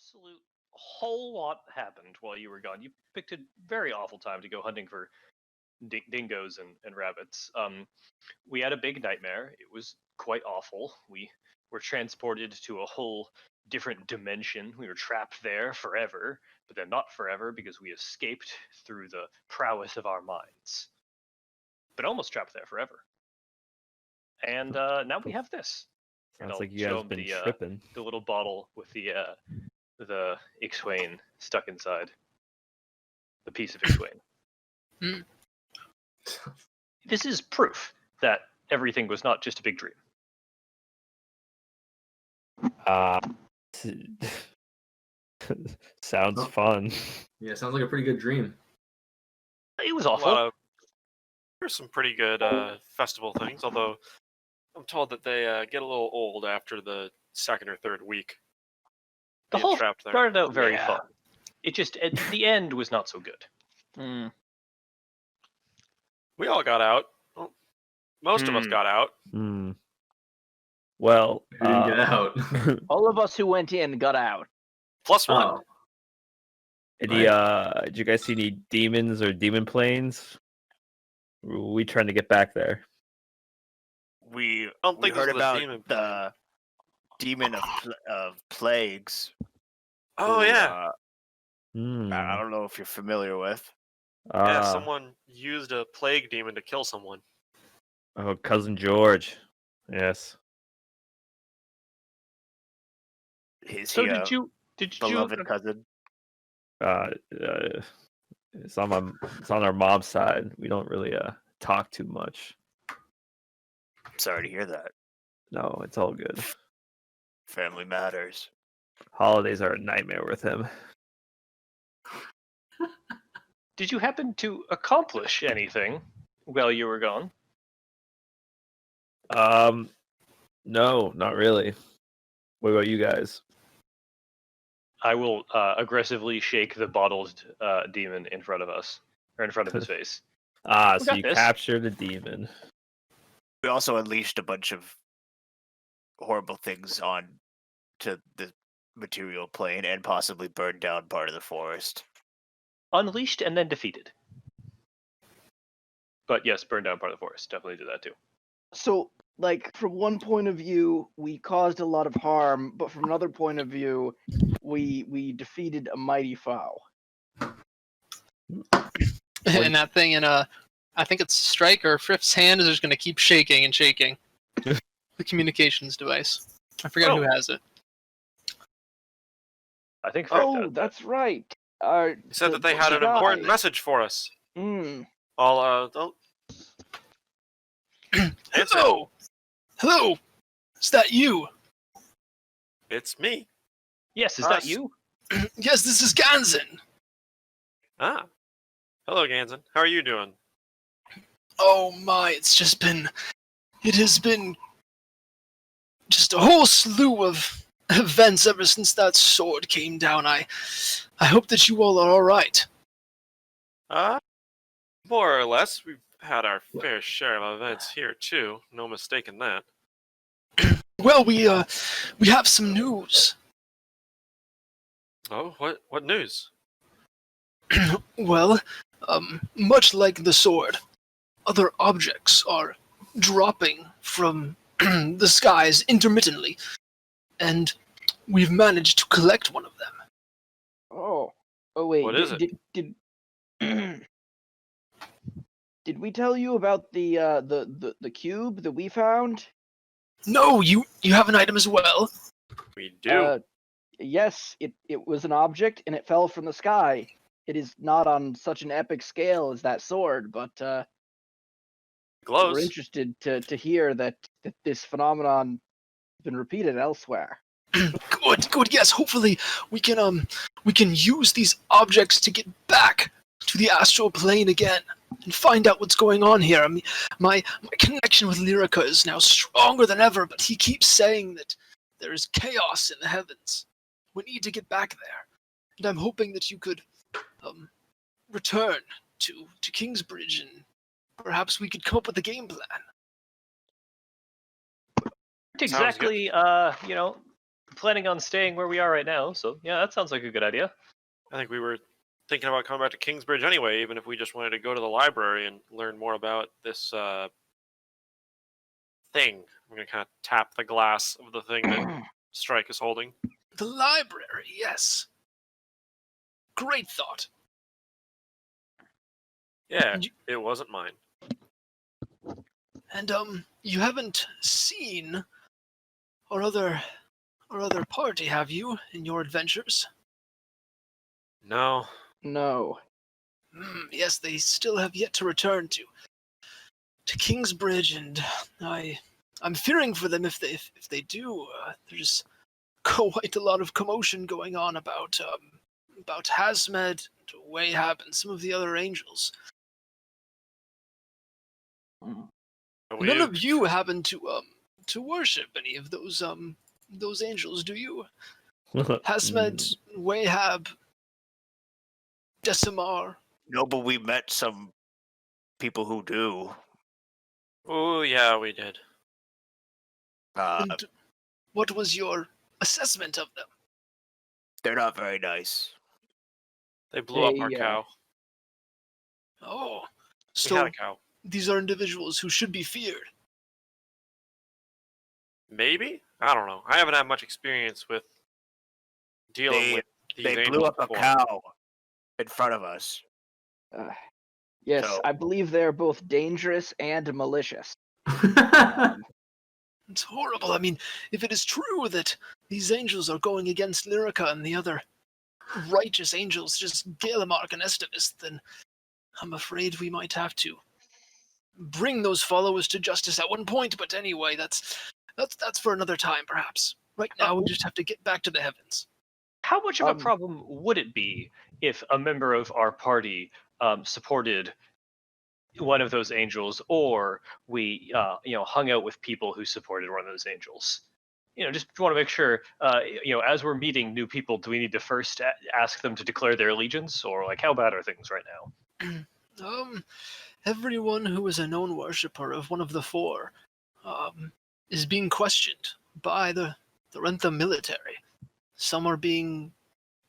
absolute whole lot happened while you were gone. You picked a very awful time to go hunting for dingoes and rabbits. We had a big nightmare. It was quite awful. We were transported to a whole different dimension. We were trapped there forever, but then not forever because we escaped through the prowess of our minds. But almost trapped there forever. And now we have this. Sounds like you guys been tripping. The little bottle with the Ixwain stuck inside. The piece of Ixwain. This is proof that everything was not just a big dream. Sounds fun. Yeah, sounds like a pretty good dream. It was awful. There's some pretty good festival things, although I'm told that they get a little old after the second or third week. The whole started out very fun. It just, at the end, was not so good. We all got out. Well, most of us got out. Well, Who didn't get out? All of us who went in got out. Plus one. Did you guys see any demons or demon planes? We trying to get back there. We don't think heard this was about a demon the demon of plagues. Oh, yeah. I don't know if you're familiar with. Yeah, someone used a plague demon to kill someone. Oh, Cousin George. Yes. So did you beloved cousin? It's on our mom's side. We don't really talk too much. Sorry to hear that. No, it's all good. Family matters. Holidays are a nightmare with him. Did you happen to accomplish anything while you were gone? No, not really. What about you guys? I will aggressively shake the bottled demon in front of us, or in front of his face. So you captured the demon. We also unleashed a bunch of horrible things on to the material plane and possibly burned down part of the forest. Unleashed and then defeated. But yes, burned down part of the forest. Definitely did that too. So, like, from one point of view, we caused a lot of harm, but from another point of view, we defeated a mighty foe. And that thing in I think it's Strike or Friff's hand is just going to keep shaking and shaking. The communications device. I forget who has it. I think Friff does. That's right. He said that they had an important message for us. I'll Hello! Hello! Is that you? It's me. Yes, is that you? Yes, this is Ganzen. Ah. Hello, Ganzen. How are you doing? Oh my, it has been just a whole slew of events ever since that sword came down. I hope that you all are alright. More or less. We've had our fair share of events here, too. No mistake in that. Well, we have some news. Oh, what news? Well, much like the sword, other objects are dropping from the skies intermittently, and we've managed to collect one of them. Oh wait. What is it? Did we tell you about the cube that we found? No, you have an item as well. We do. Yes, it was an object and it fell from the sky. It is not on such an epic scale as that sword, but Glows. we're interested to hear that this phenomenon has been repeated elsewhere. Good. Yes, hopefully we can use these objects to get back to the astral plane again and find out what's going on here. I mean, my connection with Lyrica is now stronger than ever, but he keeps saying that there is chaos in the heavens. We need to get back there, and I'm hoping that you could return to Kingsbridge, and perhaps we could come up with a game plan. Exactly, planning on staying where we are right now, so yeah, that sounds like a good idea. I think we were thinking about coming back to Kingsbridge anyway, even if we just wanted to go to the library and learn more about this thing. I'm going to kind of tap the glass of the thing that Strike is holding. The library, yes. Great thought. Yeah, And you- it wasn't mine. And you haven't seen our other party, have you, in your adventures? No. No. Yes, they still have yet to return to Kingsbridge, and I'm fearing for them if they do. There's quite a lot of commotion going on about Hazmed, Wahab, and some of the other angels. None of you happen to worship any of those angels, do you? Hazmed, Wahab, Decimar. No, but we met some people who do. Oh, yeah, we did. And what was your assessment of them? They're not very nice. They blew up our They, cow. Oh, We had so a cow. these are individuals who should be feared. Maybe? I don't know. I haven't had much experience with dealing with these They blew angels up a before. cow in front of us. Yes, So- I believe they're both dangerous and malicious. It's horrible. I mean, if it is true that these angels are going against Lyrica and the other righteous angels, just Galamark and Estivus, then I'm afraid we might have to bring those followers to justice at one point. But anyway, that's for another time, perhaps. Right now, we just have to get back to the heavens. How much of a Um, problem would it be if a member of our party supported one of those angels, or we hung out with people who supported one of those angels? Just want to make sure, as we're meeting new people, do we need to first ask them to declare their allegiance, or like how bad are things right now? Everyone who is a known worshipper of one of the four is being questioned by the Rentham military. Some are being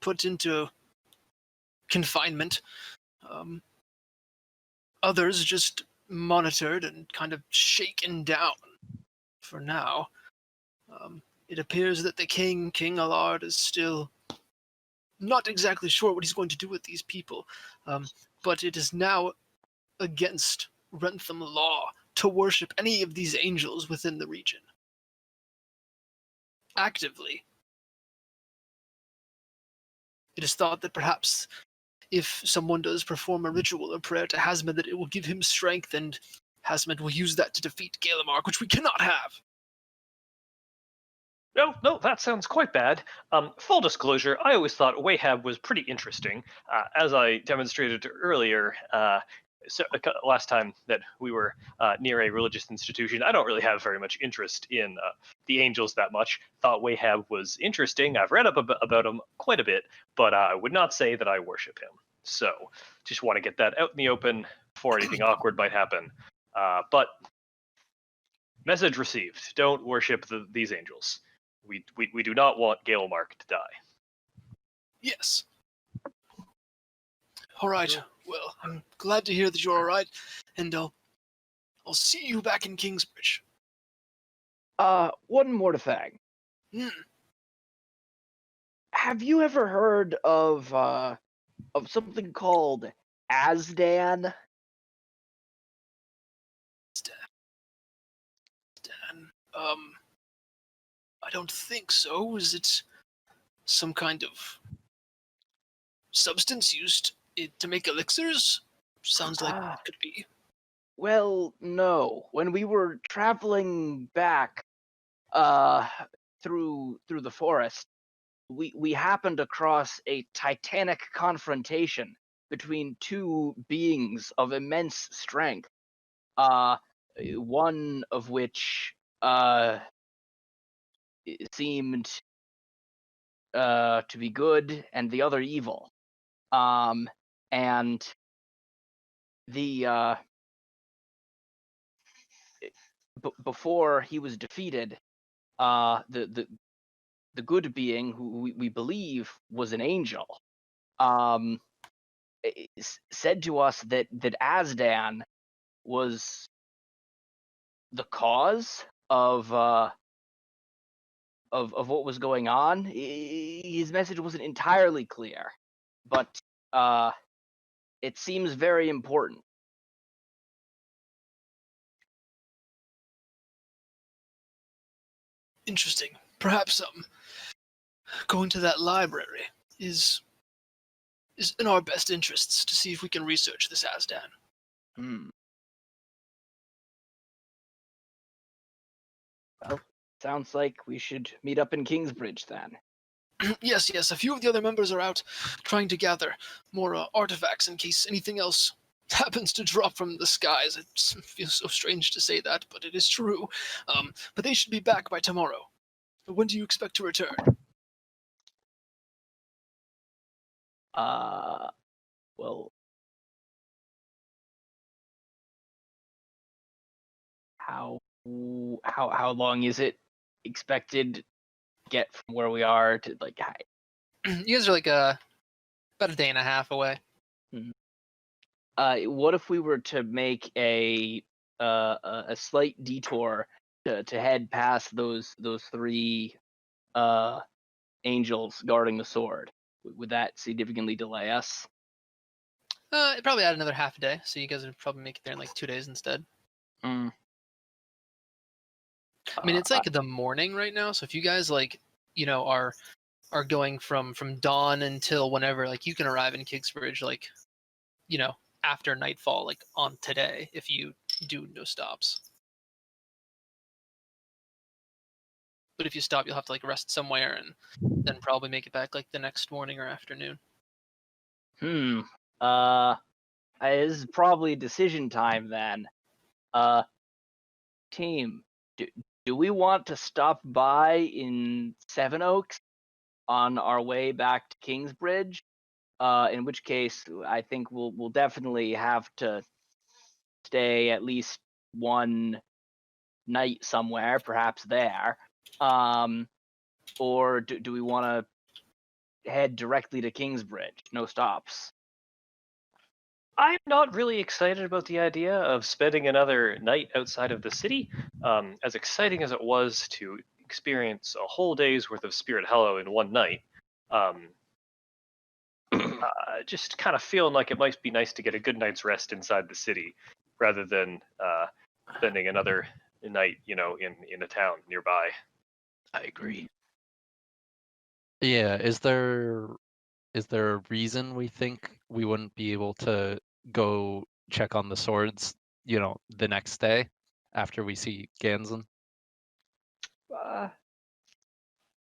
put into confinement. Others just monitored and kind of shaken down for now. It appears that the King Allard, is still not exactly sure what he's going to do with these people, but it is now against Rentham law to worship any of these angels within the region. Actively. It is thought that perhaps if someone does perform a ritual or prayer to Hazmed, that it will give him strength, and Hazmed will use that to defeat Galamark, which we cannot have. No, that sounds quite bad. Full disclosure, I always thought Wahab was pretty interesting. As I demonstrated earlier, last time that we were near a religious institution, I don't really have very much interest in the angels that much. Thought Wahab was interesting. I've read up about him quite a bit, but I would not say that I worship him. So just want to get that out in the open before anything awkward might happen. But message received. Don't worship these angels. We do not want Galemark to die. Yes. All right. Well, I'm glad to hear that you're all right, and I'll see you back in Kingsbridge. One more thing. Hmm. Have you ever heard of something called Asdan? Dan, I don't think so. Is it some kind of substance used to make elixirs? Sounds like it could be. Well, no. When we were traveling back through the forest, we happened across a titanic confrontation between two beings of immense strength. One of which seemed to be good, and the other evil. And the before he was defeated, the good being who we believe was an angel, said to us that Azdan was the cause of what was going on. His message wasn't entirely clear, but it seems very important. Interesting. Perhaps going to that library is in our best interests to see if we can research this Azdan. Hmm. Well, sounds like we should meet up in Kingsbridge then. Yes, a few of the other members are out trying to gather more artifacts in case anything else happens to drop from the skies. It feels so strange to say that, but it is true. But they should be back by tomorrow. When do you expect to return? Well, how long is it expected to get from where we are to like? You guys are like about a day and a half away. What if we were to make a slight detour to head past those three angels guarding the sword? Would that significantly delay us? It probably add another half a day, so you guys would probably make it there in like 2 days instead. Mm. I mean, it's like the morning right now, so if you guys like, are going from dawn until whenever, like you can arrive in Kingsbridge like, after nightfall, like on today, if you do no stops. But if you stop, you'll have to like rest somewhere and then probably make it back like the next morning or afternoon. This is probably decision time then. Team, do we want to stop by in Seven Oaks on our way back to Kingsbridge? In which case, I think we'll definitely have to stay at least one night somewhere, perhaps there. Or do we want to head directly to Kingsbridge? No stops. I'm not really excited about the idea of spending another night outside of the city. As exciting as it was to experience a whole day's worth of Spirit Hollow in one night, just kind of feeling like it might be nice to get a good night's rest inside the city, rather than spending another night, in a town nearby. I agree. Yeah, is there a reason we think we wouldn't be able to go check on the swords, the next day after we see Ganzen?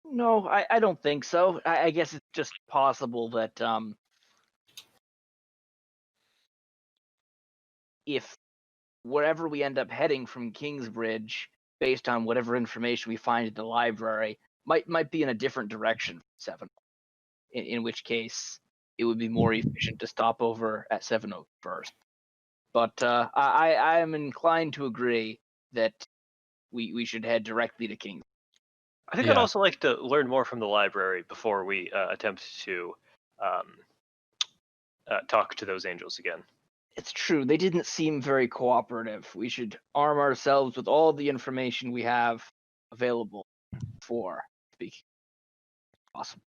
No, I don't think so. I guess it's just possible that if wherever we end up heading from Kingsbridge, based on whatever information we find at the library, might be in a different direction from Seven. In which case, it would be more efficient to stop over at Seven Oaks first. But I am inclined to agree that we should head directly to Kingsbridge. I think I'd also like to learn more from the library before we attempt to talk to those angels again. It's true, they didn't seem very cooperative. We should arm ourselves with all the information we have available for speaking. Awesome.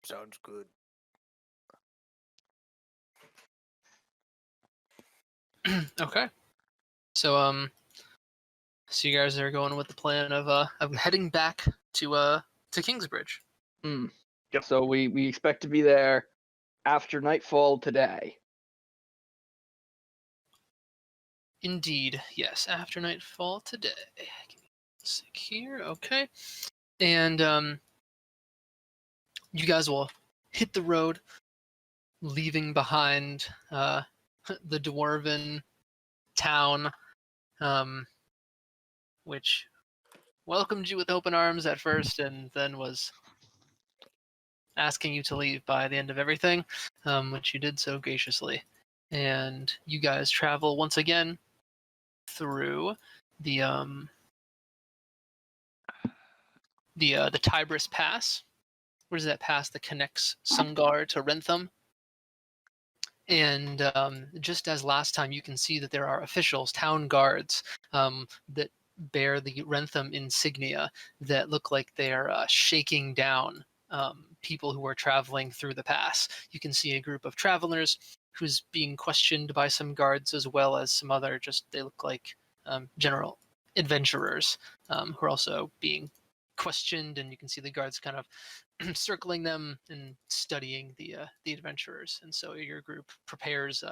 Sounds good. Okay. So so you guys are going with the plan of heading back to Kingsbridge. Yep. So we expect to be there after nightfall today. Indeed, yes. After nightfall today. Give me a sec here. Okay. And you guys will hit the road, leaving behind the dwarven town, which welcomed you with open arms at first and then was asking you to leave by the end of everything, which you did so graciously. And you guys travel once again through the Tibris Pass. What is that pass that connects Sungar to Rentham? And just as last time, you can see that there are officials, town guards, that bear the Rentham insignia that look like they are shaking down people who are traveling through the pass. You can see a group of travelers who's being questioned by some guards, as well as some other they look like general adventurers who are also being questioned, and you can see the guards kind of circling them and studying the adventurers. And so your group prepares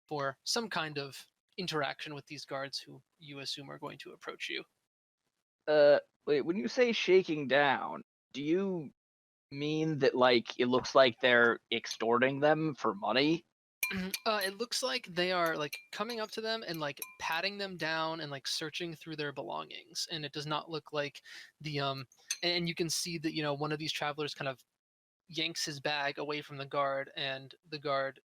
for some kind of interaction with these guards, who you assume are going to approach you. Wait, when you say shaking down, do you mean that it looks like they're extorting them for money? It looks like they are coming up to them and patting them down and searching through their belongings, and it does not look like the and you can see that one of these travelers kind of yanks his bag away from the guard, and the guard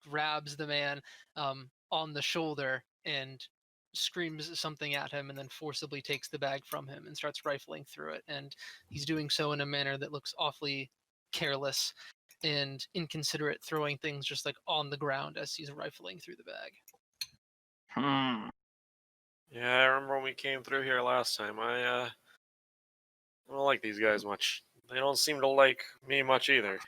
grabs the man on the shoulder and screams something at him, and then forcibly takes the bag from him and starts rifling through it. And he's doing so in a manner that looks awfully careless and inconsiderate, throwing things just on the ground as he's rifling through the bag. Yeah, I remember when we came through here last time. I don't like these guys much. They don't seem to like me much either.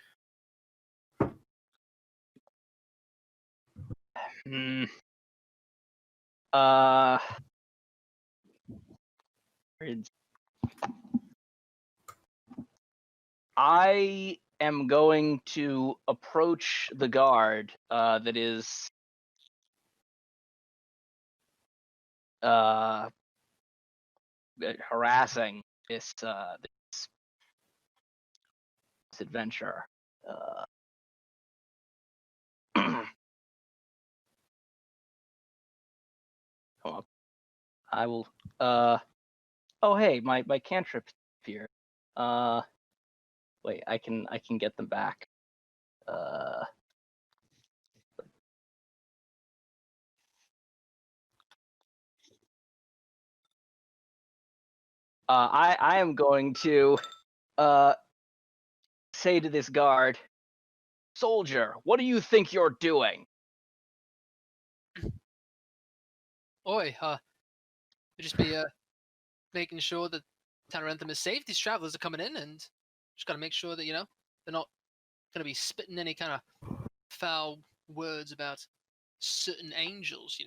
I am going to approach the guard that is harassing this adventurer. Come up. I will. Oh, hey, my cantrip's here. Wait, I can get them back. I am going to say to this guard, "Soldier, what do you think you're doing?" Oi, just be making sure that town of Rentham is safe. These travelers are coming in, and just gotta make sure that they're not gonna be spitting any kind of foul words about certain angels.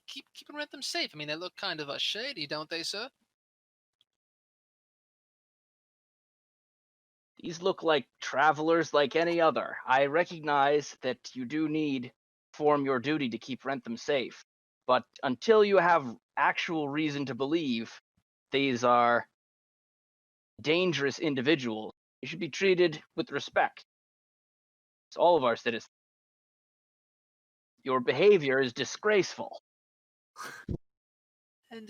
Keeping Rentham safe. I mean, they look kind of shady, don't they, sir? These look like travelers like any other. I recognize that you do need perform your duty to keep Rentham safe, but until you have actual reason to believe these are dangerous individuals, you should be treated with respect. It's all of our citizens. Your behavior is disgraceful. And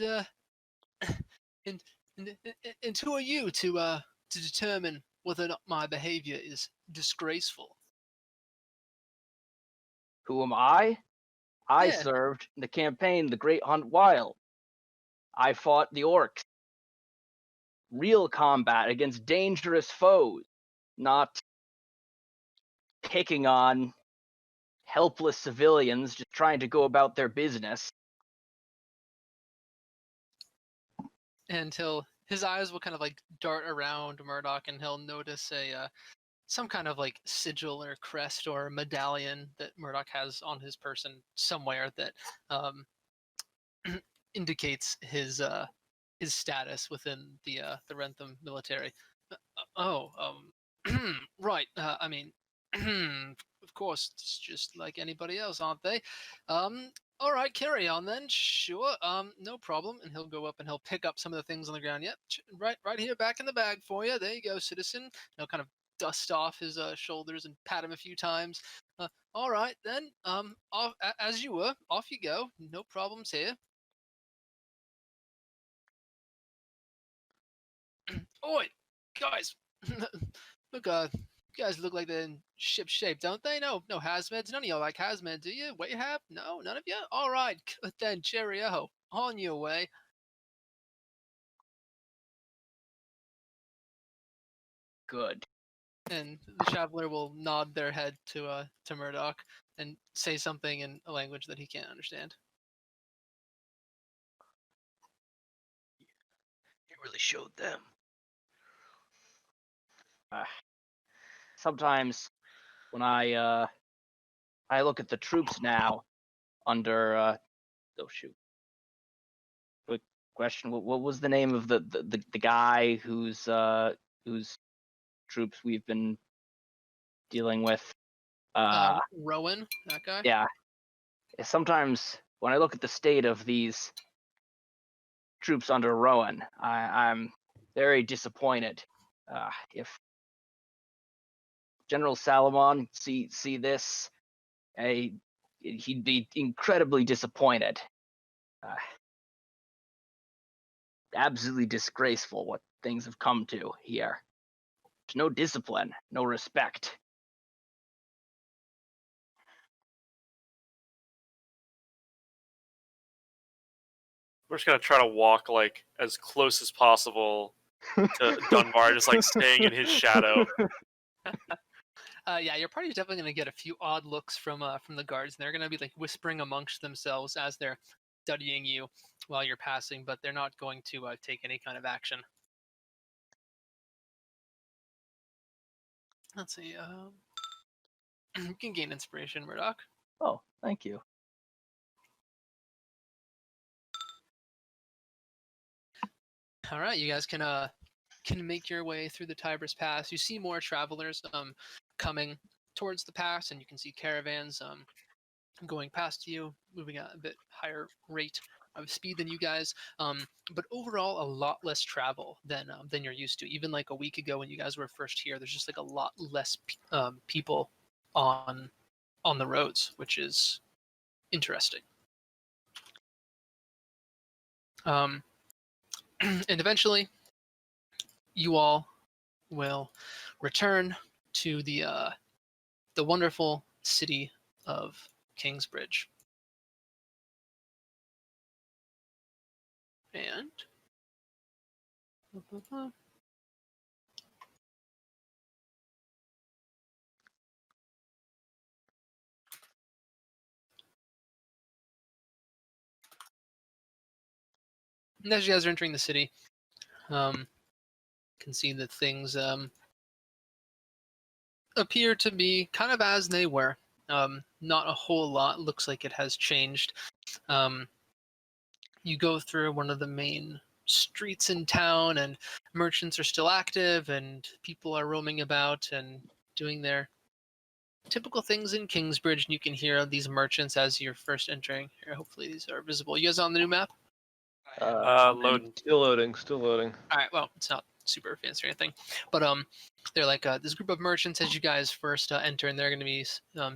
and who are you to determine whether or not my behavior is disgraceful? Who am I? I Yeah. served in the campaign The Great Hunt Wild. I fought the orcs. Real combat against dangerous foes, not picking on helpless civilians just trying to go about their business. And his eyes will kind of dart around Murdoch, and he'll notice some kind of sigil or crest or medallion that Murdoch has on his person somewhere that indicates his status within the Rentham military. Right. I mean, of course, it's just like anybody else, aren't they? All right, carry on then. Sure. No problem. And he'll go up and he'll pick up some of the things on the ground. Yep, right here, back in the bag for you. There you go, citizen. And he'll kind of dust off his shoulders and pat him a few times. All right then. Off, as you were, off you go. No problems here. Oi, guys! Look, you guys look like they're in ship shape, don't they? No hazmeds. None of y'all like hazmeds, do you? What you have? No, none of you. All right, good then. Cheerio. On your way. Good. And the traveler will nod their head to Murdoch and say something in a language that he can't understand. You really showed them. Sometimes when I look at the troops now under oh shoot. Quick question. What was the name of the guy whose troops we've been dealing with? Rowan, that guy. Yeah. Sometimes when I look at the state of these troops under Rowan, I'm very disappointed. If General Salomon see this, he'd be incredibly disappointed. Absolutely disgraceful what things have come to here. There's no discipline, no respect. We're just gonna try to walk like as close as possible to Dunbar, just like staying in his shadow. Yeah, your party's definitely gonna get a few odd looks from the guards, and they're gonna be like whispering amongst themselves as they're studying you while you're passing, but they're not going to take any kind of action. Let's see. You can gain inspiration, Murdoch. Oh, thank you. All right, you guys can make your way through the Tiber's Pass. You see more travelers coming towards the pass, and you can see caravans going past you, moving at a bit higher rate of speed than you guys. But overall, a lot less travel than you're used to. Even like a week ago when you guys were first here, there's just like a lot less people on the roads, which is interesting. And eventually, you all will return to the wonderful city of Kingsbridge. And as you guys are entering the city, can see that things appear to be kind of as they were. Not a whole lot looks like it has changed. You go through one of the main streets in town, and merchants are still active, and people are roaming about and doing their typical things in Kingsbridge. And you can hear these merchants as you're first entering. Here, hopefully these are visible. You guys on the new map? Loading. Still loading. Still loading. All right. Well, it's not super fancy or anything, but they're like this group of merchants as you guys first enter, and they're going to be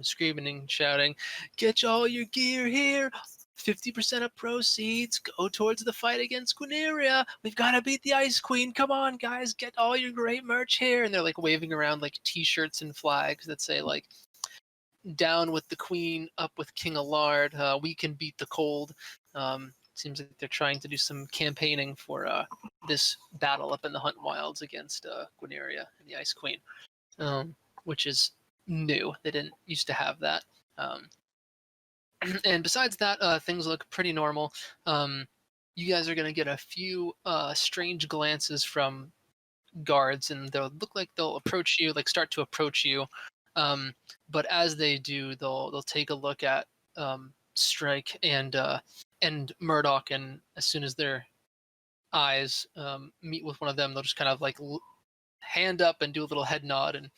screaming and shouting, "Get all your gear here! 50% of proceeds go towards the fight against Quinaria. We've got to beat the Ice Queen. Come on, guys, get all your great merch here!" And they're like waving around like T-shirts and flags that say like "Down with the Queen, up with King Allard. We can beat the cold." Seems like they're trying to do some campaigning for this battle up in the Hunt Wilds against Quinaria and the Ice Queen, which is new. They didn't used to have that. And besides that, things look pretty normal. You guys are going to get a few strange glances from guards, and they'll look like they'll approach you, like start to approach you. But as they do, they'll take a look at Strike and Murdoch, and as soon as their eyes meet with one of them, they'll just kind of like hand up and do a little head nod and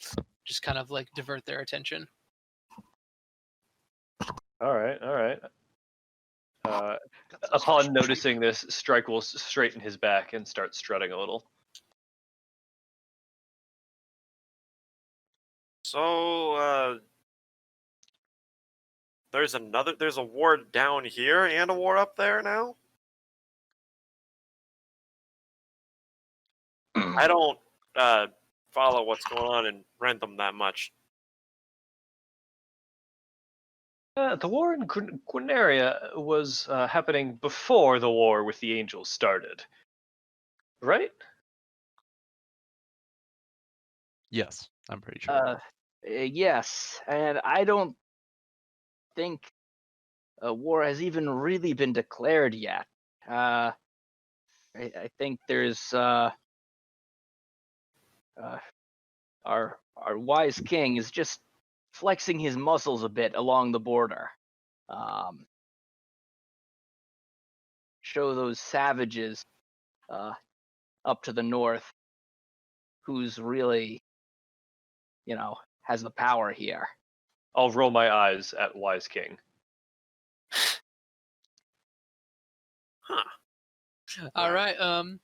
just kind of like divert their attention. All right. Upon noticing this, Strike will straighten his back and start strutting a little. So, there's a war down here and a war up there now? I don't follow what's going on in Rentham that much. The war in Quinaria was happening before the war with the Angels started, right? Yes, I'm pretty sure. Yes, and I don't think a war has even really been declared yet. I think there's our wise king is just flexing his muscles a bit along the border. Show those savages up to the north who's really, has the power here. I'll roll my eyes at Wise King. All right. And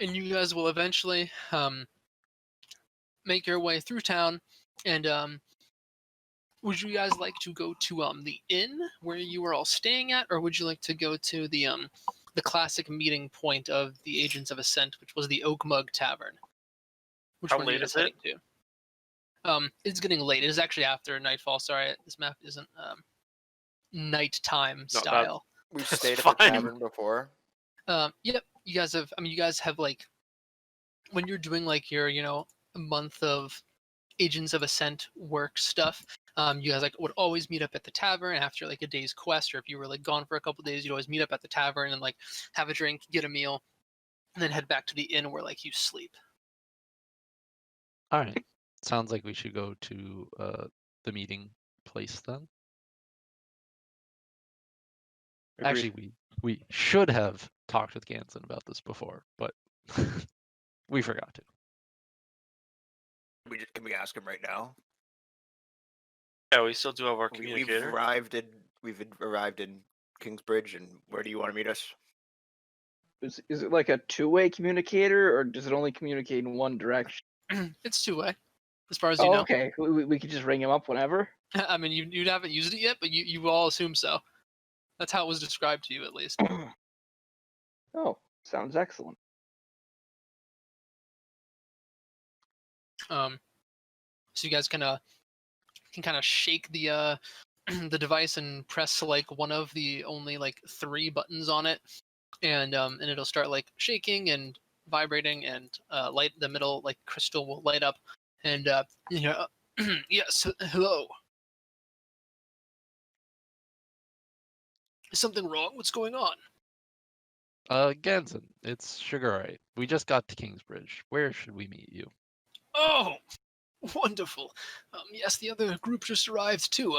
you guys will eventually make your way through town, and would you guys like to go to the inn where you were all staying at, or would you like to go to the classic meeting point of the Agents of Ascent, which was the Oak Mug Tavern? Which How one are you late guys is it? heading to? It's getting late. It is actually after nightfall. Sorry, this map isn't nighttime No, style. We've That's stayed at the fine. tavern before. Yep. You guys have. I mean, you guys have like when you're doing like your a month of Agents of Ascent work stuff. You guys like would always meet up at the tavern after like a day's quest, or if you were like gone for a couple days, you'd always meet up at the tavern and like have a drink, get a meal, and then head back to the inn where like you sleep. All right. Sounds like we should go to the meeting place then. Agreed. Actually, we should have talked with Ganson about this before, but we forgot to. Can we ask him right now? Yeah, we still do have our We've communicator. arrived in Kingsbridge, and where do you want to meet us? Is it like a two-way communicator, or does it only communicate in one direction? It's two-way, as far as you Oh, know. okay. We could just ring him up whenever. I mean, you haven't used it yet, but you all assume so. That's how it was described to you, at least. Oh, sounds excellent. So you guys can kind of shake the the device and press like one of the only like 3 buttons on it, and it'll start like shaking and vibrating, and light the middle like crystal will light up, and yes, hello. Is something wrong? What's going on? Ganson, it's Sugar Ray. We just got to Kingsbridge. Where should we meet you? Oh, wonderful. Yes, the other group just arrived too.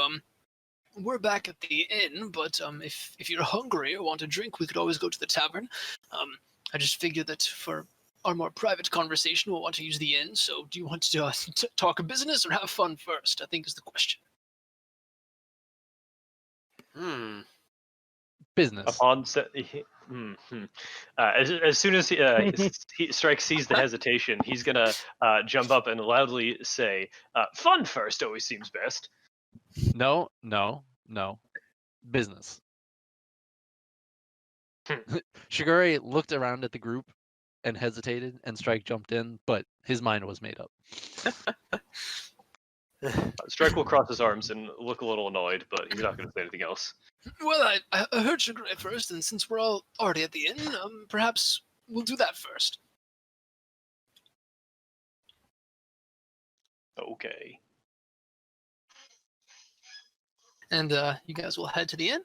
We're back at the inn, but if you're hungry or want a drink, we could always go to the tavern. I just figured that for our more private conversation, we'll want to use the inn. So, do you want to talk business or have fun first? I think is the question. Business. Upon as soon as Strike sees the hesitation, he's gonna jump up and loudly say, "Fun first always seems best." No. Business. Sugar Ray looked around at the group and hesitated, and Strike jumped in, but his mind was made up. Strike will cross his arms and look a little annoyed, but he's not going to say anything else. Well, I heard Sugar Ray first, and since we're all already at the inn, perhaps we'll do that first. Okay. And you guys will head to the inn.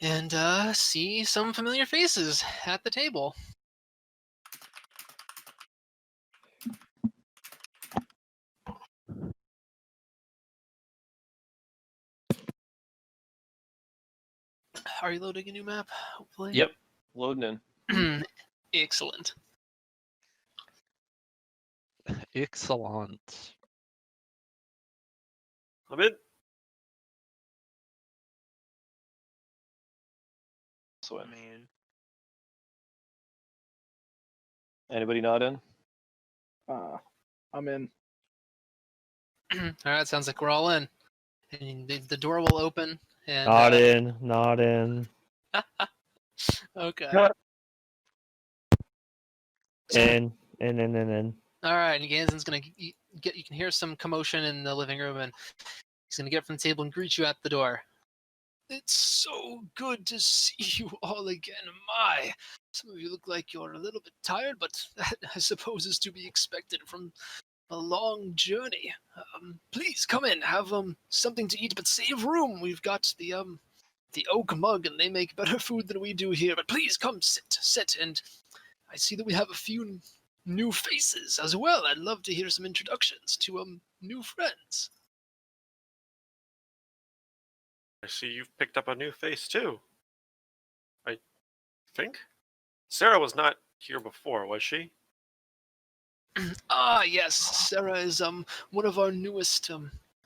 And see some familiar faces at the table. Are you loading a new map? Hopefully. Yep. Loading in. Excellent. Excellent. I'm in. So man. Anybody not in? I'm in. All right, sounds like we're all in. And the door will open. And, Not in. Okay. And. All right, and Ganzen's gonna get. You can hear some commotion in the living room, and he's gonna get up from the table and greet you at the door. It's so good to see you all again. My, some of you look like you're a little bit tired, but that I suppose is to be expected from a long journey. Please come in, have something to eat, but save room. We've got the oak mug, and they make better food than we do here. But please come sit, and I see that we have a few new faces as well. I'd love to hear some introductions to new friends. I see you've picked up a new face too. I think Sarah was not here before, was she? Ah, yes, Sarah is one of our newest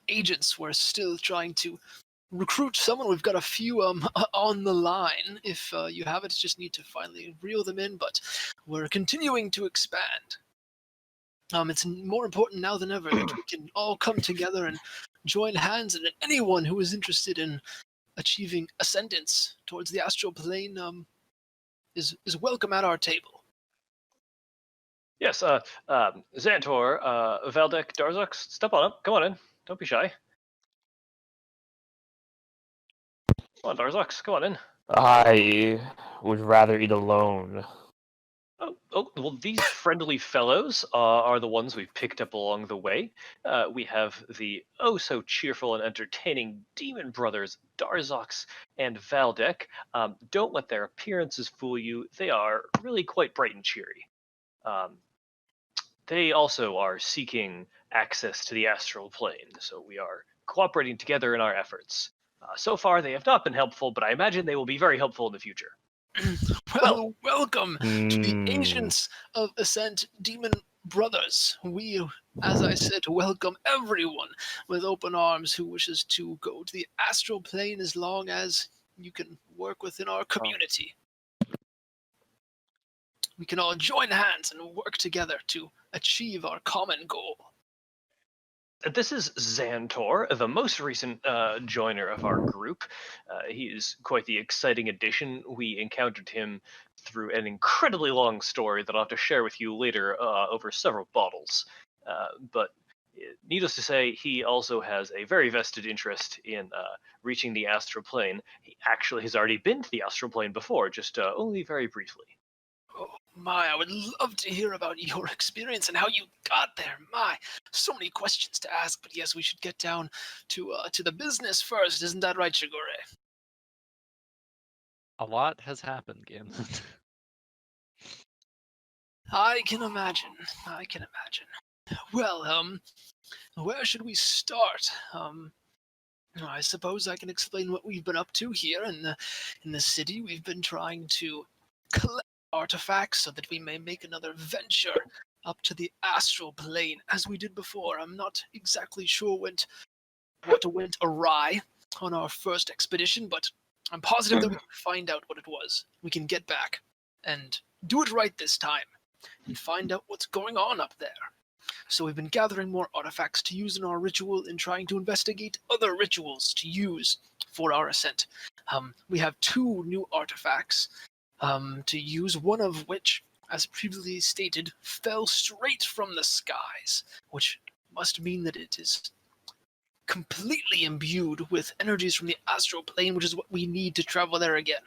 agents. We're still trying to recruit someone. We've got a few on the line. If you have it, just need to finally reel them in. But we're continuing to expand. It's more important now than ever that we can all come together and join hands. And anyone who is interested in achieving ascendance towards the astral plane is welcome at our table. Yes, Xantor, Valdek, Darzok, step on up. Come on in. Don't be shy. Come on, Darzok, come on in. I would rather eat alone. Oh, well, these friendly fellows are the ones we've picked up along the way. We have the oh-so-cheerful and entertaining Demon Brothers, Darzox and Valdek. Don't let their appearances fool you. They are really quite bright and cheery. They also are seeking access to the astral plane, so we are cooperating together in our efforts. So far, they have not been helpful, but I imagine they will be very helpful in the future. Well, welcome to the Agents of Ascent Demon Brothers. We, as I said, welcome everyone with open arms who wishes to go to the astral plane as long as you can work within our community. We can all join hands and work together to achieve our common goal. This is Xantor, the most recent joiner of our group. He is quite the exciting addition. We encountered him through an incredibly long story that I'll have to share with you later over several bottles. But needless to say, he also has a very vested interest in reaching the astral plane. He actually has already been to the astral plane before, just only very briefly. Oh my, I would love to hear about your experience and how you got there. My, so many questions to ask, but yes, we should get down to the business first. Isn't that right, Shigure? A lot has happened, Gin. I can imagine. Well, where should we start? I suppose I can explain what we've been up to here in the city. We've been trying to collect artifacts so that we may make another venture up to the astral plane as we did before. I'm not exactly sure what went awry on our first expedition, but I'm positive that we can find out what it was. We can get back and do it right this time and find out what's going on up there. So we've been gathering more artifacts to use in our ritual and trying to investigate other rituals to use for our ascent. We have 2 new artifacts to use, one of which, as previously stated, fell straight from the skies, which must mean that it is completely imbued with energies from the astral plane, which is what we need to travel there again.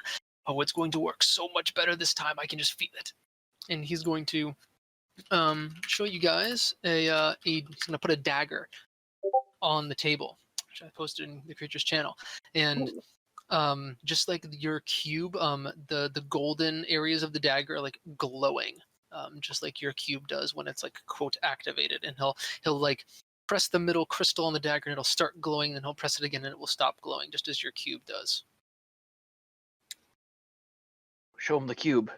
Oh, it's going to work so much better this time. I can just feel it. And he's going to show you guys he's going to put a dagger on the table, which I posted in the creature's channel. And just like your cube, the golden areas of the dagger are like glowing, just like your cube does when it's like quote activated. And he'll like press the middle crystal on the dagger and it'll start glowing, then he'll press it again and it will stop glowing, just as your cube does. Show him the cube.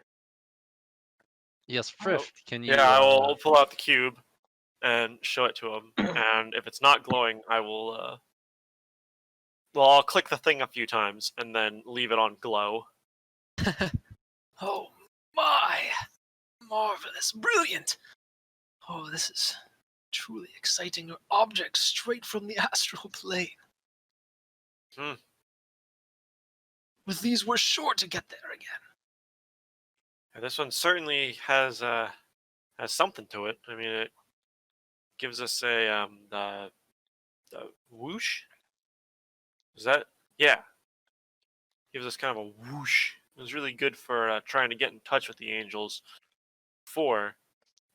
Yes, Frisk, can you... Yeah, I will pull out the cube and show it to him. And if it's not glowing, I will. I'll click the thing a few times and then leave it on glow. Oh my! Marvelous, brilliant! Oh, this is truly exciting. Objects straight from the astral plane. With these, we're sure to get there again. This one certainly has has something to it. I mean, it gives us a the whoosh. Is that yeah? Gives us kind of a whoosh. It was really good for trying to get in touch with the angels before,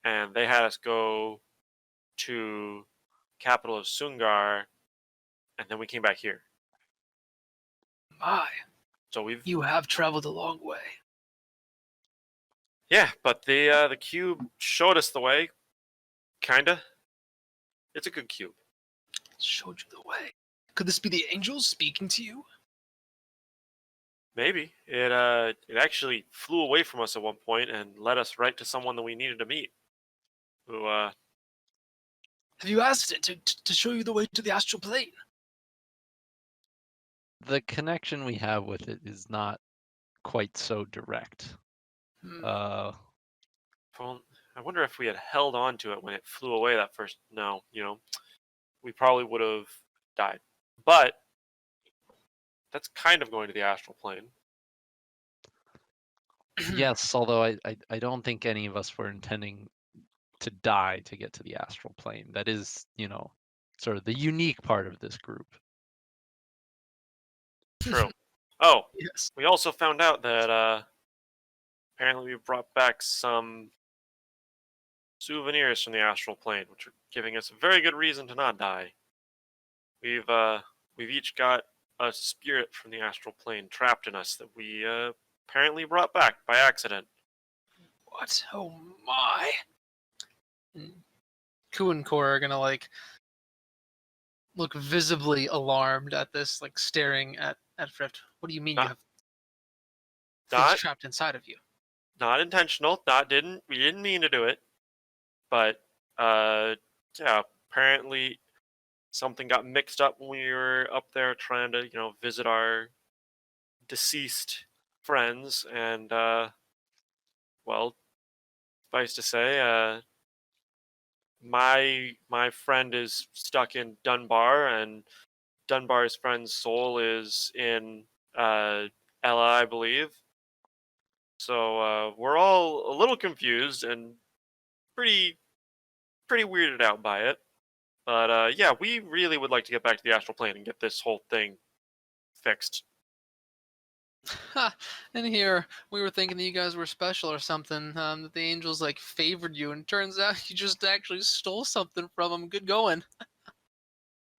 and they had us go to capital of Sungar, and then we came back here. My, So we've you have traveled a long way. yeah, but the cube showed us the way, kinda. It's a good cube. Showed you the way. Could this be the angels speaking to you? Maybe it actually flew away from us at one point and led us right to someone that we needed to meet. Who Have you asked it to show you the way to the astral plane? The connection we have with it is not quite so direct. Hmm. well, I wonder if we had held on to it when it flew away that first. No, we probably would have died. But that's kind of going to the astral plane. Yes, although I don't think any of us were intending to die to get to the astral plane. That is, sort of the unique part of this group. True. Oh, Yes. we also found out that apparently we brought back some souvenirs from the astral plane, which are giving us a very good reason to not die. We've each got a spirit from the astral plane trapped in us that we apparently brought back by accident. What? Oh my! Ku and Kor are gonna look visibly alarmed at this, staring at Frift. What do you mean you Not- have things Not trapped inside of you? not intentional. We didn't mean to do it, but yeah, apparently something got mixed up when we were up there trying to visit our deceased friends, and well, suffice to say, my friend is stuck in Dunbar, and Dunbar's friend's soul is in Ella, I believe. So we're all a little confused and pretty weirded out by it. But yeah, we really would like to get back to the astral plane and get this whole thing fixed. Ha! And here we were thinking that you guys were special or something. That the angels favored you, and turns out you just actually stole something from them. Good going.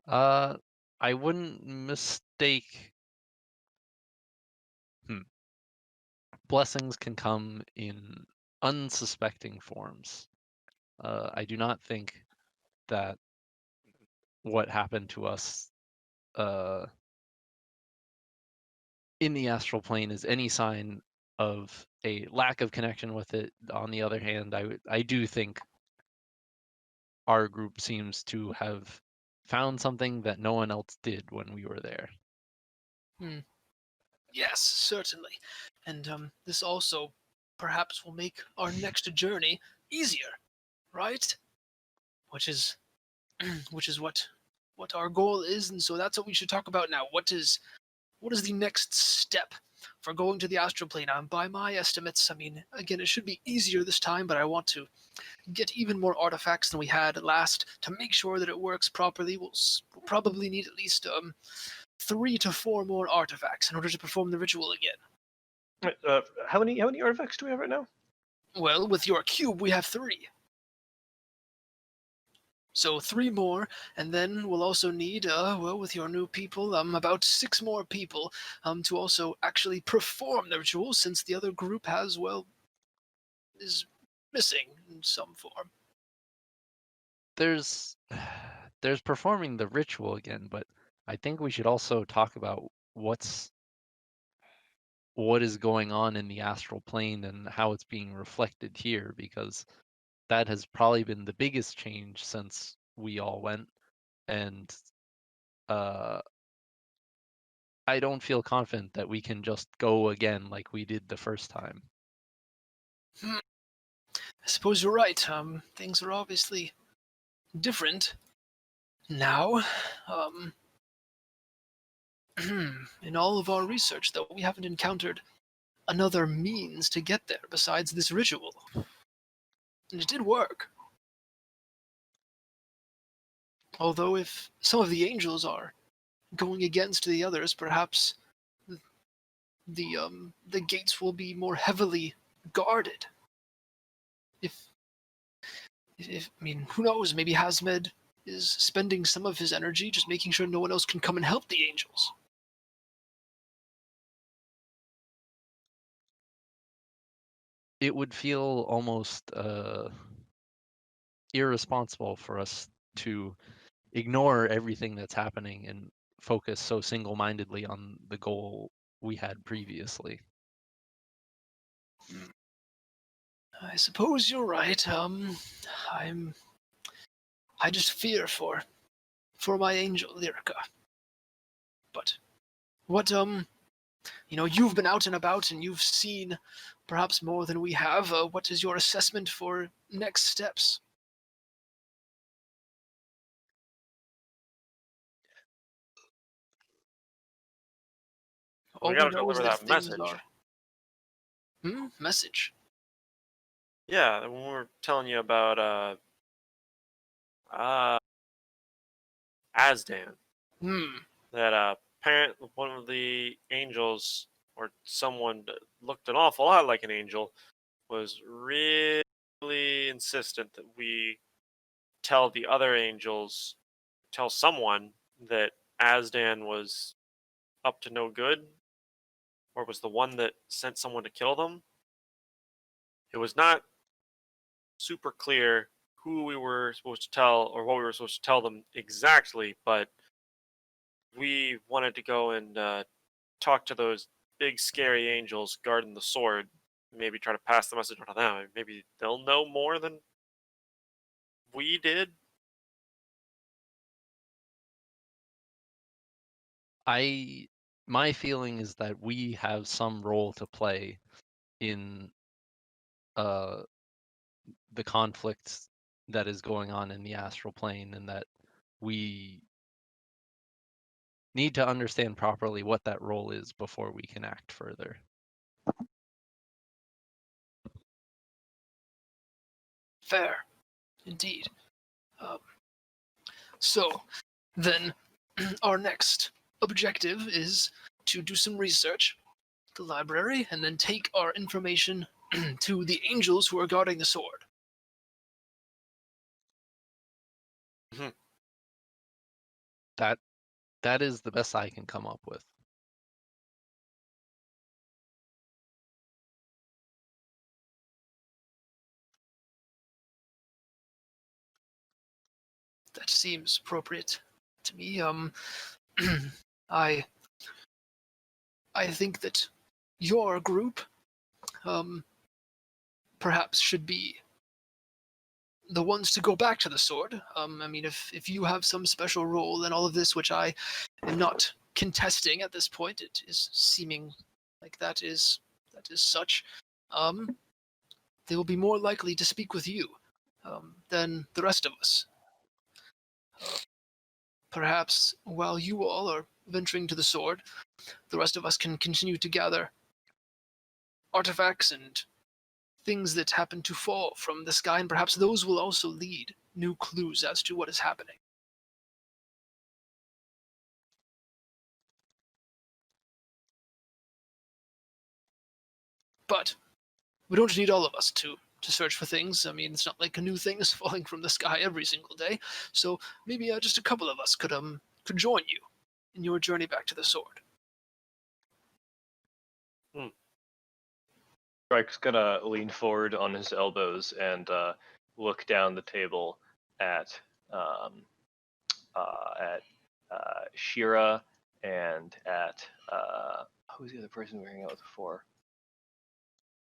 I wouldn't mistake. Blessings can come in unsuspecting forms. I do not think that what happened to us in the astral plane is any sign of a lack of connection with it. On the other hand, I do think our group seems to have found something that no one else did when we were there. Yes, certainly. And this also perhaps will make our next journey easier, right? Which is what our goal is, and so that's what we should talk about now. What is the next step for going to the astral plane? By my estimates, I mean, again, it should be easier this time, but I want to get even more artifacts than we had last to make sure that it works properly. We'll probably need at least 3 to 4 more artifacts in order to perform the ritual again. How many artifacts do we have right now? Well, with your cube, we have 3. So 3 more, and then we'll also need, with your new people, about 6 more people, to also actually perform the ritual, since the other group is missing in some form. There's performing the ritual again, but I think we should also talk about what is going on in the astral plane and how it's being reflected here, because that has probably been the biggest change since we all went. And I don't feel confident that we can just go again like we did the first time. I suppose you're right. Things are obviously different now. In all of our research, though, we haven't encountered another means to get there besides this ritual. And it did work. Although if some of the angels are going against the others, perhaps the gates will be more heavily guarded. If I mean, who knows? Maybe Hazmed is spending some of his energy just making sure no one else can come and help the angels. It would feel almost irresponsible for us to ignore everything that's happening and focus so single-mindedly on the goal we had previously. I suppose you're right. I just fear for my angel Lyrica. But what you've been out and about and you've seen perhaps more than we have. What is your assessment for next steps? All We we gotta know is deliver that that things message. are. Message. Yeah, when we were telling you about Asdan, that one of the angels or someone that looked an awful lot like an angel was really insistent that we tell the other angels, tell someone that Asdan was up to no good, or was the one that sent someone to kill them. It was not super clear who we were supposed to tell or what we were supposed to tell them exactly, but we wanted to go and talk to those big scary angels guarding the sword. Maybe try to pass the message on to them. Maybe they'll know more than we did. My feeling is that we have some role to play in the conflict that is going on in the astral plane, and that we need to understand properly what that role is before we can act further. Fair, indeed. So, then, our next objective is to do some research at the library and then take our information to the angels who are guarding the sword. That is the best I can come up with. That seems appropriate to me. I think that your group perhaps should be the ones to go back to the sword. I mean, if you have some special role in all of this, which I am not contesting at this point, it is seeming like that is such. They will be more likely to speak with you than the rest of us. Perhaps while you all are venturing to the sword, the rest of us can continue to gather artifacts and things that happen to fall from the sky, and perhaps those will also lead new clues as to what is happening. But we don't need all of us to search for things. I mean, it's not like a new thing is falling from the sky every single day. So maybe just a couple of us could join you in your journey back to the sword. Strike's gonna lean forward on his elbows and look down the table at Shira and at who's the other person we were hanging out with before?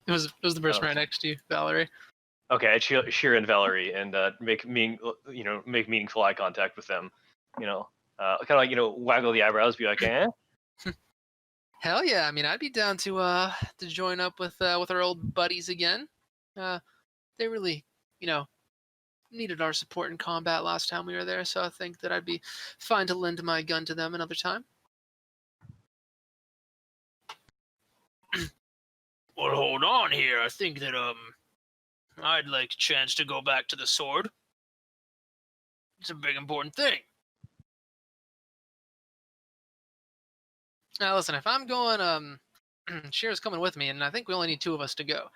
It was the person right next to you, Valerie. Okay, at Shira and Valerie, and make meaningful eye contact with them. Kind of like waggle the eyebrows, be like, eh. Hell yeah! I mean, I'd be down to join up with our old buddies again. They really, needed our support in combat last time we were there, so I think that I'd be fine to lend my gun to them another time. Well, hold on here. I think that I'd like a chance to go back to the sword. It's a big important thing. Now listen, if I'm going, Shira's coming with me, and I think we only need 2 of us to go.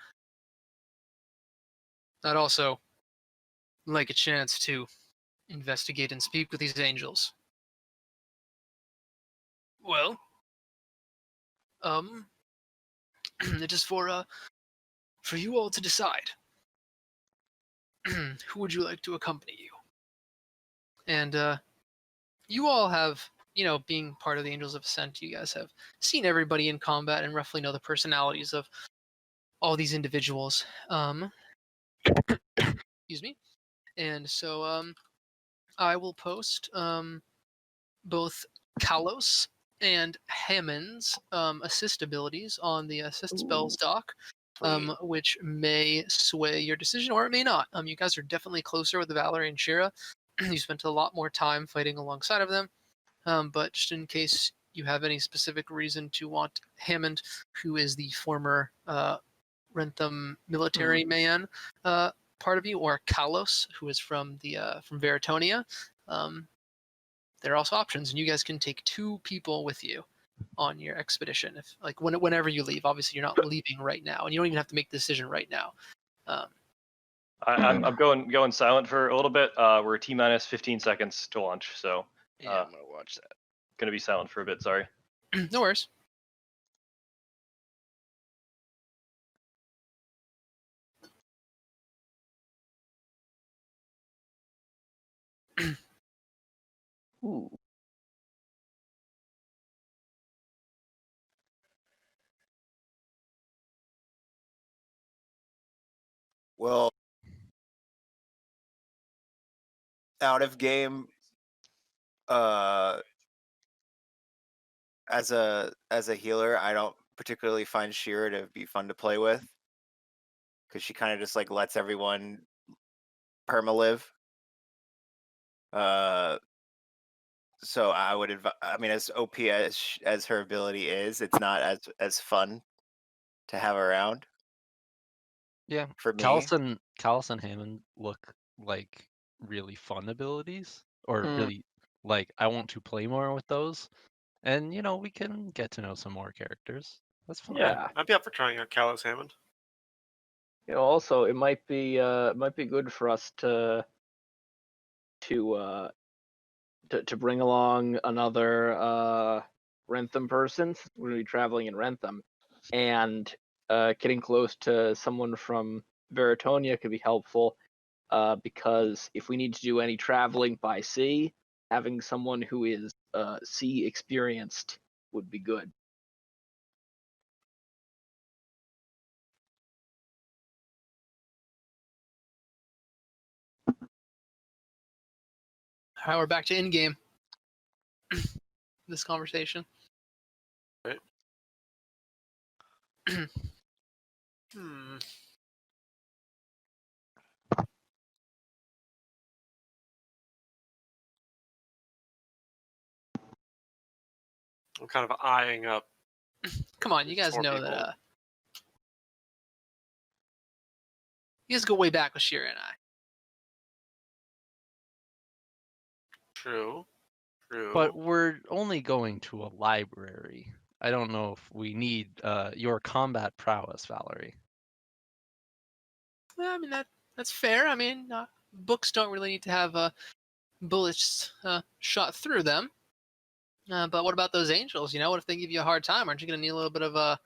I'd also like a chance to investigate and speak with these angels. Well, it is for you all to decide. Who would you like to accompany you? And you all have, being part of the Angels of Ascent, you guys have seen everybody in combat and roughly know the personalities of all these individuals. Excuse me. And so I will post both Kalos and Hammond's assist abilities on the assist spells doc, which may sway your decision or it may not. You guys are definitely closer with Valerie and Shira. You spent a lot more time fighting alongside of them, but just in case you have any specific reason to want Hammond, who is the former Rentham military man, part of you, or Kalos, who is from Veritonia. There are also options, and you guys can take 2 people with you on your expedition. If whenever you leave, obviously you're not leaving right now, and you don't even have to make the decision right now. I'm going silent for a little bit. We're T-minus 15 seconds to launch, so Yeah, I'm gonna watch that. gonna be silent for a bit. Sorry. No worries. Ooh. Well, out of game, as a healer, I don't particularly find Shira to be fun to play with because she kind of just like lets everyone permalive. So I would I mean, as OP as her ability is, it's not as fun to have around. Yeah, For me. Callus and Hammond look like really fun abilities, or really like I want to play more with those. And we can get to know some more characters. That's fine. Yeah. I'd be up for trying out Callus Hammond. Also, it might be good for us to bring along another Rentham person. We're gonna be traveling in Rentham, and getting close to someone from Veritonia could be helpful. Because if we need to do any traveling by sea, having someone who is sea experienced would be good. All right, we're back to in-game. This conversation. Right. I'm kind of eyeing up. Come on, you guys 4 know people. that. You guys go way back with Shira and I. True. But we're only going to a library. I don't know if we need your combat prowess, Valerie. Well, I mean that's fair. I mean, books don't really need to have bullets shot through them. But what about those angels? What if they give you a hard time? Aren't you going to need a little bit of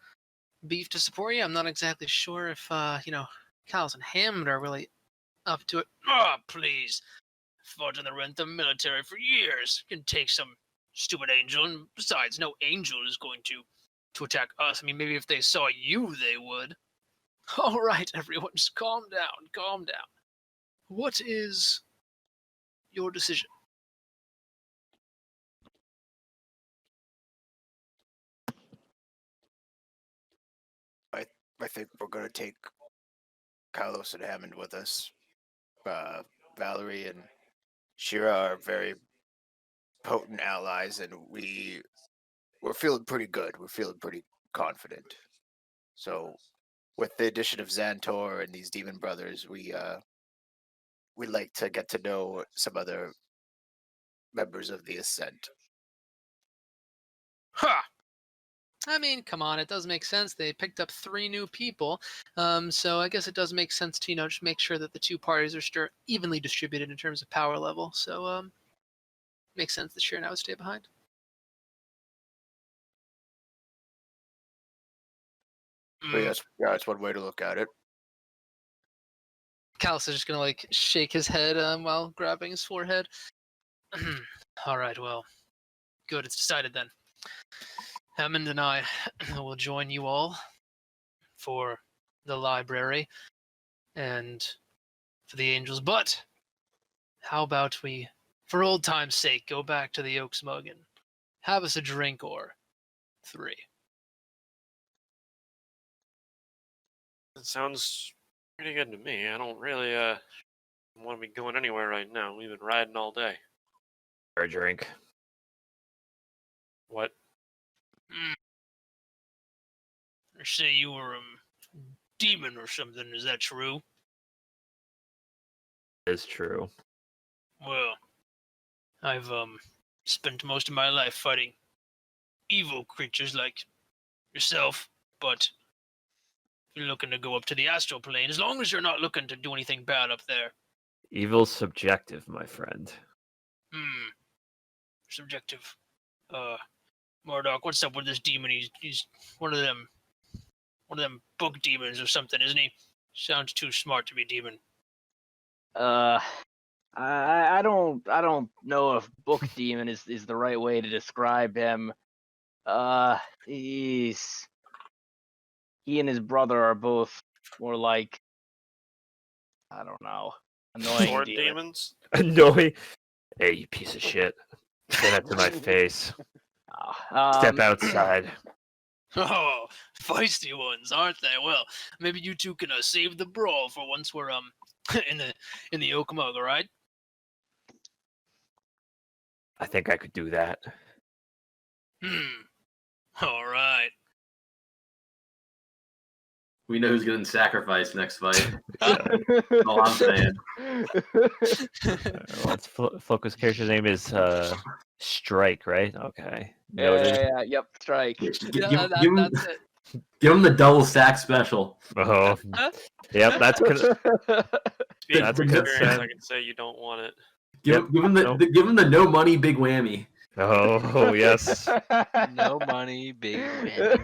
beef to support you? I'm not exactly sure if Callus and Hammond are really up to it. Oh, please. Fought in the Rentham military for years. You can take some stupid angel, and besides, no angel is going to attack us. I mean, maybe if they saw you, they would. All right, everyone, just calm down. What is your decision? I think we're gonna take Carlos and Hammond with us. Valerie and Shira are very potent allies, and we're feeling pretty good. We're feeling pretty confident. So with the addition of Xantor and these demon brothers, we like to get to know some other members of the Ascent. Ha! I mean, come on, it does make sense. They picked up 3 new people, so I guess it does make sense to just make sure that the 2 parties are evenly distributed in terms of power level. So makes sense that Sharon would stay behind. So yes, yeah, it's one way to look at it. Callus is just gonna like shake his head while grabbing his forehead. All right, well, good. It's decided then. Hammond and I will join you all for the library and for the angels. But how about we, for old time's sake, go back to the Oaks Mug and have us a drink or 3. It sounds pretty good to me. I don't really want to be going anywhere right now. We've been riding all day. Or a drink. What? Or say you were a demon or something. Is that true? It's true. Well, I've spent most of my life fighting evil creatures like yourself, but if you're looking to go up to the astral plane, as long as you're not looking to do anything bad up there. Evil's subjective, my friend. Subjective. Murdoch, what's up with this demon? He's one of them book demons or something, isn't he? Sounds too smart to be demon. I don't know if book demon is the right way to describe him. He and his brother are both more like, I don't know, annoying Sword demons. demons? Annoying. Hey, you piece of shit. Say that to my face. Step outside. Oh, feisty ones, aren't they? Well, maybe you two can save the brawl for once we're in the Oak Mug, all right? I think I could do that. All right. We know who's getting sacrificed next fight. That's all I'm saying. What's Floca's character's name is Strike, right? Okay. Noted. Yep, strike. That's it. Give him the double sack special. Oh, yep. That's Speaking That's from a good experience, sense. I can say you don't want it. Give him the no money big whammy. Oh yes. No money, big win.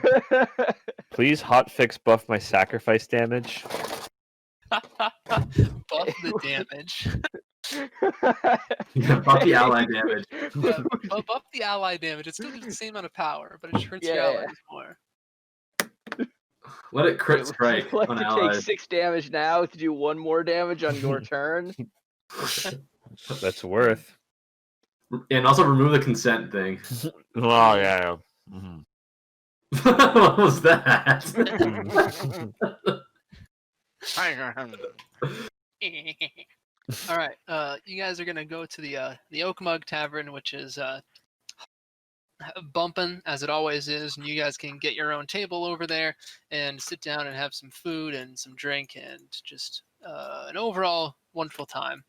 Please hotfix buff my sacrifice damage. Buff the damage. Yeah, buff the ally damage. Buff the ally damage. It still gives the same amount of power, but it just hurts your Yeah. allies more. Let it crit strike Like on to allies. take 6 damage now to do 1 more damage on your turn. That's worth. And also remove the consent thing. Oh yeah. Mhm. What was that? All right, you guys are gonna go to the Oak Mug Tavern, which is bumping as it always is, and you guys can get your own table over there and sit down and have some food and some drink and just an overall wonderful time.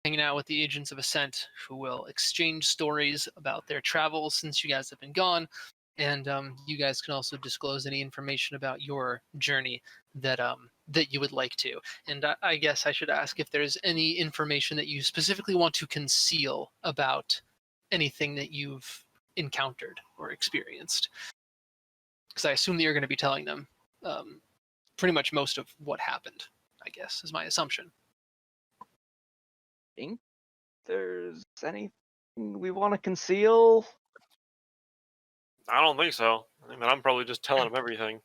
Hanging out with the agents of Ascent, who will exchange stories about their travels since you guys have been gone, and you guys can also disclose any information about your journey that you would like to. And I guess I should ask if there's any information that you specifically want to conceal about anything that you've encountered or experienced, because I assume that you're going to be telling them pretty much most of what happened, I guess, is my assumption. Think there's anything we want to conceal? I don't think so. I mean, I'm probably just telling him everything.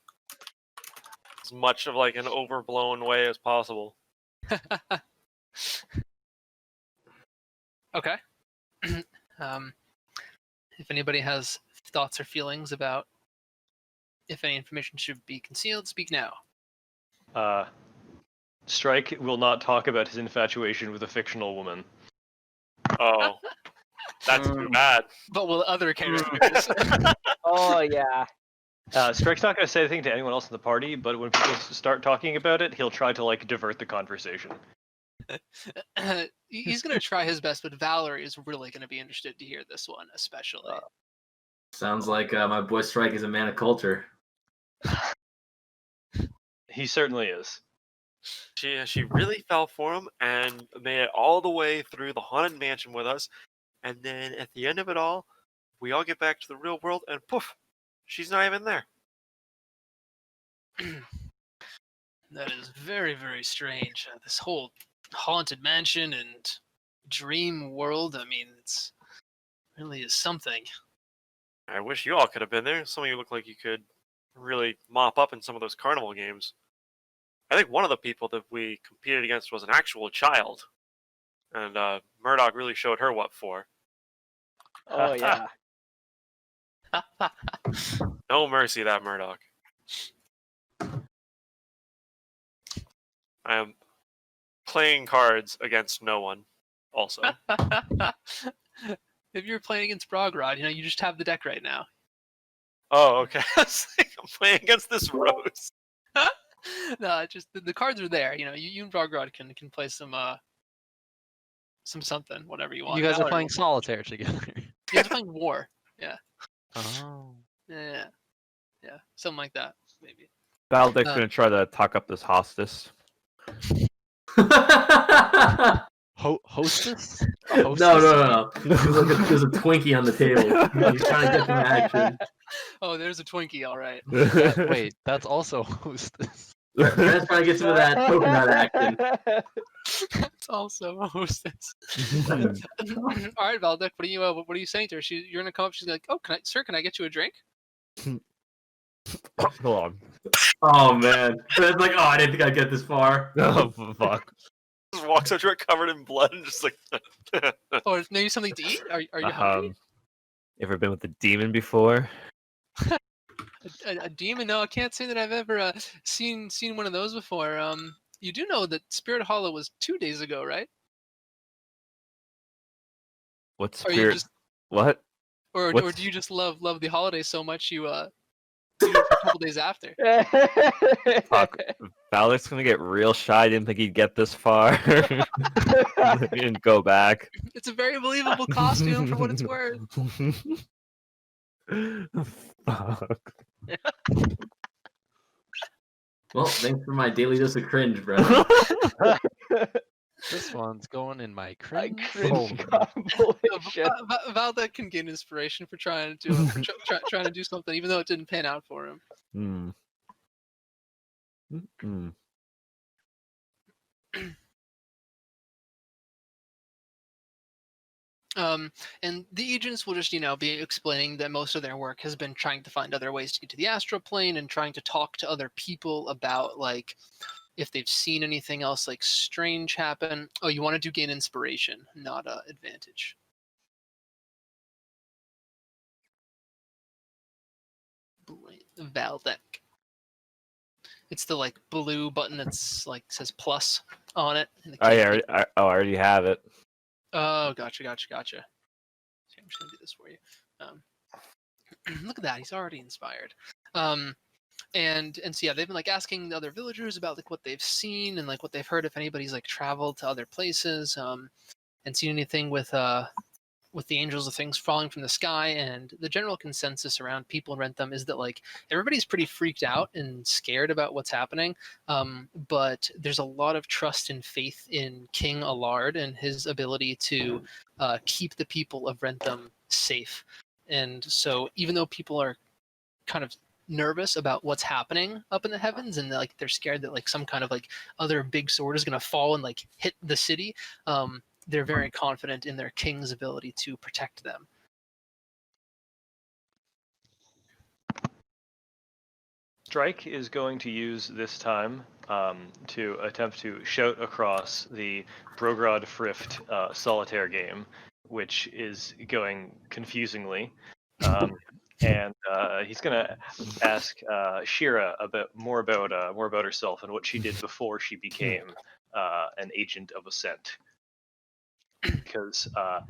As much of like an overblown way as possible. Okay. If anybody has thoughts or feelings about if any information should be concealed, speak now. Strike will not talk about his infatuation with a fictional woman. Oh. That's too bad. But will other characters? Oh yeah. Strike's not going to say anything to anyone else in the party, but when people start talking about it, he'll try to like divert the conversation. He's gonna try his best, but Valerie is really gonna be interested to hear this one, especially. Sounds like my boy Strike is a man of culture. He certainly is. She really fell for him and made it all the way through the haunted mansion with us, and then at the end of it all, we all get back to the real world, and poof, she's not even there. That is very, very strange. This whole haunted mansion and dream world. I mean, it's really is something. I wish you all could have been there. Some of you look like you could really mop up in some of those carnival games. I think one of the people that we competed against was an actual child, and Murdoch really showed her what for. Oh yeah. No mercy, that Murdoch. I am playing cards against no one. Also, If you're playing against Brogrod, you just have the deck right now. oh okay. I'm playing against this Rose. No, just the cards are there. You and Brogrod can play some something, whatever you want. You guys are Valerie playing will- solitaire together. You guys are playing War. Oh. Yeah, something like that, maybe. Valdek's gonna try to talk up this hostess. Hostess? A No, hostess? no. There's a Twinkie on the table. He's trying to get some action. Oh, there's a Twinkie, all right. Wait, that's also hostess. Brad's trying to get some of that coconut action. That's also a hostess. All right, Valdek, what are you saying to her? You're gonna come up. She's like, "Oh, can I get you a drink?" Hold on. Oh man, Brad's like, I didn't think I'd get this far. Oh fuck. Just walks up to her covered in blood and just like. Or maybe something to eat? Are you hungry? Ever been with a demon before? A demon? No, I can't say that I've ever seen one of those before. You do know that Spirit Hollow was 2 days ago, right? What Or you spirit? just What? or What's- do you just love the holidays so much you do it for a couple days after? Fuck. Valdek's gonna get real shy. Didn't think he'd get this far. He didn't go back. It's a very believable costume for what it's worth. Fuck. Well, thanks for my daily dose of cringe, Brad. This one's going in my I cringe. cringe folder. compilation. Valdek can gain inspiration for trying to trying to do something, even though it didn't pan out for him. Hmm. Mm-mm. And the agents will just, be explaining that most of their work has been trying to find other ways to get to the astral plane and trying to talk to other people about, like, if they've seen anything else, like, strange happen. Oh, you want to gain inspiration, not advantage. Valdek. It's the, like, blue button that's, like, says plus on it. in the Oh, case yeah, that- I already have it. Oh, gotcha. See, I'm just gonna do this for you. Look at that, he's already inspired. And so yeah, they've been like asking the other villagers about like what they've seen and like what they've heard if anybody's like traveled to other places, and seen anything with the angels of things falling from the sky. And the general consensus around people in Rentham is that like everybody's pretty freaked out and scared about what's happening, but there's a lot of trust and faith in King Allard and his ability to keep the people of Rentham safe. And so even though people are kind of nervous about what's happening up in the heavens and like they're scared that like some kind of like other big sword is going to fall and like hit the city, they're very confident in their king's ability to protect them. Strike is going to use this time to attempt to shout across the Brogrod Frift solitaire game, which is going confusingly. And he's going to ask Shira more about herself and what she did before she became an agent of Ascent. Because I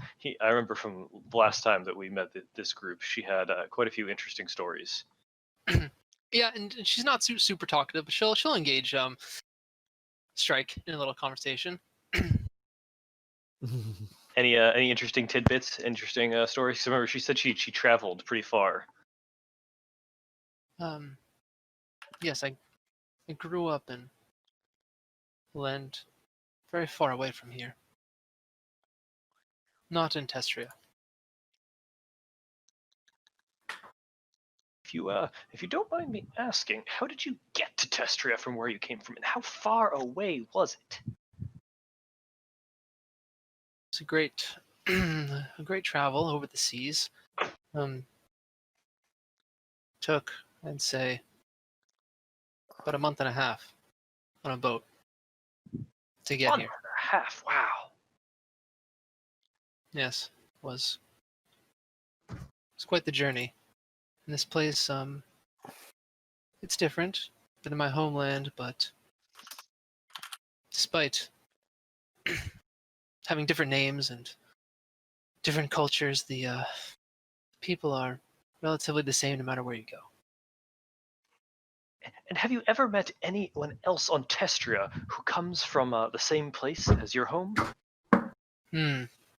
remember from the last time that we met this group, she had quite a few interesting stories. Yeah, and she's not super talkative, but she'll engage Strike in a little conversation. Any interesting tidbits, interesting stories? 'Cause remember, she said she traveled pretty far. Yes, I grew up in a land very far away from here. Not in Testria. If you don't mind me asking, how did you get to Testria from where you came from, and how far away was it? It's a great, a great travel over the seas. Took, I'd say, about a month and a half on a boat to get Month here. and a half. Wow. Yes, was quite the journey. And this place, it's different than my homeland, but despite having different names and different cultures, the people are relatively the same no matter where you go. And have you ever met anyone else on Testria who comes from the same place as your home?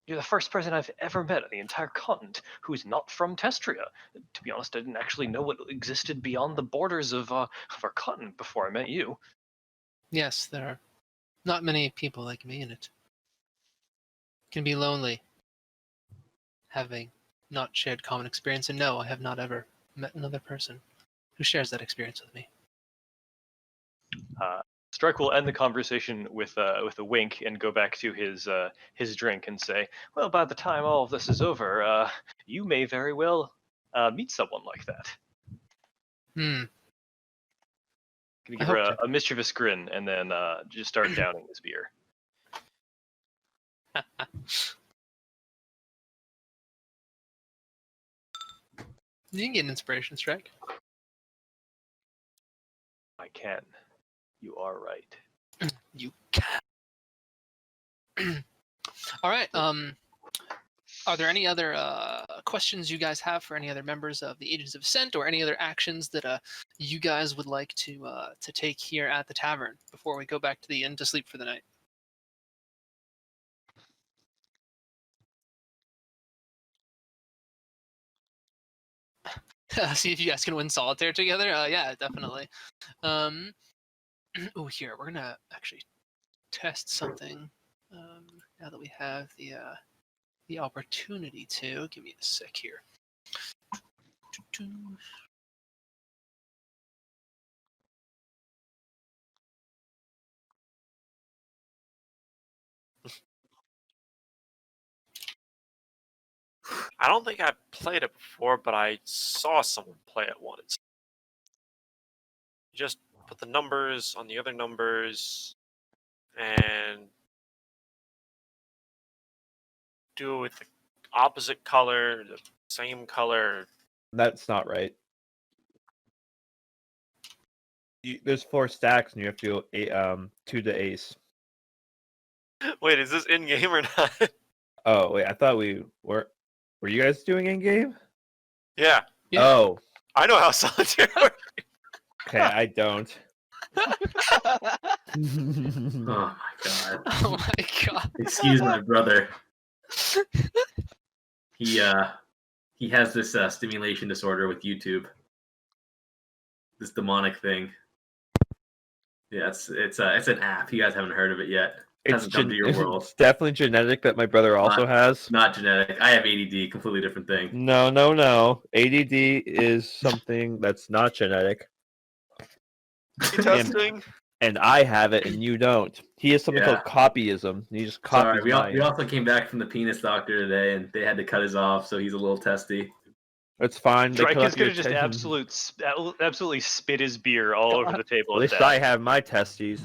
You're the first person I've ever met on the entire continent who's not from Testria. To be honest, I didn't actually know what existed beyond the borders of our continent before I met you. Yes, there are not many people like me in it. It can be lonely having not shared common experience, and no, I have not ever met another person who shares that experience with me. Strike will end the conversation with a wink and go back to his drink and say, "Well, by the time all of this is over, you may very well meet someone like that." Hmm. Gonna I give hope her to. a mischievous grin and then just start downing his beer. You can get an inspiration strike. I can. You are right. You can. All right. Are there any other questions you guys have for any other members of the Agents of Ascent, or any other actions that you guys would like to take here at the tavern before we go back to the inn to sleep for the night? See if you guys can win solitaire together. Yeah, definitely. Oh, here we're gonna actually test something. Now that we have the opportunity to, give me a sec here. I don't think I've played it before, but I saw someone play it once. You just put the numbers on the other numbers and do it with the opposite color, the same color. That's not right. There's 4 stacks, and you have to go 2 to ace. Wait, is this in game or not? Oh wait, I thought we were. Were you guys doing in game? Yeah, Oh, I know how solitaire works. okay, I don't. Oh my god. Oh my god. Excuse my brother. He has this stimulation disorder with YouTube. This demonic thing. Yeah, it's an app. You guys haven't heard of it yet. It hasn't come to your world. It's definitely genetic that my brother also has. Not genetic. I have ADD. Completely different thing. No. ADD is something that's not genetic. Testing. And I have it, and you don't. He has something called copyism. He just copies Sorry, we mine. also came back from the penis doctor today, and they had to cut his off, so he's a little testy. It's fine. Strike is gonna just absolutely spit his beer all over the table. At least I have my testes.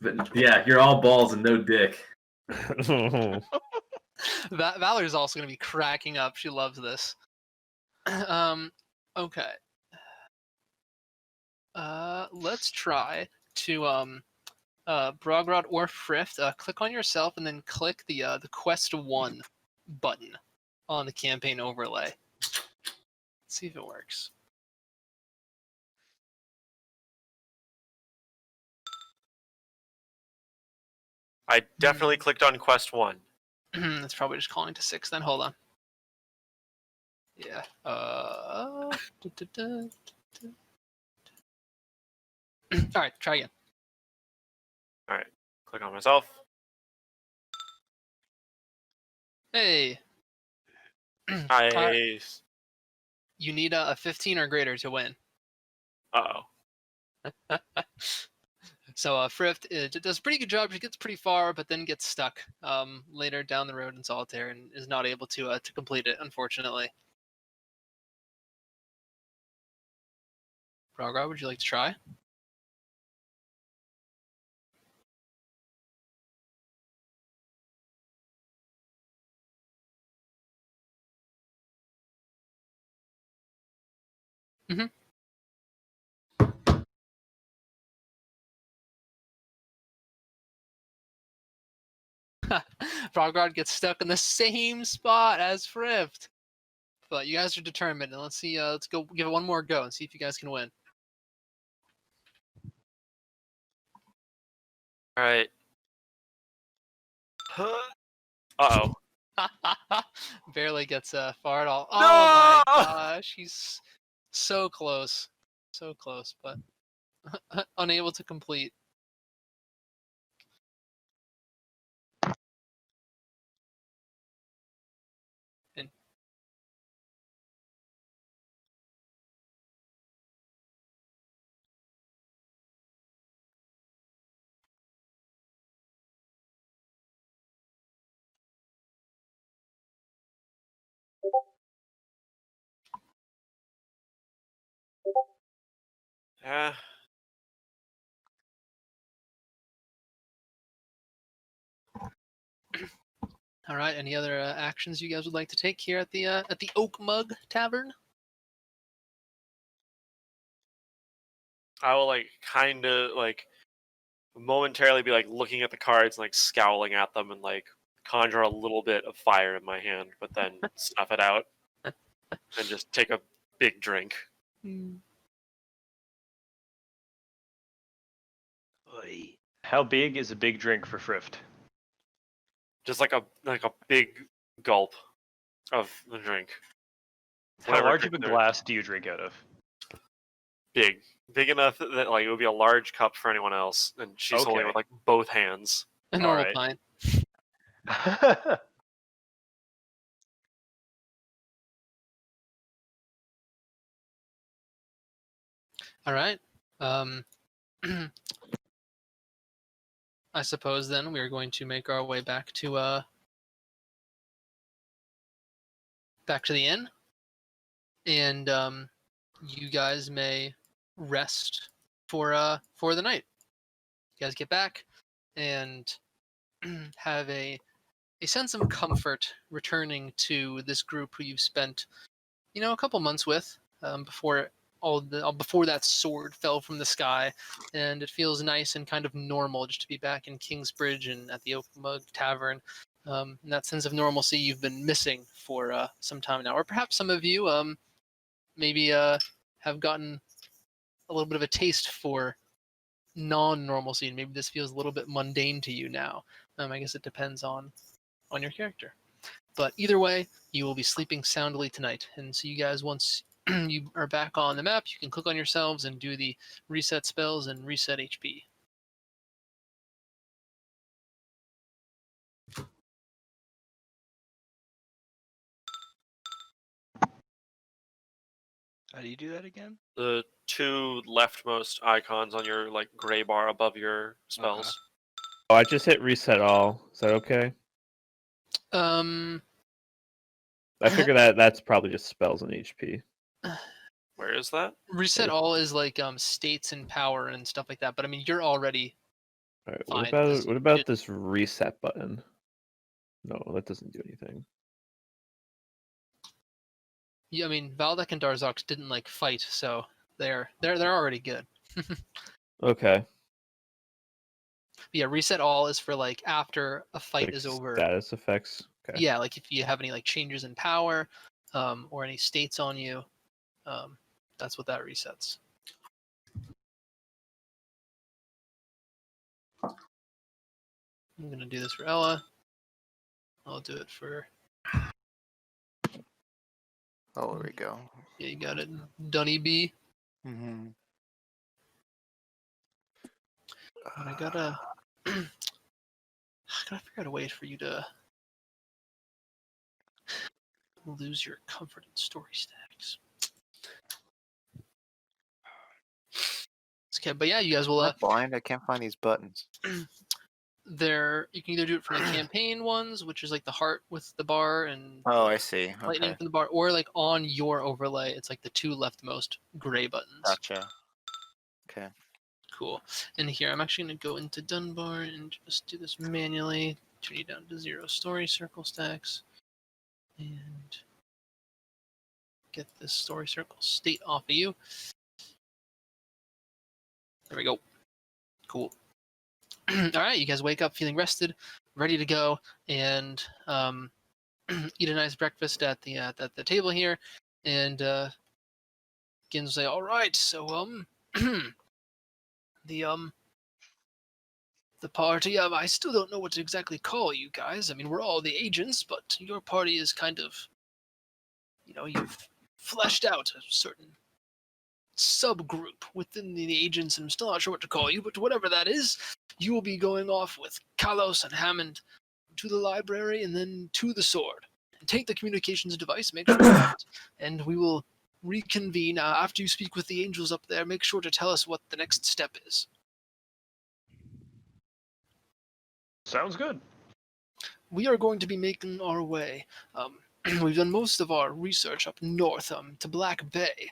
But yeah, you're all balls and no dick. Valerie's also going to be cracking up. She loves this. Okay. Let's try to Brogrod or Frift. Click on yourself and then click the Quest 1 button on the campaign overlay. Let's see if it works. I definitely clicked on quest 1. That's probably just calling to 6 then. Hold on. Yeah. All right, try again. All right, click on myself. Hey. I. You need a 15 or greater to win. Uh-oh. So Frift does a pretty good job. She gets pretty far, but then gets stuck later down the road in solitaire and is not able to complete it, unfortunately. Rogar, would you like to try? Mm-hmm. Frogrod gets stuck in the same spot as Frift. But you guys are determined, and let's see. Let's go give it one more go and see if you guys can win. All right. Uh-oh. Barely gets far at all. No! Oh my gosh, he's so close, but unable to complete. And Yeah. all right, any other actions you guys would like to take here at the Oak Mug Tavern? I will kind of momentarily be looking at the cards and scowling at them and conjure a little bit of fire in my hand, but then snuff it out and just take a big drink. How big is a big drink for Frift? Just like a big gulp of the drink. How Whatever large of a drink there- glass do you drink out of? Big enough that it would be a large cup for anyone else, and she's holding it Okay. with both hands. A normal right. pint. All right. I suppose then we are going to make our way back to the inn, and you guys may rest for the night. You guys get back and have a sense of comfort returning to this group who you've spent, a couple months with before before that sword fell from the sky, and it feels nice and kind of normal just to be back in Kingsbridge and at the Oak Mug Tavern. And that sense of normalcy you've been missing for some time now, or perhaps some of you maybe have gotten a little bit of a taste for non-normalcy, and maybe this feels a little bit mundane to you now. I guess it depends on your character. But either way, you will be sleeping soundly tonight. And so you guys, once you are back on the map, you can click on yourselves and do the reset spells and reset HP. How do you do that again? The two leftmost icons on your gray bar above your spells. Oh, I just hit reset all. Is that okay? Um, I figure that's probably just spells and HP. Where is that? reset all is states and power and stuff like that. But I mean, you're already All right. fine, What 'cause about you did- this reset button? No, that doesn't do anything. Yeah, I mean, Valdek and Darzox didn't fight, so they're already good. Okay. Yeah, reset all is for after a fight Like is over. status effects. Okay. Yeah, if you have any changes in power, or any states on you, that's what that resets. I'm gonna do this for Ella. I'll do it for. Oh, there we go. Yeah, you got it, Dunny B. Mm-hmm. And I gotta. I gotta figure out a way for you to lose your comfort and story stacks. Okay, but yeah, you guys will. I'm blind. I can't find these buttons. You can either do it from the campaign ones, which is like the heart with the bar and Oh, I see. lightning Okay. from the bar, or like on your overlay, it's like the two leftmost gray buttons. Gotcha. Okay. Cool. And here, I'm actually going to go into Dunbar and just do this manually. Turn you down to 0 story circle stacks. And get this story circle state off of you. There we go. Cool. All right, you guys wake up feeling rested, ready to go, and eat a nice breakfast at the table here. And begins to say, "All right, so the party. I still don't know what to exactly call you guys. I mean, we're all the agents, but your party is kind of, you've fleshed out a certain subgroup within the agents, and I'm still not sure what to call you, but whatever that is, you will be going off with Kalos and Hammond to the library and then to the sword. And take the communications device, make sure that, and we will reconvene after you speak with the angels up there. Make sure to tell us what the next step is." Sounds good. We are going to be making our way. We've done most of our research up north to Black Bay,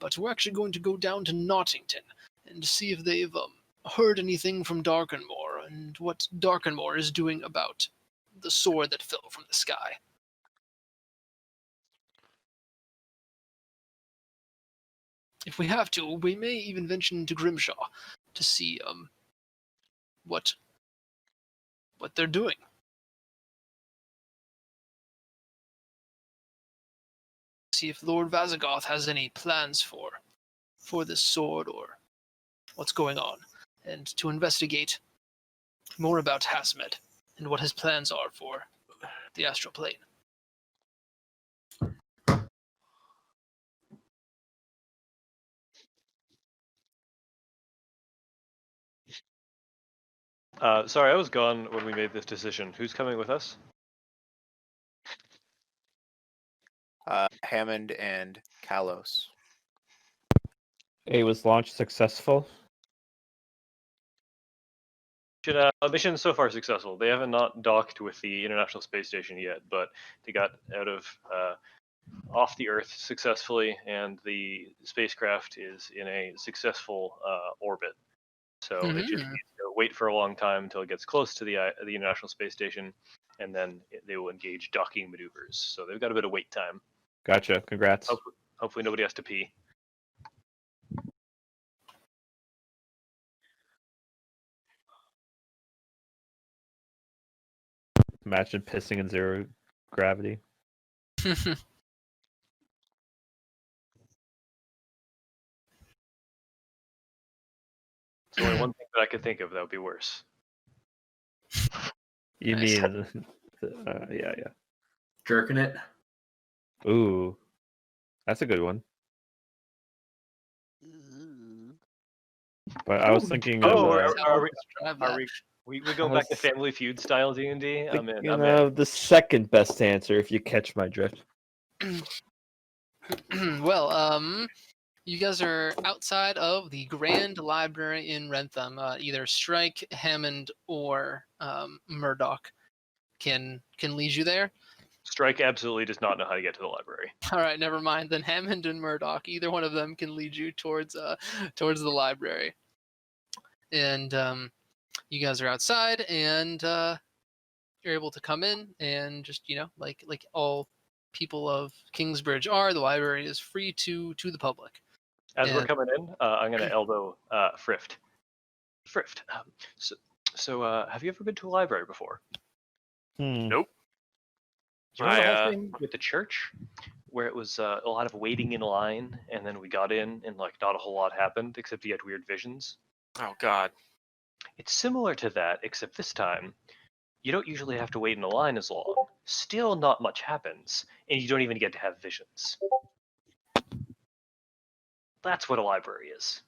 but we're actually going to go down to Nottington and see if they've heard anything from Darkenmore and what Darkenmore is doing about the sword that fell from the sky. If we have to, we may even venture into Grimshaw to see what they're doing. See if Lord Vazagoth has any plans for this sword or what's going on, and to investigate more about Hasmed and what his plans are for the astral plane. Sorry, I was gone when we made this decision. Who's coming with us? Hammond and Kalos. Was launch successful? Mission so far successful. They haven't not docked with the International Space Station yet, but they got out of off the Earth successfully, and the spacecraft is in a successful orbit. So it just needs to wait for a long time until it gets close to the International Space Station, and then they will engage docking maneuvers. So they've got a bit of wait time. Gotcha. Congrats. Hopefully nobody has to pee. Imagine pissing in 0 gravity. There's only one thing that I could think of that would be worse. You Nice. mean? Yeah. Jerking it. Ooh, that's a good one. But I was thinking Oh, of are we go back to Family Feud style D&D? I'm in. the second best answer, if you catch my drift. Well, you guys are outside of the Grand Library in Rentham. Either Strike, Hammond, or Murdoch can lead you there. Strike absolutely does not know how to get to the library. All right, never mind. Then Hammond and Murdoch, either one of them can lead you towards the library. And you guys are outside, and you're able to come in, and just like all people of Kingsbridge are, the library is free to the public. As we're coming in, I'm going to elbow Frift. Frift, so have you ever been to a library before? Nope. Do you remember the whole thing with the church, where it was a lot of waiting in line, and then we got in, and like not a whole lot happened, except you had weird visions? Oh God. It's similar to that, except this time you don't usually have to wait in a line as long. Still, not much happens, and you don't even get to have visions. That's what a library is.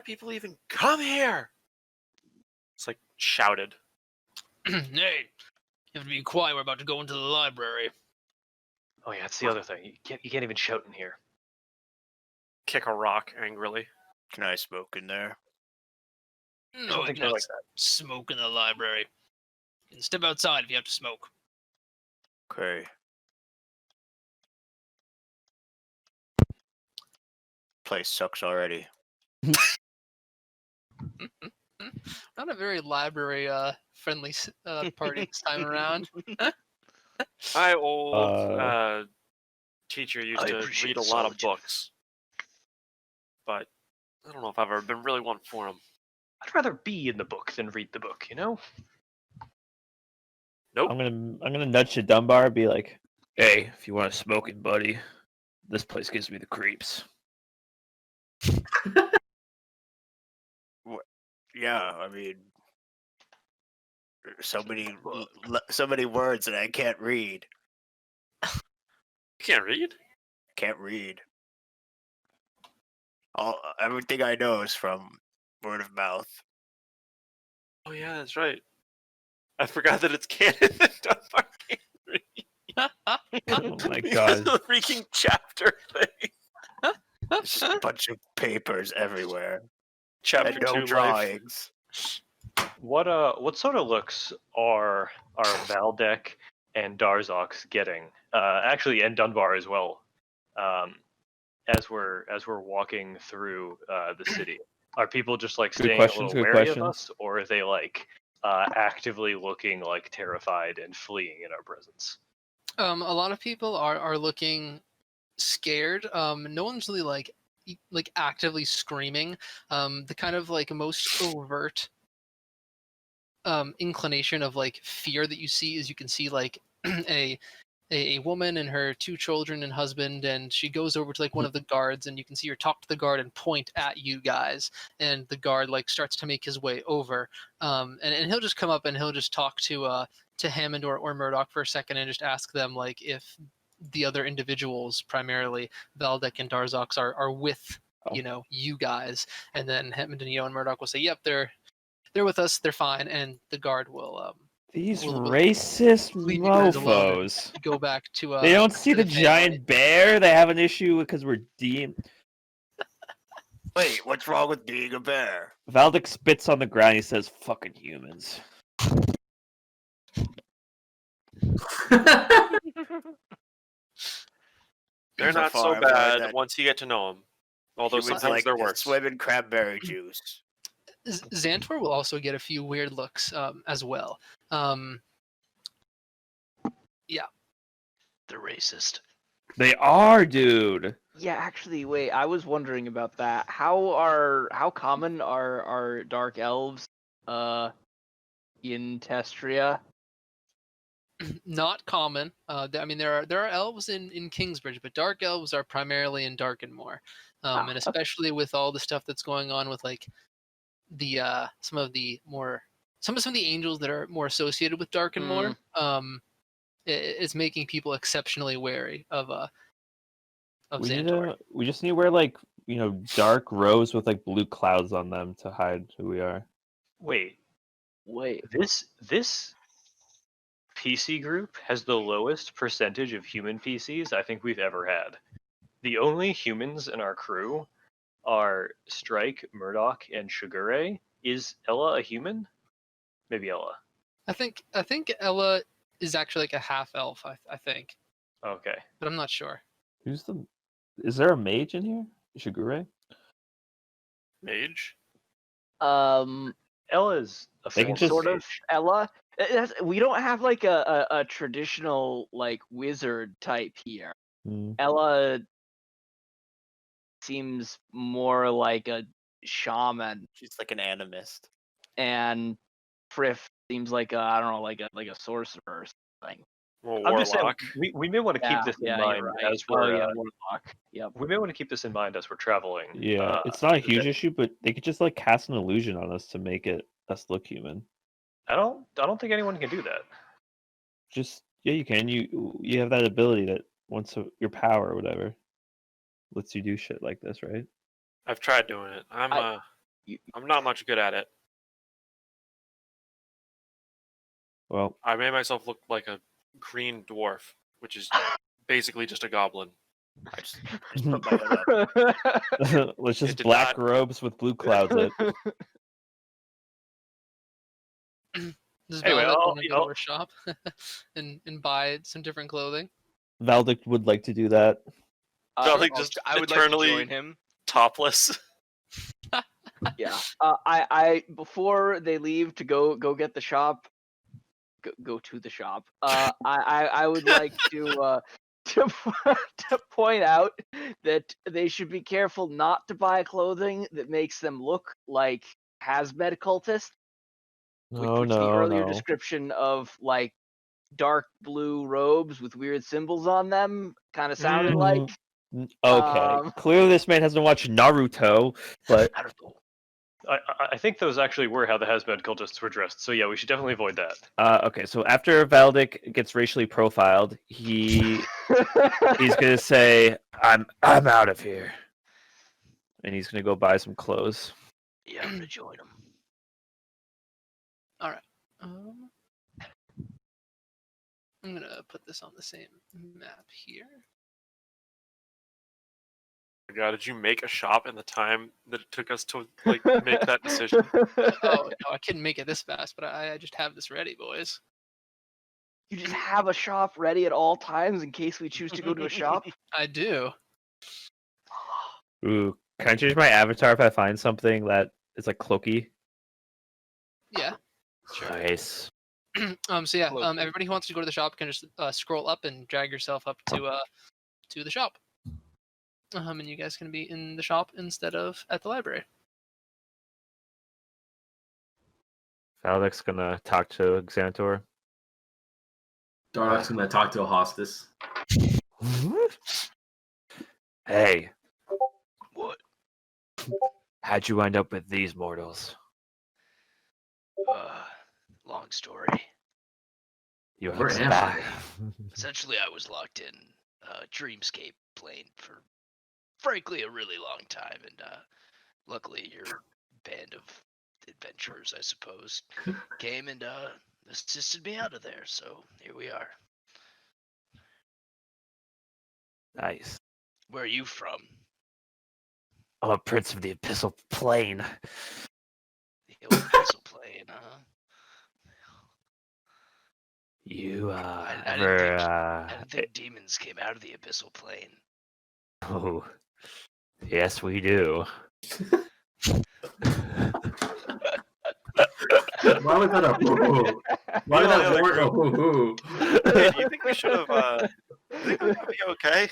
People even come here. It's like shouted. Hey, you have to be quiet. We're about to go into the library. Oh yeah, it's the other thing. You can't even shout in here. Kick a rock angrily. Can I smoke in there? I No, don't you think they cannot like that. smoke in the library. You can step outside if you have to smoke. Okay. Place sucks already. Not a very library friendly party this time around. My old Uh, teacher used I to appreciate read a lot of solitude. books, but I don't know if I've ever been really one for him. I'd rather be in the book than read the book, you know? Nope. I'm gonna nudge to Dunbar and be like, "Hey, if you want to smoke it, buddy, this place gives me the creeps." Yeah, I mean, so many words that I can't read. You can't read? Can't read. Everything I know is from word of mouth. Oh yeah, that's right. I forgot that it's canon that Dunbar can't read. Oh my Because of god! the freaking chapter thing. It's just a bunch of papers everywhere Chapter and no 2 life. drawings. What sort of looks are Valdek and Darzox getting? Actually, and Dunbar as well. As we're walking through the city, are people just like Good staying questions, a little good wary questions. of us, or are they like actively looking like terrified and fleeing in our presence? A lot of people are looking scared. No one's really like actively screaming. The kind of like most overt inclination of like fear that you see is you can see like a woman and her 2 children and husband, and she goes over to like one of the guards, and you can see her talk to the guard and point at you guys, and the guard like starts to make his way over, and he'll just come up and he'll just talk to Hammond or Murdoch for a second and just ask them like if the other individuals, primarily Valdek and Darzox, are with you guys, and then Hammond and Murdoch will say, "Yep, they're with us. They're fine," and the guard will These we'll racist leave you guys alone and mofo's. go back to They don't see to the family. giant bear. They have an issue because we're Wait, what's wrong with being a bear? Valdek spits on the ground. He says, "Fucking humans." They're So not far, so I've learned bad that once you get to know them. Although humans sometimes like they're to worse. swim in cranberry juice. Xantor will also get a few weird looks as well. They're racist. They are, dude. Yeah, actually, wait. I was wondering about that. How common are dark elves in Testria? Not common. I mean, there are elves in Kingsbridge, but dark elves are primarily in Darkenmore, and okay. especially with all the stuff that's going on with like the some of the angels that are more associated with Darkenmore. It's making people exceptionally wary of Xantor. We just need to wear like dark robes with like blue clouds on them to hide who we are. Wait, Wait. this PC group has the lowest percentage of human PCs I think we've ever had. The only humans in our crew are Strike, Murdoch, and Shigure. Is Ella a human? Maybe Ella. I think Ella is actually like a half elf. I think, Okay. but I'm not sure. Is there a mage in here? Shigure? Mage? Ella's a They can form just- of Sort of Ella. We don't have like a traditional like wizard type here. Hmm. Ella seems more like a shaman, She's like an animist. and Frith seems like I don't know, like a sorcerer or something. Well, I'm just saying warlock. we may want to keep this in mind you're right. as we're warlock. Yep. we may want to keep this in mind as we're traveling. Yeah, it's not a huge that- issue, but they could just like cast an illusion on us to make us look human. I don't think anyone can do that. Just yeah, you can. You have that ability that your power or whatever lets you do shit like this, right? I've tried doing it. I'm You- not much good at it. Well, I made myself look like a green dwarf, which is basically just a goblin. I just put my hood up. let's just did black not- robes with blue clouds lit. Does Anyway, Valak I'll- want to go to a shop and buy some different clothing? Valdic would like to do that. Valak just I would like to eternally join him. topless. Yeah. I before they leave to go get the shop, go to the shop. I would like to to point out that they should be careful not to buy clothing that makes them look like hazmat cultists. Which the earlier description of like dark blue robes with weird symbols on them kind of sounded like. Okay, clearly this man hasn't watched Naruto, but I think those actually were how the hazmat cultists were dressed. So yeah, we should definitely avoid that. okay. So after Valdic gets racially profiled, he's gonna say, "I'm out of here," and he's gonna go buy some clothes. Yeah, I'm gonna join them. All right. I'm gonna put this on the same map here. God, did you make a shop in the time that it took us to like make that decision? Oh no, I couldn't make it this fast, but I just have this ready, boys. You just have a shop ready at all times in case we choose to go to a shop. I do. Ooh, can I change my avatar if I find something that is like cloaky? Yeah. Nice. So yeah, everybody who wants to go to the shop can just scroll up and drag yourself up to the shop. And you guys can be in the shop instead of at the library. Valdic's gonna talk to Xantor. Darlok's gonna talk to a hostess. Hey, What? how'd you wind up with these mortals? Long story. You Where have am back. Essentially, I was locked in Dreamscape plane for, frankly, a really long time, and luckily your band of adventurers, I suppose, came and assisted me out of there. So here we are. Nice. Where are you from? I'm a prince of the Abyssal Plane. The old Abyssal plane, huh? You I ever didn't think demons came out of the Abyssal plane. Oh, yes, we do. Why was that a hoo-hoo? Why was that word a hoo-hoo? Hey, do you think we should have? Do you think they're gonna be okay?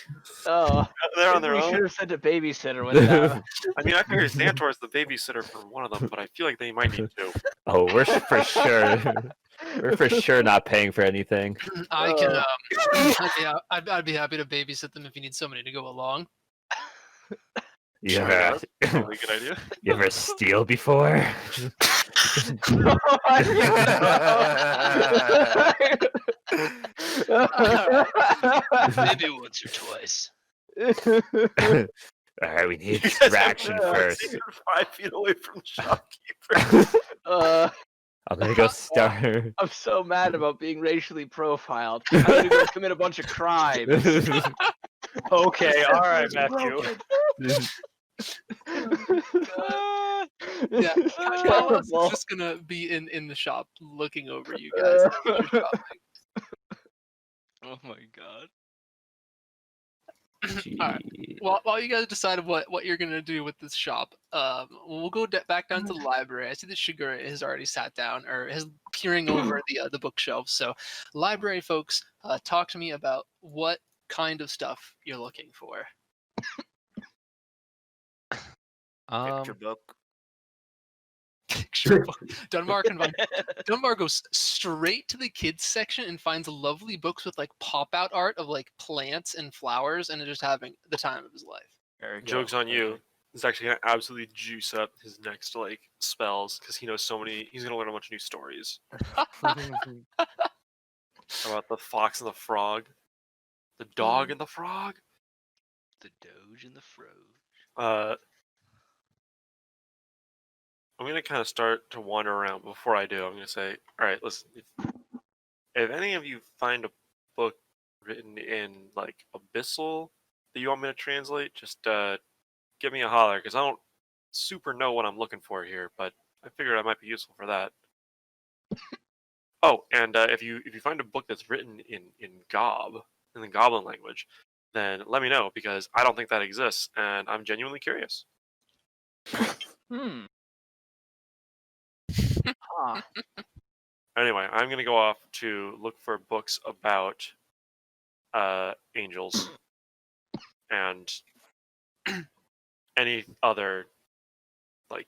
Oh, They're on their we own. should have sent a babysitter with them. I mean, I figure Xantor's the babysitter for one of them, but I feel like they might need two. Oh, we're for sure. We're for sure not paying for anything. I can. I'd be happy to babysit them if you need somebody to go along. You Sure, ever, that's probably a good idea. you ever steal before? Maybe once or twice. All right, we need You guys distraction have first. you're 5 feet away from the shopkeeper. I'm gonna go start. I'm so mad about being racially profiled. I'm gonna go commit a bunch of crimes. Okay, all right, Matthew. Yeah, Kalas is just gonna be in the shop looking over you guys. as you're shopping. Oh my god. Alright. While you guys decide what you're gonna do with this shop, we'll go back down to the library. I see that Shigure has already sat down or is peering over the bookshelves. So, library folks, talk to me about what kind of stuff you're looking for. Picture book. Picture book. Dunbar goes straight to the kids section and finds lovely books with like pop-out art of like plants and flowers and just having the time of his life. There we go. Joke's on you. is actually gonna absolutely juice up his next like spells because he knows so many. He's gonna learn a bunch of new stories about the fox and the frog, the dog and the frog. The Doge and the Froge. I'm gonna kind of start to wander around. Before I do, I'm gonna say, all right, listen. If any of you find a book written in like Abyssal that you want me to translate, just give me a holler because I don't super know what I'm looking for here, but I figured I might be useful for that. Oh, and if you find a book that's written in Gob, in the Goblin language, then let me know because I don't think that exists, and I'm genuinely curious. Huh. Anyway, I'm gonna go off to look for books about angels and any other like.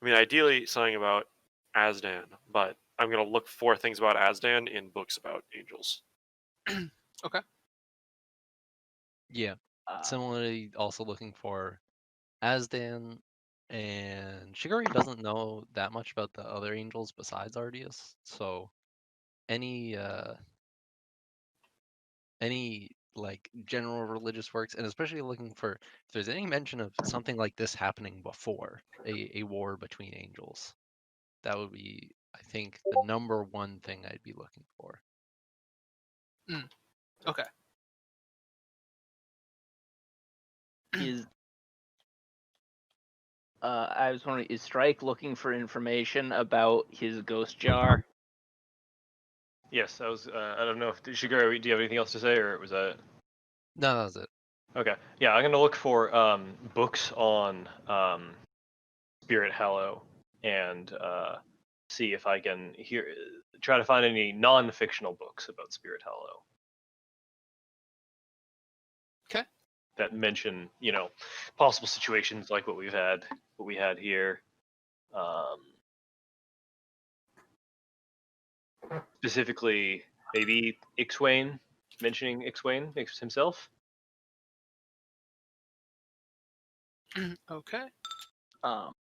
I mean, ideally something about Azdan, but I'm gonna look for things about Azdan in books about angels. Yeah. Uh, Similarly, also looking for Azdan, and Shiguri doesn't know that much about the other angels besides Ardius, so any like general religious works, and especially looking for if there's any mention of something like this happening before a war between angels, that would be, I think, the number one thing I'd be looking for. Okay. is I was wondering, is Strike looking for information about his ghost jar? Yes, I was. I don't know if Shigure, do you have anything else to say, or was that? No, that was it. Okay. Yeah, I'm gonna look for books on Spirit Hallow and see if I can try to find any non-fictional books about Spirit Hallow. Okay. That mention, possible situations like what we had here. Specifically, maybe Ixwain, mentioning Ixwain himself. Okay. Um,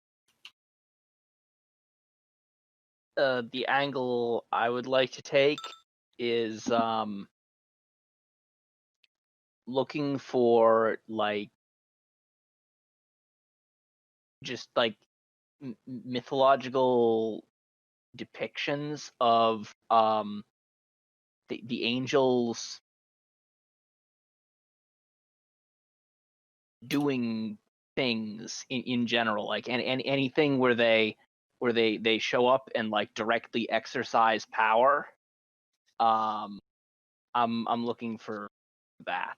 the angle I would like to take is looking for like just like mythological depictions of the angels doing things in general, like and anything where they show up and like directly exercise power. I'm looking for that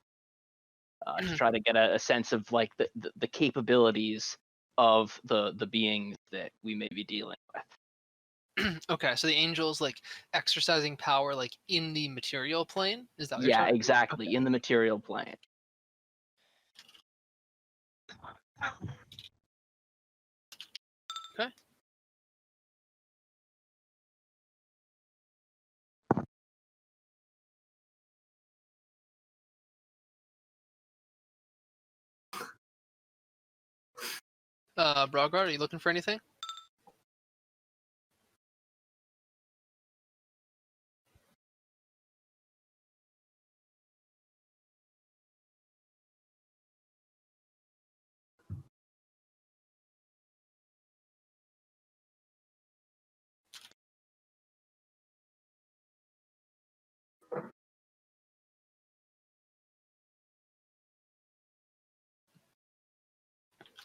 to try to get a sense of like the capabilities of the beings that we may be dealing with. Okay, so the angels like exercising power like in the material plane. Is that what you're Yeah, talking exactly, Okay. in the material plane. Okay. Brogard, are you looking for anything?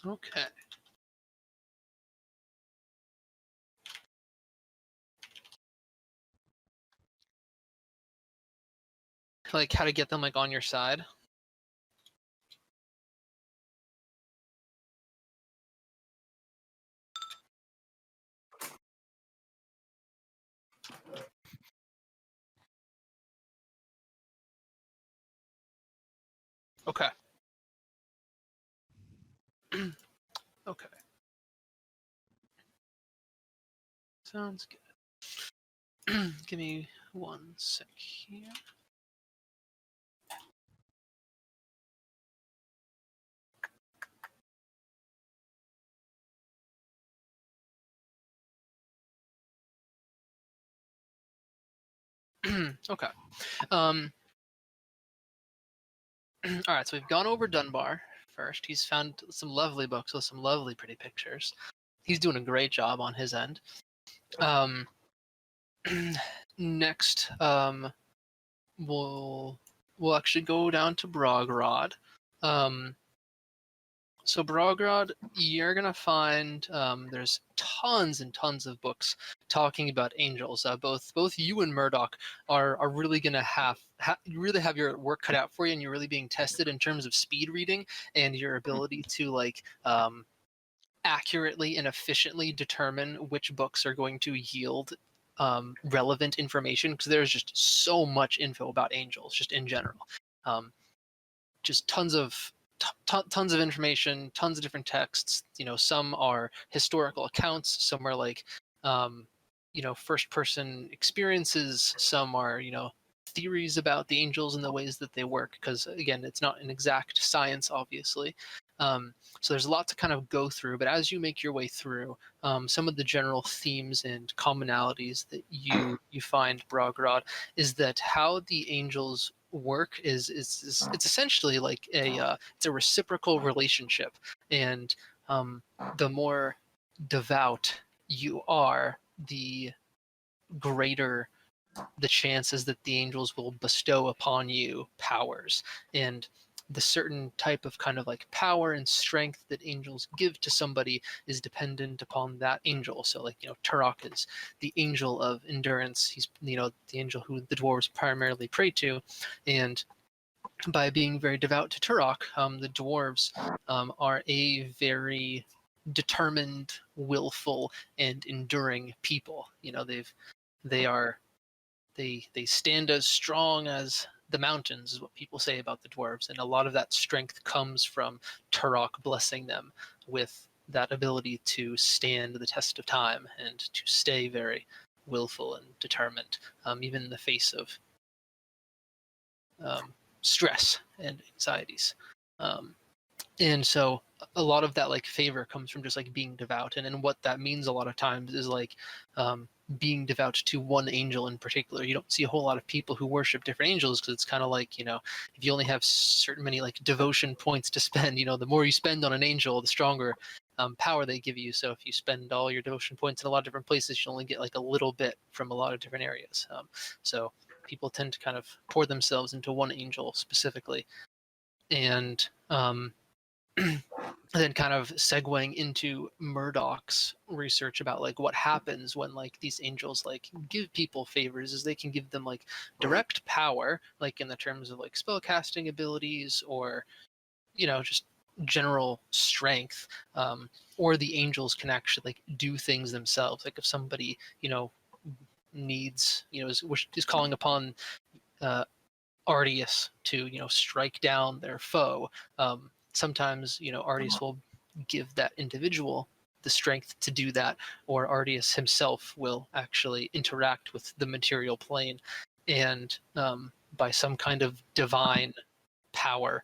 Okay. Like how to get them like on your side. Okay. Okay. Sounds good. Give me 1 sec here. Okay. All right. So we've gone over Dunbar first. He's found some lovely books with some lovely, pretty pictures. He's doing a great job on his end. Next, we'll actually go down to Brogrod. So Brogrod, you're gonna find there's tons and tons of books talking about angels. Both you and Murdoch are really gonna you really have your work cut out for you, and you're really being tested in terms of speed reading and your ability to accurately and efficiently determine which books are going to yield relevant information, because there's just so much info about angels just in general. Just tons of information, tons of different texts. Some are historical accounts, some are first person experiences, some are theories about the angels and the ways that they work, because again, it's not an exact science, obviously. So there's a lot to kind of go through, but as you make your way through, some of the general themes and commonalities that you find, Brogrod, is that how the angels work is it's essentially like it's a reciprocal relationship, and the more devout you are, the greater the chances that the angels will bestow upon you powers. And the certain type of kind of like power and strength that angels give to somebody is dependent upon that angel. So Turok is the angel of endurance. He's the angel who the dwarves primarily pray to, and by being very devout to Turok, the dwarves are a very determined, willful, and enduring people. They stand as strong as the mountains, is what people say about the dwarves, and a lot of that strength comes from Turok blessing them with that ability to stand the test of time and to stay very willful and determined, even in the face of stress and anxieties. And so a lot of that favor comes from just being devout, and then what that means a lot of times is being devout to one angel in particular. You don't see a whole lot of people who worship different angels, because it's kind of if you only have certain many devotion points to spend, the more you spend on an angel, the stronger power they give you. So if you spend all your devotion points in a lot of different places, you only get a little bit from a lot of different areas. So people tend to kind of pour themselves into one angel specifically. And then kind of segueing into Murdoch's research about what happens when these angels give people favors, is they can give them direct power, in the terms of spell casting abilities, or just general strength, or the angels can actually do things themselves. If somebody needs is calling upon Ardius to strike down their foe, sometimes Ardius will give that individual the strength to do that, or Ardius himself will actually interact with the material plane, and by some kind of divine power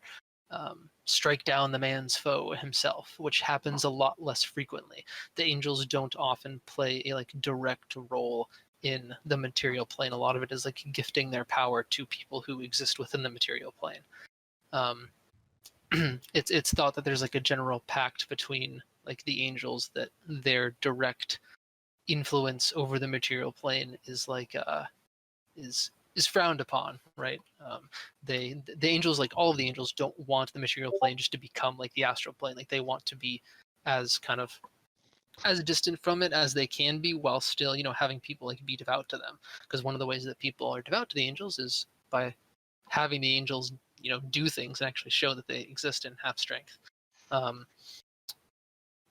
strike down the man's foe himself, which happens a lot less frequently. The angels don't often play a direct role in the material plane. A lot of it is gifting their power to people who exist within the material plane. It's thought that there's a general pact between the angels, that their direct influence over the material plane is is frowned upon, right? The angels, all of the angels, don't want the material plane just to become the astral plane. They want to be as kind of as distant from it as they can be, while still having people be devout to them, because one of the ways that people are devout to the angels is by having the angels do things and actually show that they exist and have strength.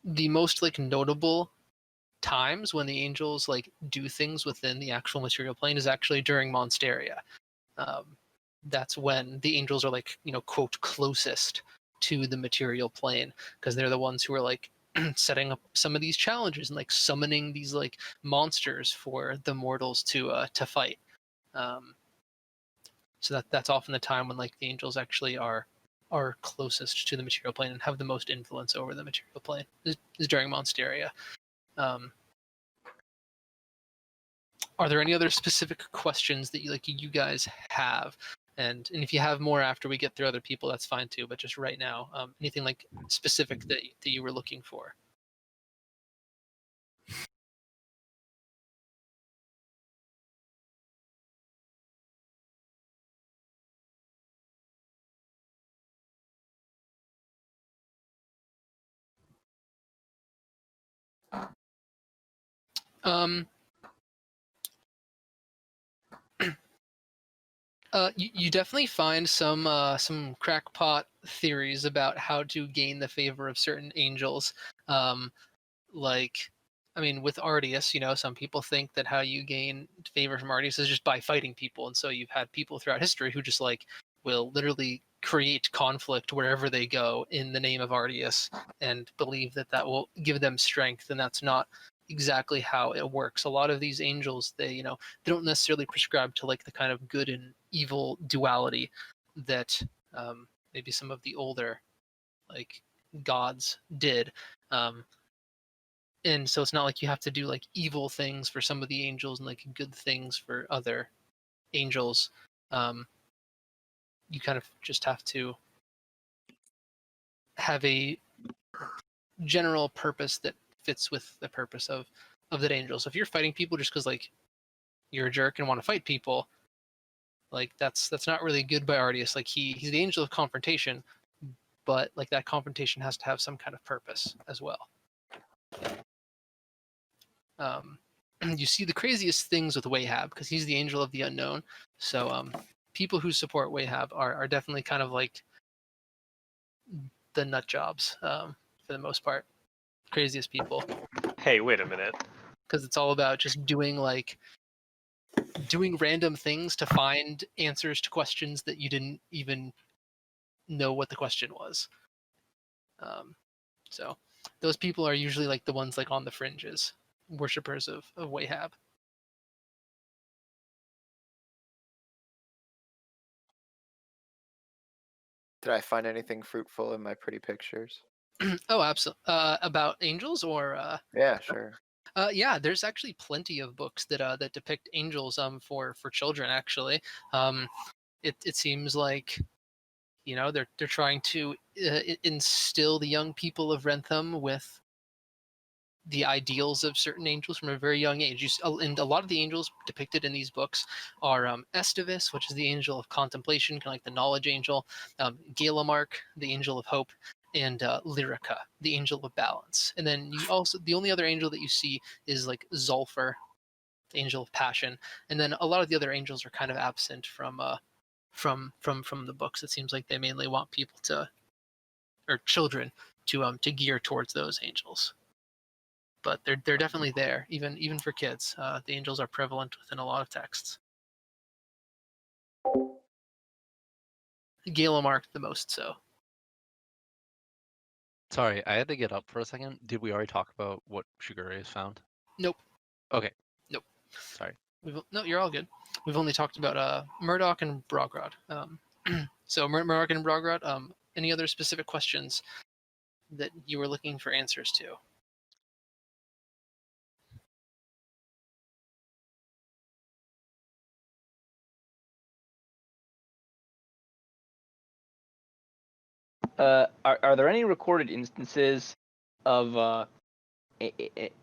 The most notable times when the angels do things within the actual material plane is actually during Monsteria. That's when the angels are quote closest to the material plane, because they're the ones who are setting up some of these challenges and summoning these monsters for the mortals to fight. So that's often the time when the angels actually are closest to the material plane and have the most influence over the material plane, is during Monsteria. are there any other specific questions that you guys have? And if you have more after we get through other people, that's fine too. But just right now, anything like specific that you were looking for? Um, you definitely find some crackpot theories about how to gain the favor of certain angels. Like, I mean, with Ardius, some people think that how you gain favor from Ardius is just by fighting people, and so you've had people throughout history who just like will literally create conflict wherever they go in the name of Ardius and believe that that will give them strength, and that's not exactly how it works. A lot of these angels, they don't necessarily prescribe to like the kind of good and evil duality that maybe some of the older like gods did. And so it's not like you have to do like evil things for some of the angels and like good things for other angels. You kind of just have to have a general purpose that fits with the purpose of that angel. So if you're fighting people just because like you're a jerk and want to fight people, like that's not really good by Ardius. Like he's the angel of confrontation, but like that confrontation has to have some kind of purpose as well. You see the craziest things with Wahab because he's the angel of the unknown. So people who support Wahab are definitely kind of like the nut jobs for the most part. Craziest people. Hey, wait a minute. Because it's all about just doing random things to find answers to questions that you didn't even know what the question was. So those people are usually like the ones like on the fringes, worshippers of Wahab. Did I find anything fruitful in my pretty pictures? Oh, absolutely. About angels or Yeah, sure. yeah, there's actually plenty of books that depict angels for children actually. It seems like they're trying to instill the young people of Rentham with the ideals of certain angels from a very young age. And a lot of the angels depicted in these books are Estivus, which is the angel of contemplation, kind of like the knowledge angel, Galamark, the angel of hope, and Lyrica, the angel of balance. And then the only other angel that you see is like Zulfur, the angel of passion. And then a lot of the other angels are kind of absent from the books. It seems like they mainly want people or children to gear towards those angels. But they're definitely there, even for kids. The angels are prevalent within a lot of texts. Galamark the most so. Sorry, I had to get up for a second. Did we already talk about what Shigure has found? Nope. Okay. Nope. Sorry. No, you're all good. We've only talked about Murdoch and Brogrod. So Murdoch and Brogrod. Any other specific questions that you were looking for answers to? Are there any recorded instances of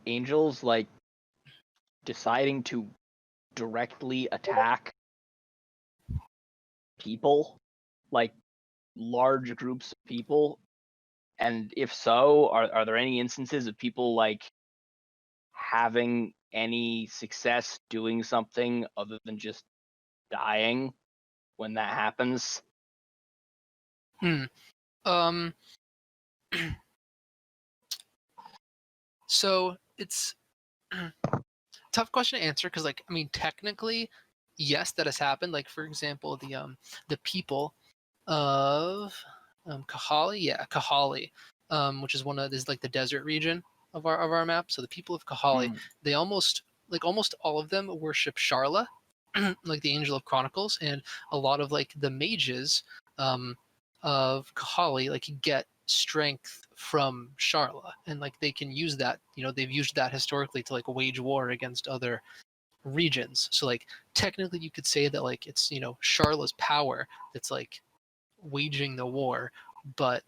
angels like deciding to directly attack people, like large groups of people? And if so, are there any instances of people like having any success doing something other than just dying when that happens? So it's tough question to answer because, like, I mean, technically, yes, that has happened. Like, for example, the people of Kahali, Kahali, which is is like the desert region of our map. So the people of Kahali, they almost all of them worship Sharla, like the Angel of Chronicles, and a lot of like the mages of Kahali like get strength from Sharla, and like they can use that. They've used that historically to like wage war against other regions. So like technically you could say that like it's, you know, Sharla's power that's like waging the war, but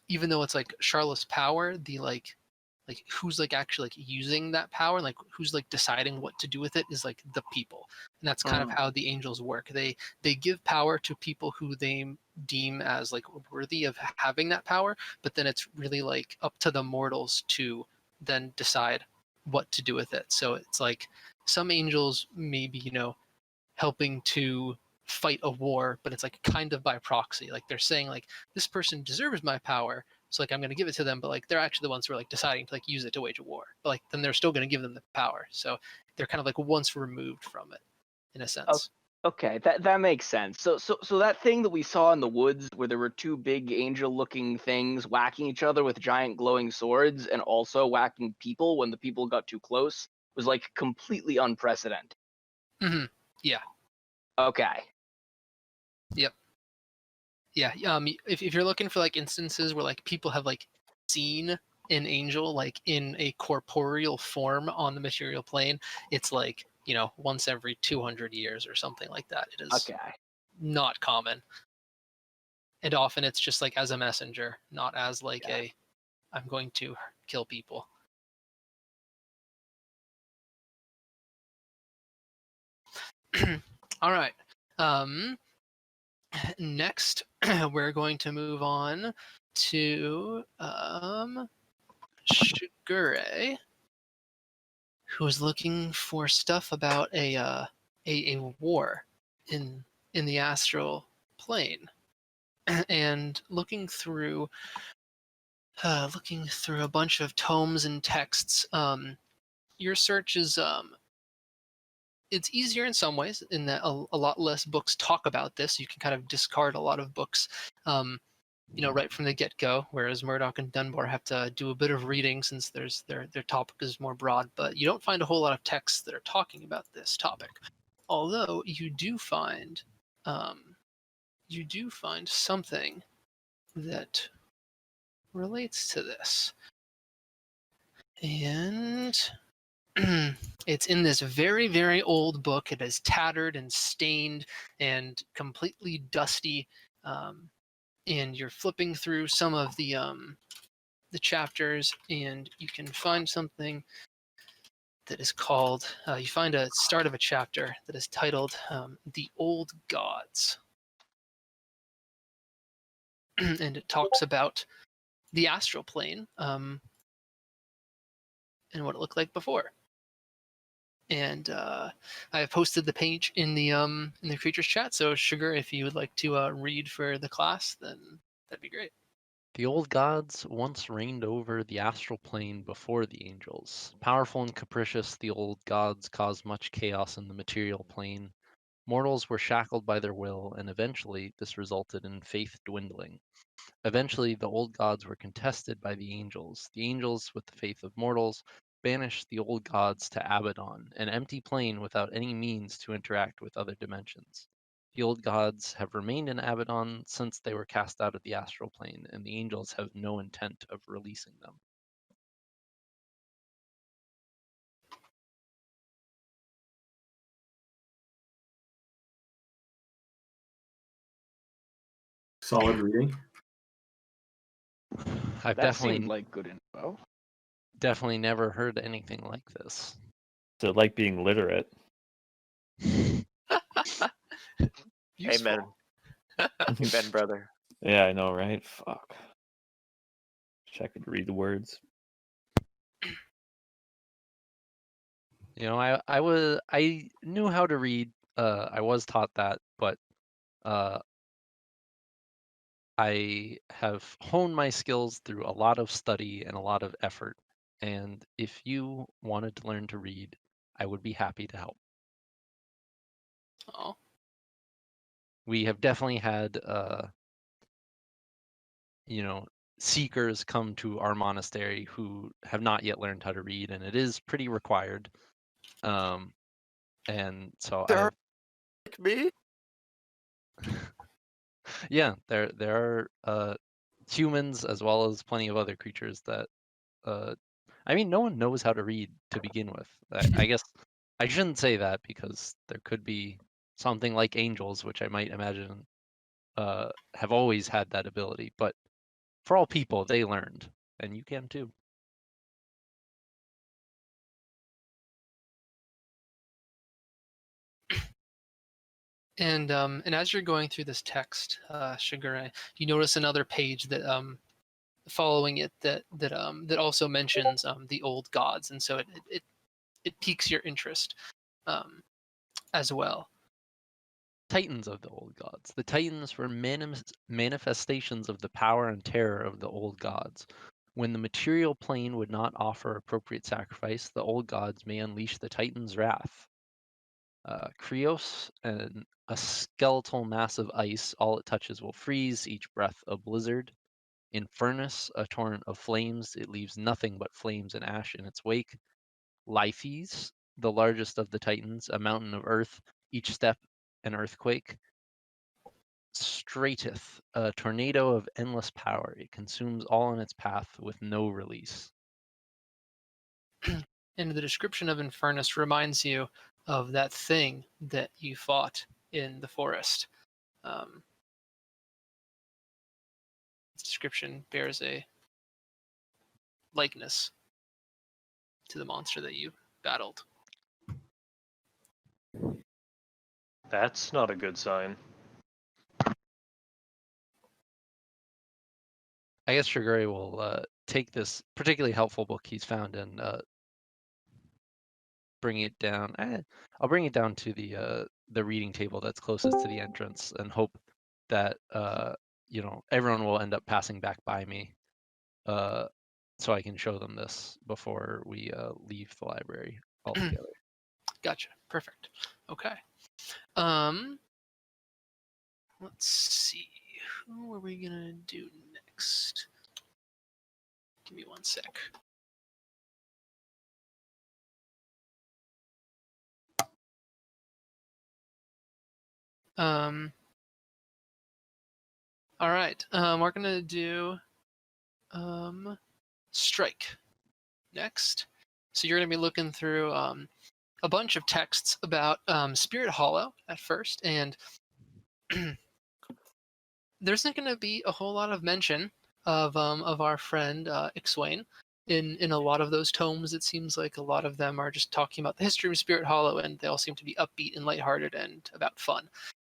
even though it's like Sharla's power, the like who's like actually like using that power, like who's like deciding what to do with it is like the people. And that's kind of how the angels work. They give power to people who they deem as like worthy of having that power, but then it's really like up to the mortals to then decide what to do with it. So it's like some angels maybe, you know, helping to fight a war, but it's like kind of by proxy. Like they're saying like this person deserves my power, so like I'm going to give it to them, but like they're actually the ones who are like deciding to like use it to wage a war. But like then they're still going to give them the power. So they're kind of like once removed from it, in a sense. Okay, that makes sense. So that thing that we saw in the woods where there were two big angel-looking things whacking each other with giant glowing swords and also whacking people when the people got too close was like completely unprecedented. Mm-hmm. Yeah. Okay. Yep. Yeah. If you're looking for like instances where like people have like seen an angel like in a corporeal form on the material plane, it's like, you know, once every 200 years or something like that. It is Okay. not common. And often it's just like as a messenger, not as like a I'm going to kill people. All right. Next, we're going to move on to Shigure, who is looking for stuff about a war in the astral plane, and looking through a bunch of tomes and texts. Your search is it's easier in some ways in that a lot less books talk about this. You can kind of discard a lot of books, you know, right from the get-go, whereas Murdoch and Dunbar have to do a bit of reading since their topic is more broad. But you don't find a whole lot of texts that are talking about this topic, although you do find something that relates to this, and it's in this very, very old book. It is tattered and stained and completely dusty. And you're flipping through some of the chapters, and you can find something that is called. You find a start of a chapter that is titled "The Old Gods," and it talks about the astral plane and what it looked like before. And I have posted the page in the creatures chat. So Sugar, if you would like to read for the class, then that'd be great. The old gods once reigned over the astral plane before the angels. Powerful and capricious, the old gods caused much chaos in the material plane. Mortals were shackled by their will, and eventually this resulted in faith dwindling. Eventually, the old gods were contested by the angels. The angels, with the faith of mortals, banished the old gods to Abaddon, an empty plane without any means to interact with other dimensions. The old gods have remained in Abaddon since they were cast out of the astral plane, and the angels have no intent of releasing them. Solid reading. I've That definitely seemed like good info. never heard anything like this. So like being literate. Amen. Amen, brother. Yeah, I know, right? Fuck. Wish I could read the words. You know, I knew how to read. I was taught that, but I have honed my skills through a lot of study and a lot of effort. And if you wanted to learn to read, I would be happy to help. Oh, We have definitely had, you know, seekers come to our monastery who have not yet learned how to read, and it is pretty required. And so They're like me. yeah, there are humans as well as plenty of other creatures that I mean, no one knows how to read to begin with. I guess I shouldn't say that because there could be something like angels, which I might imagine have always had that ability. But for all people, they learned, and you can too. And as you're going through this text, Shigure, you notice another page that following it that also mentions the old gods, and so it piques your interest as well. Titans of the old gods. The Titans were manifestations of the power and terror of the old gods. When the material plane would not offer appropriate sacrifice, the old gods may unleash the Titan's wrath. Krios, and a skeletal mass of ice, all it touches will freeze, each breath a blizzard. Infernus, a torrent of flames, it leaves nothing but flames and ash in its wake. Lyphes, the largest of the Titans, a mountain of earth, each step an earthquake. Stratith, a tornado of endless power. It consumes all in its path with no release. And the description of Infernus reminds you of that thing that you fought in the forest. Its description bears a likeness to the monster that you battled. That's not a good sign. I guess Shigure will take this particularly helpful book he's found and bring it down. I'll bring it down to the reading table that's closest to the entrance and hope that everyone will end up passing back by me, so I can show them this before we leave the library altogether. Gotcha. Perfect. Okay. Let's see. Who are we gonna do next? Give me one sec. All right. We're gonna do Strike next. So you're gonna be looking through a bunch of texts about Spirit Hollow at first, and there's not gonna be a whole lot of mention of our friend Ixwain. In a lot of those tomes, it seems like a lot of them are just talking about the history of Spirit Hollow, and they all seem to be upbeat and lighthearted and about fun.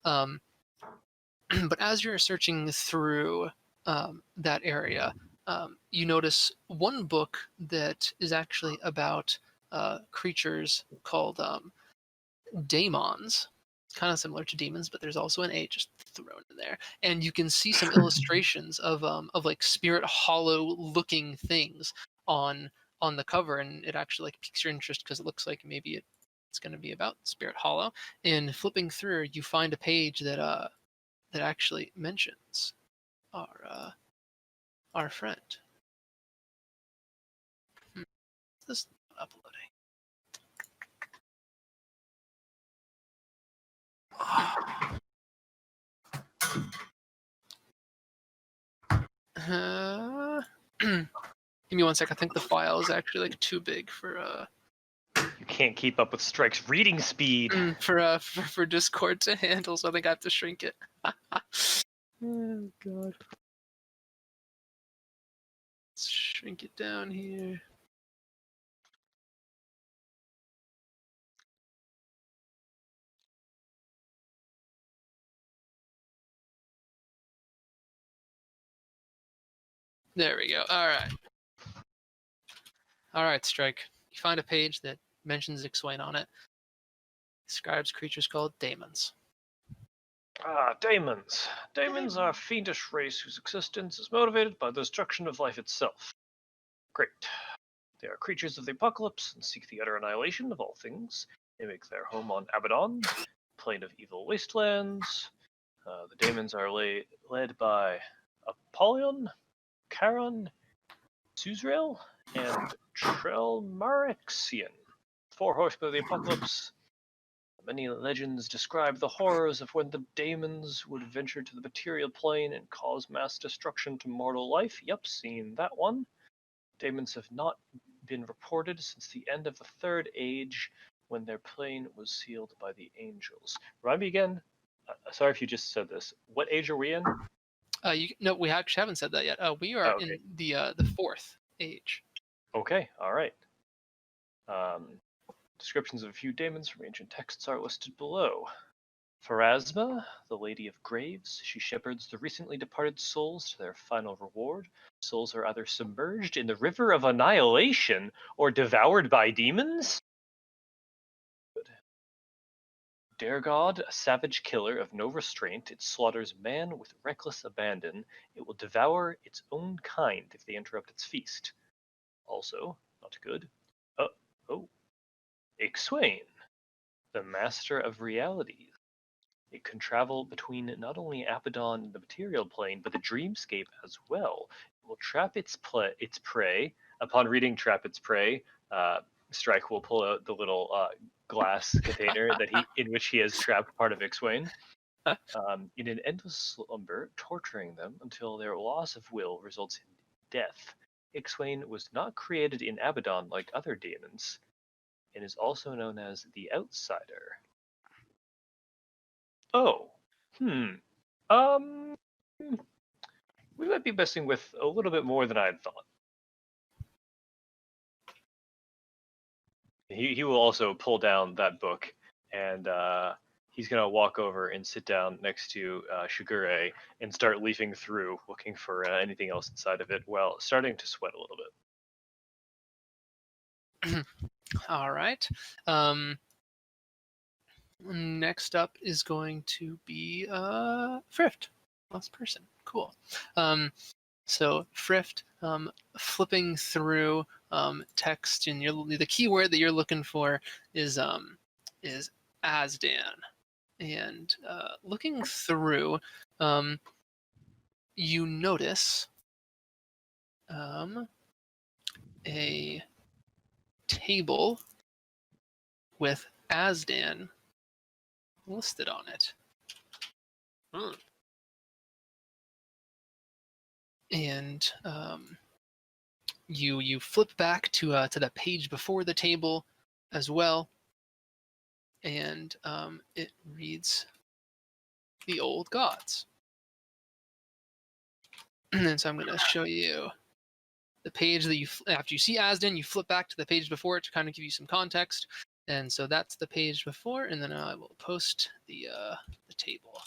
But as you're searching through that area, you notice one book that is actually about creatures called daemons. It's kind of similar to demons, but there's also an A just thrown in there, and you can see some illustrations of like Spirit Hollow looking things on the cover, and it actually like piques your interest because it looks like maybe it's going to be about Spirit Hollow. And flipping through, you find a page that actually mentions our friend. This is not uploading. Give me one sec. I think the file is actually like too big for You can't keep up with Strike's reading speed. for Discord to handle, so I think I have to shrink it. Oh god. Let's shrink it down here. There we go. All right. All right, Strike. You find a page that mentions Ixwain on it. Describes creatures called daemons. Daemons. Daemons are a fiendish race whose existence is motivated by the destruction of life itself. Great. They are creatures of the apocalypse and seek the utter annihilation of all things. They make their home on Abaddon, plane of evil wastelands. The daemons are led by Apollyon, Charon, Suzrael, and Trelmarexian, 4 horsemen of the apocalypse. Many legends describe the horrors of when the daemons would venture to the material plane and cause mass destruction to mortal life. Yep, seen that one. Daemons have not been reported since the end of the Third Age, when their plane was sealed by the angels. Remind me again. Sorry if you just said this. What age are we in? No, we actually haven't said that yet. We are okay. in the fourth age. Okay, all right. Descriptions of a few daemons from ancient texts are listed below. Pharasma, the Lady of Graves, she shepherds the recently departed souls to their final reward. Souls are either submerged in the river of annihilation or devoured by demons. Dare God, a savage killer of no restraint, it slaughters man with reckless abandon. It will devour its own kind if they interrupt its feast. Also, not good. Oh, Ixwain, the master of realities. It can travel between not only Abaddon and the material plane, but the dreamscape as well. It will trap its prey. Upon reading "trap its prey," Strike will pull out the little glass container in which he has trapped part of Ixwain. In an endless slumber, torturing them until their loss of will results in death. Ixwain was not created in Abaddon like other demons, and is also known as the Outsider. Oh, um, we might be messing with a little bit more than I had thought. He will also pull down that book, and he's gonna walk over and sit down next to Shigure and start leafing through, looking for anything else inside of it, while starting to sweat a little bit. All right. Next up is going to be Frift. Last person. Cool. So Frift, flipping through text, and the keyword that you're looking for is Asdan, and looking through, you notice a table with Asdan listed on it. And you flip back to the page before the table as well, and it reads the old gods. And so I'm going to show you the page that after you see Asden, you flip back to the page before it to kind of give you some context. And so that's the page before, and then I will post the table.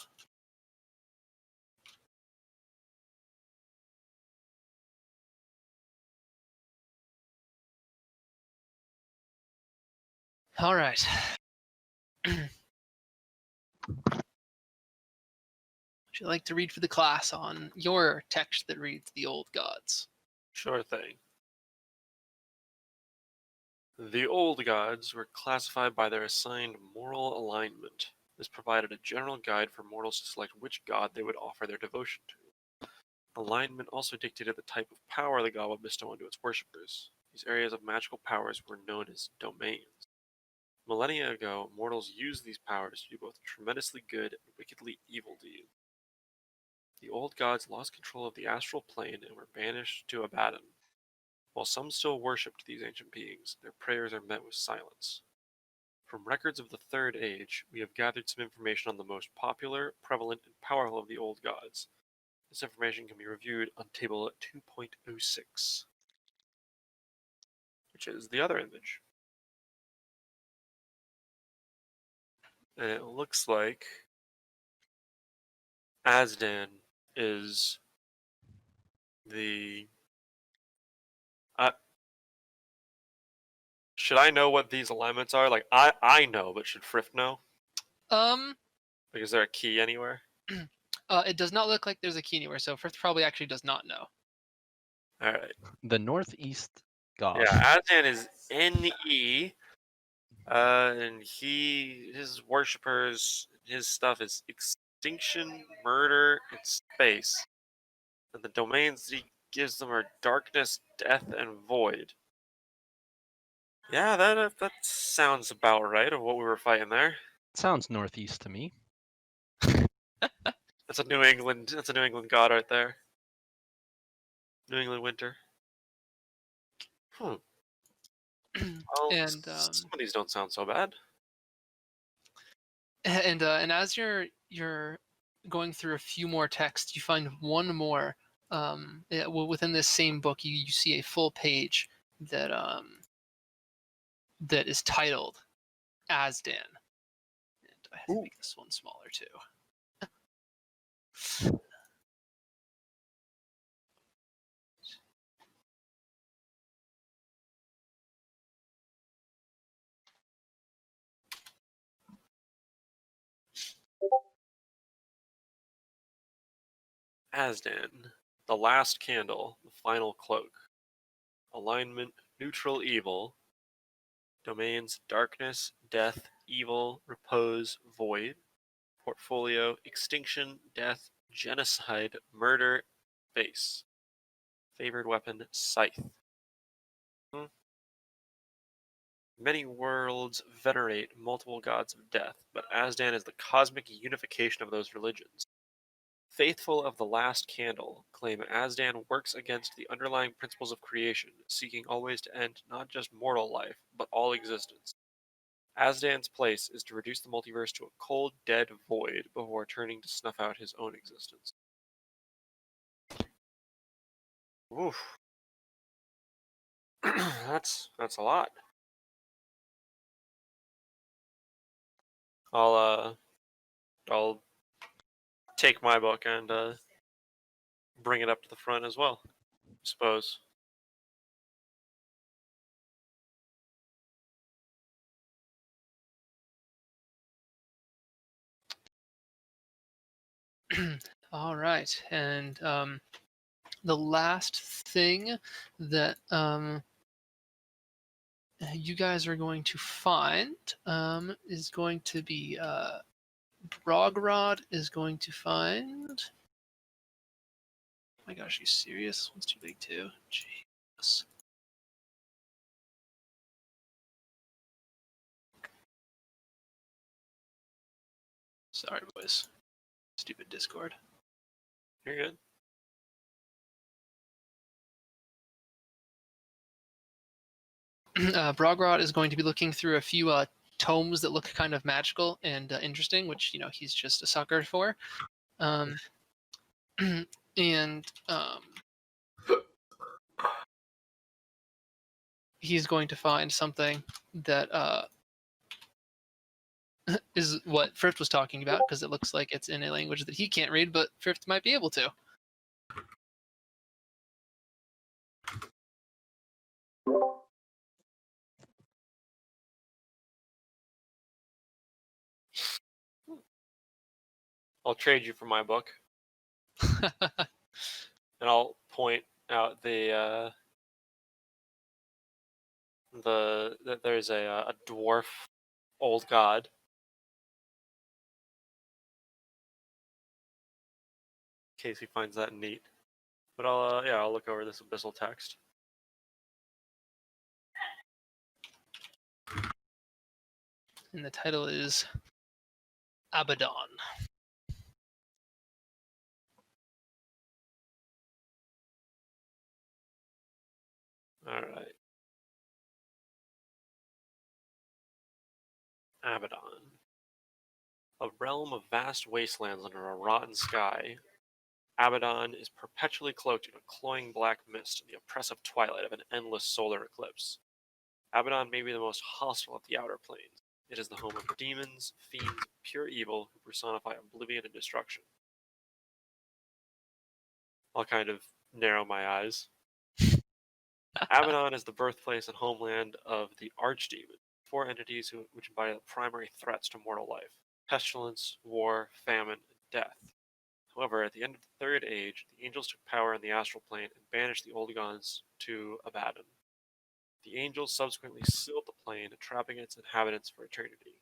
All right. Would you like to read for the class on your text that reads the old gods? Sure thing. The old gods were classified by their assigned moral alignment. This provided a general guide for mortals to select which god they would offer their devotion to. Alignment also dictated the type of power the god would bestow onto its worshippers. These areas of magical powers were known as domains. Millennia ago, mortals used these powers to do both tremendously good and wickedly evil deeds. The old gods lost control of the astral plane and were banished to Abaddon. While some still worshipped these ancient beings, their prayers are met with silence. From records of the Third Age, we have gathered some information on the most popular, prevalent, and powerful of the old gods. This information can be reviewed on table 2.06, which is the other image. And it looks like Asdan is the... should I know what these alignments are? Like, I know, but should Frift know? Like, is there a key anywhere? It does not look like there's a key anywhere, so Frift probably actually does not know. Alright. The northeast god. Yeah, Asdan is NE. And his worshippers, his stuff is extinction, murder, and space. And the domains he gives them are darkness, death, and void. Yeah, that sounds about right of what we were fighting there. Sounds northeast to me. That's a New England god right there. New England winter. Well, And some of these don't sound so bad. and as you're going through a few more texts, you find one more. Within this same book, you see a full page that that is titled Asdan. And I have to make this one smaller too. Asdan, the last candle, the final cloak. Alignment, neutral evil. Domains, darkness, death, evil, repose, void. Portfolio, extinction, death, genocide, murder, base. Favored weapon, scythe. Many worlds venerate multiple gods of death, but Asdan is the cosmic unification of those religions. Faithful of the last candle claim Asdan works against the underlying principles of creation, seeking always to end not just mortal life, but all existence. Asdan's place is to reduce the multiverse to a cold, dead void before turning to snuff out his own existence. Oof. That's a lot. I'll take my book and bring it up to the front as well, I suppose. All right, and the last thing that you guys are going to find is going to be Brogrod is going to find. Oh my gosh, are you serious? This one's too big too. Jesus. Sorry, boys. Stupid Discord. You're good. Brogrod is going to be looking through a few tomes that look kind of magical and interesting, which he's just a sucker for. And he's going to find something that is what Frift was talking about, because it looks like it's in a language that he can't read, but Frift might be able to. I'll trade you for my book, and I'll point out that there's a dwarf old god. In case he finds that neat. But I'll look over this abyssal text. And the title is Abaddon. Alright. Abaddon. A realm of vast wastelands under a rotten sky, Abaddon is perpetually cloaked in a cloying black mist in the oppressive twilight of an endless solar eclipse. Abaddon may be the most hostile of the outer planes. It is the home of demons, fiends, and pure evil who personify oblivion and destruction. I'll kind of narrow my eyes. Abaddon is the birthplace and homeland of the Archdemon, four entities which embody the primary threats to mortal life: pestilence, war, famine, and death. However, at the end of the Third Age, the angels took power in the astral plane and banished the old gods to Abaddon. The angels subsequently sealed the plane, trapping its inhabitants for eternity.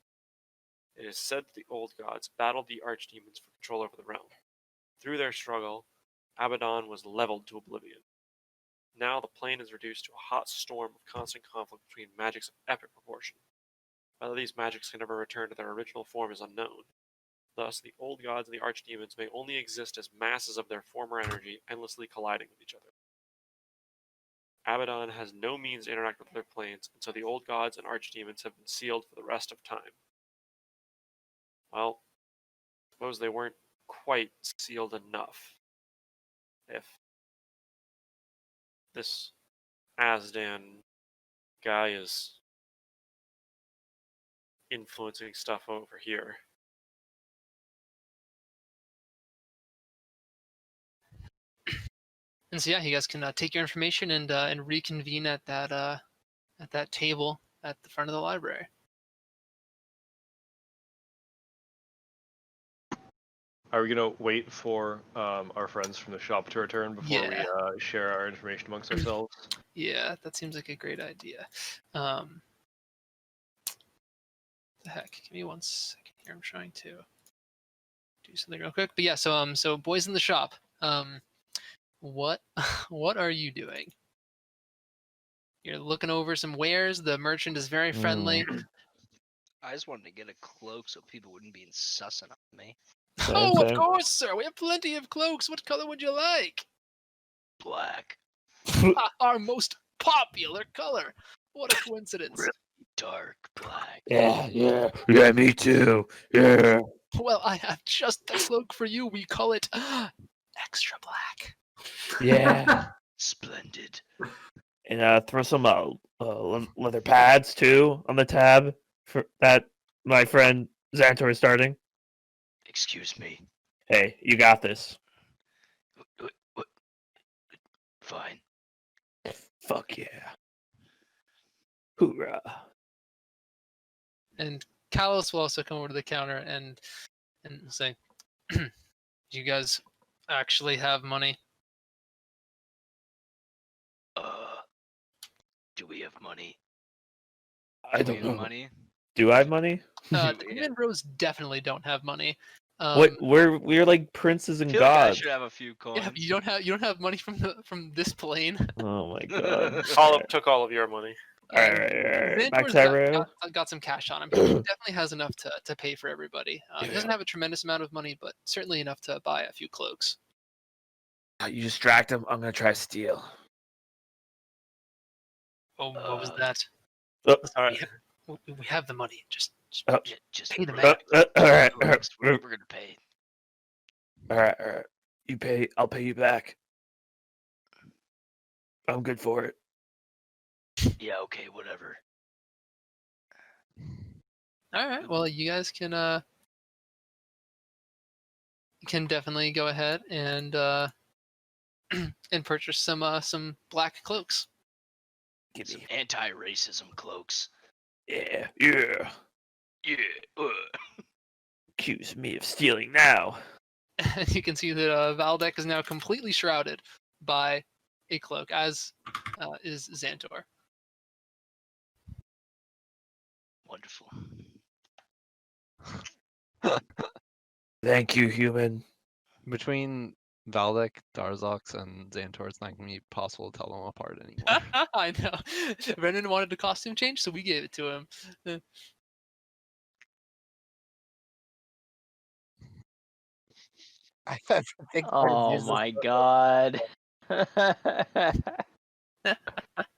It is said that the old gods battled the archdemons for control over the realm. Through their struggle, Abaddon was leveled to oblivion. Now the plane is reduced to a hot storm of constant conflict between magics of epic proportion. Whether these magics can ever return to their original form is unknown. Thus, the old gods and the archdemons may only exist as masses of their former energy endlessly colliding with each other. Abaddon has no means to interact with other planes, and so the old gods and archdemons have been sealed for the rest of time. Well, suppose they weren't quite sealed enough. If this Azdan guy is influencing stuff over here. And so yeah, you guys can take your information and reconvene at that table at the front of the library. Are we gonna wait for our friends from the shop to return before Yeah. we share our information amongst ourselves? Yeah, that seems like a great idea. The heck, give me 1 second here. I'm trying to do something real quick. But yeah, so boys in the shop, what what are you doing? You're looking over some wares. The merchant is very friendly. I just wanted to get a cloak so people wouldn't be sussing on me. Oh, of course, sir. We have plenty of cloaks. What color would you like? Black. Our most popular color. What a coincidence. Really dark black. Yeah, me too. Yeah. Well, I have just the cloak for you. We call it extra black. Yeah. Splendid. And throw some leather pads too on the tab for that my friend Xantor is starting. Excuse me. Hey, you got this. What? Fine. Fuck yeah. Hoorah. And Kalos will also come over to the counter and say, "Do you guys actually have money?" Do we have money? I Do we don't have know. money? Do I have money? The Green Bros definitely don't have money. What? We're like princes and I feel like I gods. should have a few coins. Yeah, you don't have money from this plane. Oh my god. Took all of your money. Alright. Max Xantor's got some cash on him. He definitely has enough to pay for everybody. He doesn't Yeah. have a tremendous amount of money, but certainly enough to buy a few cloaks. You distract him. I'm gonna try to steal. Oh, what was that? Oh, All right. We have the money. Just Oh. Just pay the man. Alright. We're gonna pay. Alright. You pay. I'll pay you back. I'm good for it. Yeah, okay, whatever. All right. Well, you guys can definitely go ahead and and purchase some black cloaks. Some anti-racism cloaks. Yeah. Yeah. Accuse me of stealing now. And you can see that Valdek is now completely shrouded by a cloak, as is Xantor. Wonderful. Thank you, human. Between Valdek, Darzox, and Xantor, it's not going to be possible to tell them apart anymore. I know. Brendan wanted a costume change, so we gave it to him. I think Oh my god.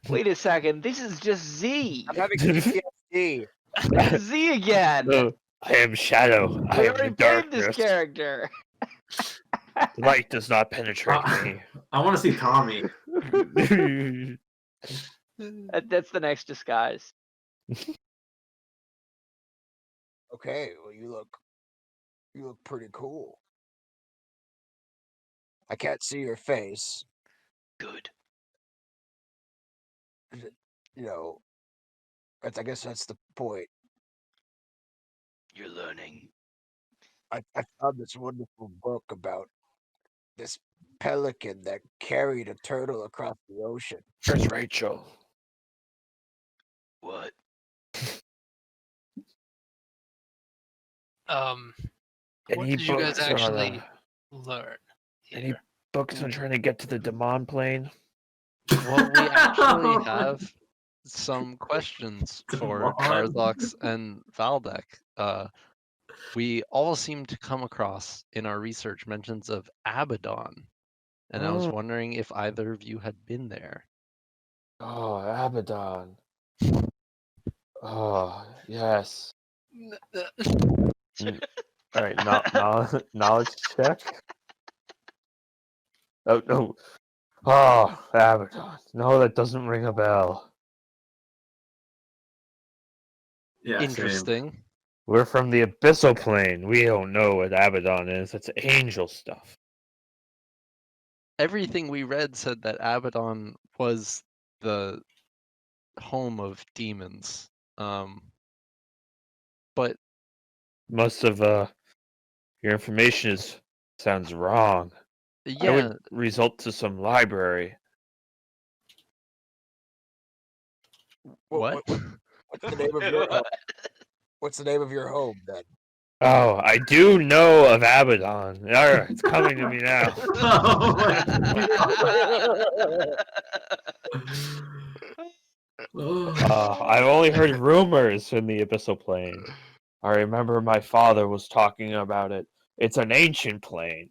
Wait a second. This is just Z. I'm having PTSD. This is Z again. No, I am shadow. I We am the already played this darkness. character. Light does not penetrate me. I want to see Tommy. That's the next disguise. Okay, well you look pretty cool. I can't see your face. Good. You know, I guess that's the point. You're learning. I found this wonderful book about this pelican that carried a turtle across the ocean. Where's Rachel? What? What Any did you guys books on, actually learn? Any Here? books on trying to get to the Demon plane? Well, we actually have some questions for Come on. Darzox and Valdek. We all seem to come across in our research mentions of Abaddon, and I was Oh. wondering if either of you had been there. Oh, Abaddon. Oh, yes. All right, knowledge check. Oh no. Oh, Abaddon. No, that doesn't ring a bell. Yeah, same. Interesting. We're from the Abyssal Plane. We don't know what Abaddon is. It's angel stuff. Everything we read said that Abaddon was the home of demons. But Most of your information sounds wrong. I yeah, would result to some library. what? What's the name of your What's the name of your home then? Oh, I do know of Abaddon. Alright, it's coming to me now. Oh my God. I've only heard rumors in the Abyssal Plane. I remember my father was talking about it. It's an ancient plane.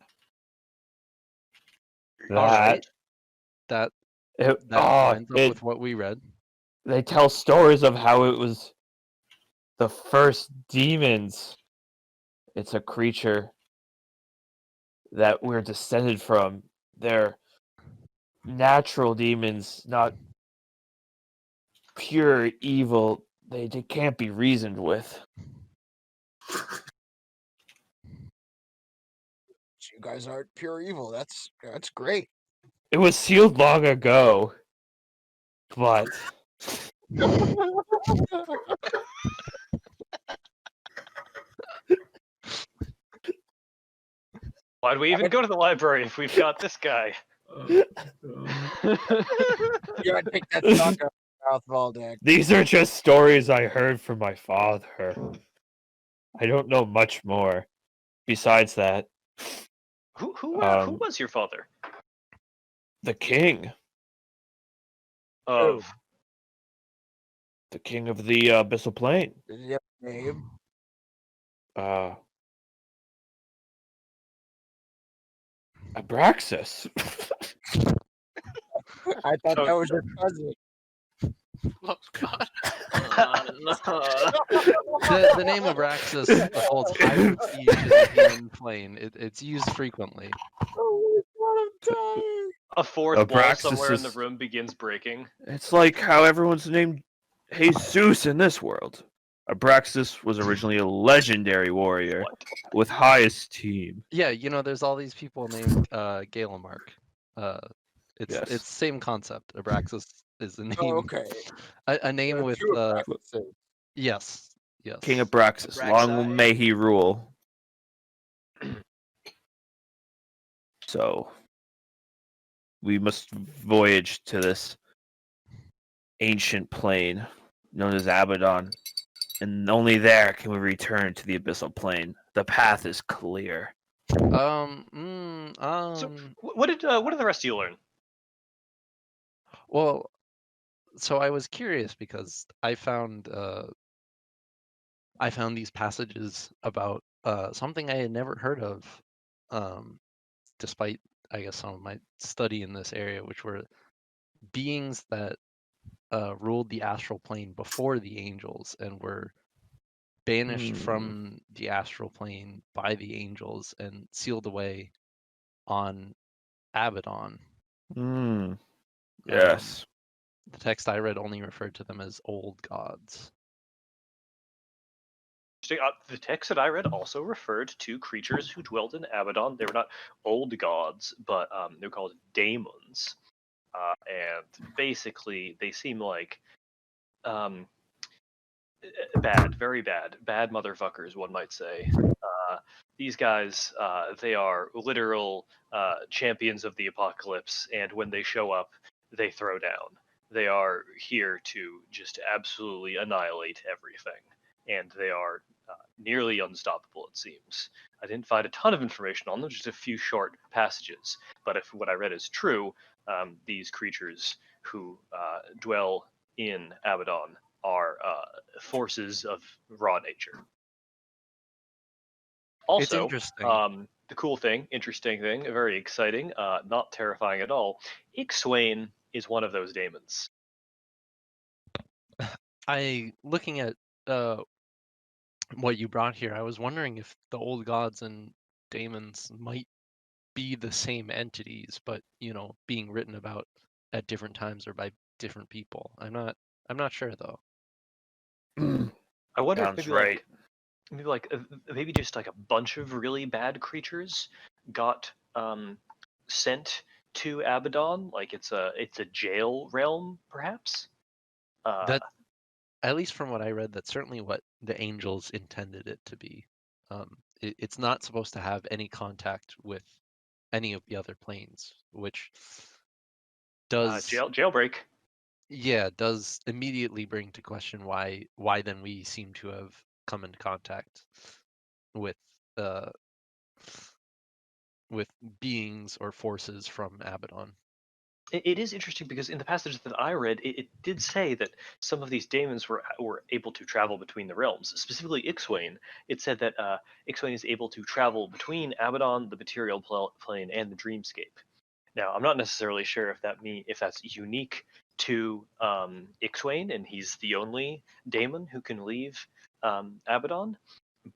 All right. That It, lines up with what we read. They tell stories of how it was the first demons. It's a creature that we're descended from. They're natural demons, not pure evil. They can't be reasoned with. You guys aren't pure evil. That's great. It was sealed long ago, but Why'd we even go to the library if we've got this guy? You gotta take that stock out of your mouth, Valdak. these are just stories I heard from my father. I don't know much more. Besides that, Who was your father? the king Of the Abyssal Plane. Did you have a name? Abraxas. I thought that was your cousin. Oh God. The name Abraxas holds high prestige in the human plane. It's used frequently. Oh my God, I'm dying. a fourth wall Abraxas somewhere in the is- room begins breaking. It's like how everyone's named Jesus in this world. Abraxas was originally a legendary warrior What? with high esteem. Yeah, there's all these people named Galamark. It's Yes. same concept. Abraxas is a name. Oh, okay. A name There are with two Abraxases. yes. King Abraxas, long may he rule. So, we must voyage to this ancient plane known as Abaddon, and only there can we return to the Abyssal Plane. The path is clear. So, what did the rest of you learn? Well, so I was curious because I found these passages about something I had never heard of, despite I guess some of my study in this area, which were beings that ruled the astral plane before the angels and were banished from the astral plane by the angels and sealed away on Abaddon. Yes. The text I read only referred to them as old gods. The text that I read also referred to creatures who dwelled in Abaddon. They were not old gods, but they were called daemons. And basically, they seem like very bad motherfuckers, one might say. These guys, they are literal champions of the apocalypse, and when they show up, they throw down. They are here to just absolutely annihilate everything, and they are nearly unstoppable, it seems. I didn't find a ton of information on them, just a few short passages. But if what I read is true, these creatures who dwell in Abaddon are forces of raw nature. Also, interesting. the cool thing, interesting thing, very exciting, not terrifying at all. Ixwain is one of those daemons. looking at what you brought here, I was wondering if the old gods and daemons might be the same entities, but being written about at different times or by different people. I'm not sure though. I wonder if Sounds right. maybe just like a bunch of really bad creatures got sent to Abaddon, like it's a jail realm, perhaps. That, at least from what I read, that's certainly what the angels intended it to be. It's not supposed to have any contact with any of the other planes, which does jailbreak. Yeah, does immediately bring to question why then we seem to have come into contact with uh with beings or forces from Abaddon. It is interesting because in the passage that I read, it did say that some of these daemons were able to travel between the realms. Specifically, Ixwain. It said that Ixwain is able to travel between Abaddon, the material plane, and the dreamscape. Now, I'm not necessarily sure if that's unique to Ixwain, and he's the only daemon who can leave Abaddon,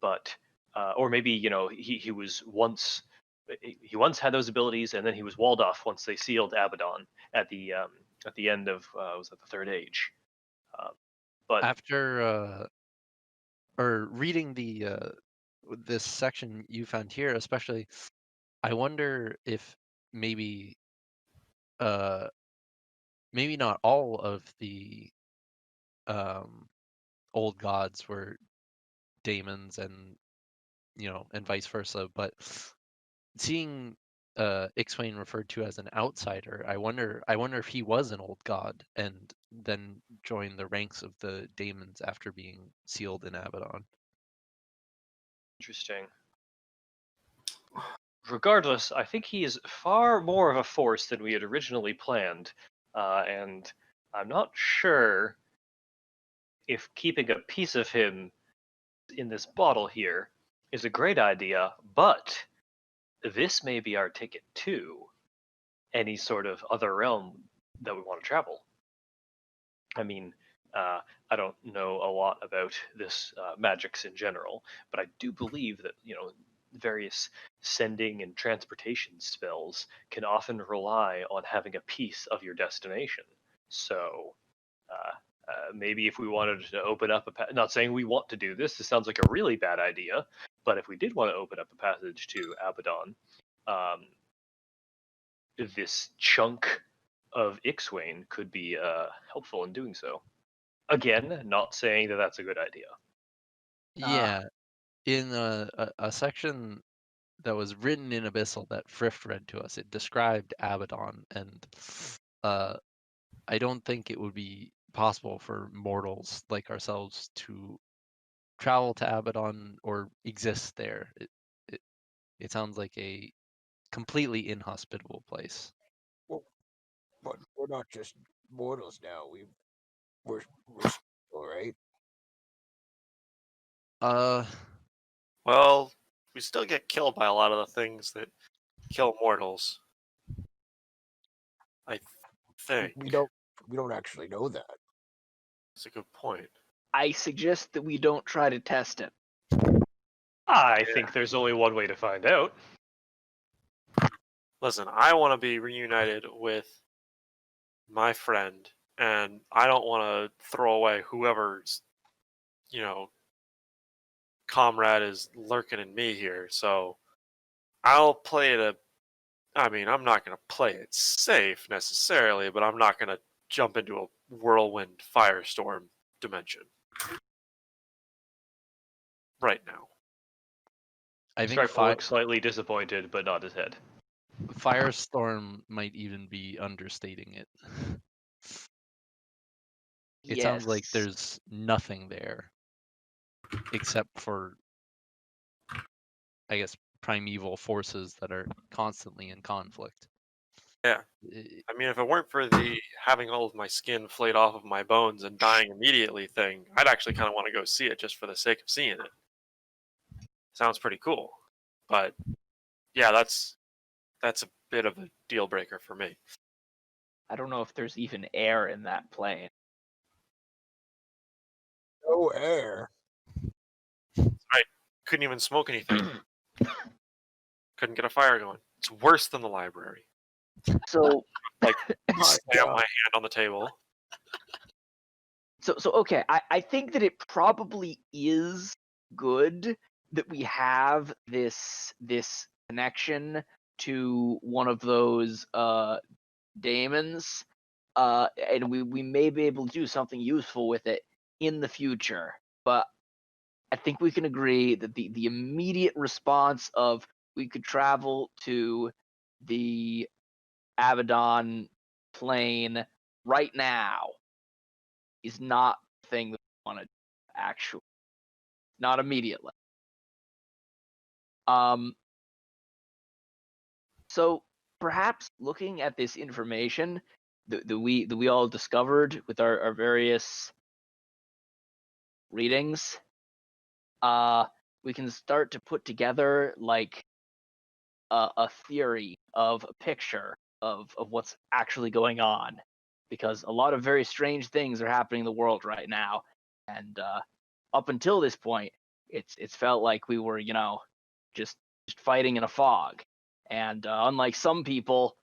but or maybe he was once. He once had those abilities, and then he was walled off once they sealed Abaddon at the end of was that the Third Age? But After or reading this section you found here, especially, I wonder if maybe maybe not all of the old gods were daemons, and and vice versa, but seeing Ixwain referred to as an outsider, I wonder if he was an old god and then joined the ranks of the daemons after being sealed in Abaddon. interesting. Regardless, I think he is far more of a force than we had originally planned, and I'm not sure if keeping a piece of him in this bottle here is a great idea, but this may be our ticket to any sort of other realm that we want to travel. I mean, I don't know a lot about this magics in general, but I do believe that various sending and transportation spells can often rely on having a piece of your destination. So maybe if we wanted to open up not saying we want to do this. This sounds like a really bad idea, but if we did want to open up a passage to Abaddon, this chunk of Ixwain could be helpful in doing so. Again, not saying that that's a good idea. Yeah, in a section that was written in Abyssal that Frift read to us, it described Abaddon, and I don't think it would be possible for mortals like ourselves to travel to Abaddon or exist there. It sounds like a completely inhospitable place. Well, but we're not just mortals now. We're all right. Well, we still get killed by a lot of the things that kill mortals. I think We don't actually know that. that's a good point. I suggest that we don't try to test it. I think there's only one way to find out. Listen, I want to be reunited with my friend, and I don't want to throw away whoever's, comrade is lurking in me here. So I'll play it I'm not going to play it safe necessarily, but I'm not going to jump into a whirlwind firestorm dimension right now. I think Stripe will look slightly disappointed, but nod his head. Firestorm might even be understating it. It sounds like there's nothing there except for, I guess, primeval forces that are constantly in conflict. Yeah. I mean, if it weren't for the having all of my skin flayed off of my bones and dying immediately thing, I'd actually kind of want to go see it just for the sake of seeing it. Sounds pretty cool. But yeah, that's a bit of a deal breaker for me. I don't know if there's even air in that plane. no air. Couldn't even smoke anything. Couldn't get a fire going. It's worse than the library. So Like, My slam God. my hand on the table. So okay, I think that it probably is good that we have this connection to one of those daemons, and we may be able to do something useful with it in the future. But I think we can agree that the immediate response of we could travel to the Abaddon plane right now is not the thing that we want to do, actually. Not immediately. So perhaps looking at this information that we all discovered with our various readings, we can start to put together like a theory of a picture of what's actually going on, because a lot of very strange things are happening in the world right now, and up until this point, it's felt like we were, just fighting in a fog. And unlike some people,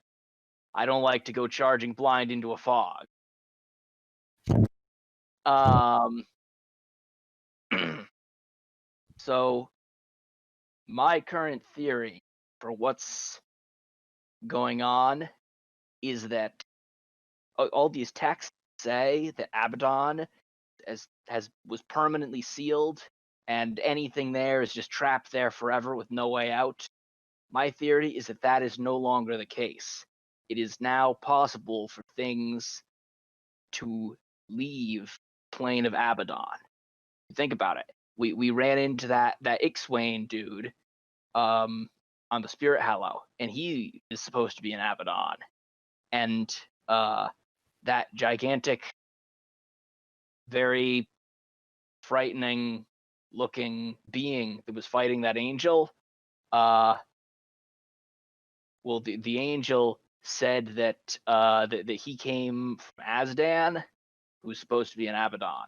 I don't like to go charging blind into a fog. So my current theory for what's going on is that all these texts say that Abaddon was permanently sealed, and anything there is just trapped there forever with no way out. My theory is that that is no longer the case. It is now possible for things to leave plane of Abaddon. Think about it. We ran into that Ixwain dude on the Spirit Hallow, and he is supposed to be an Abaddon. And that gigantic, very frightening looking being that was fighting that angel, well, the angel said that that he came from Azdan, who's supposed to be an Abaddon.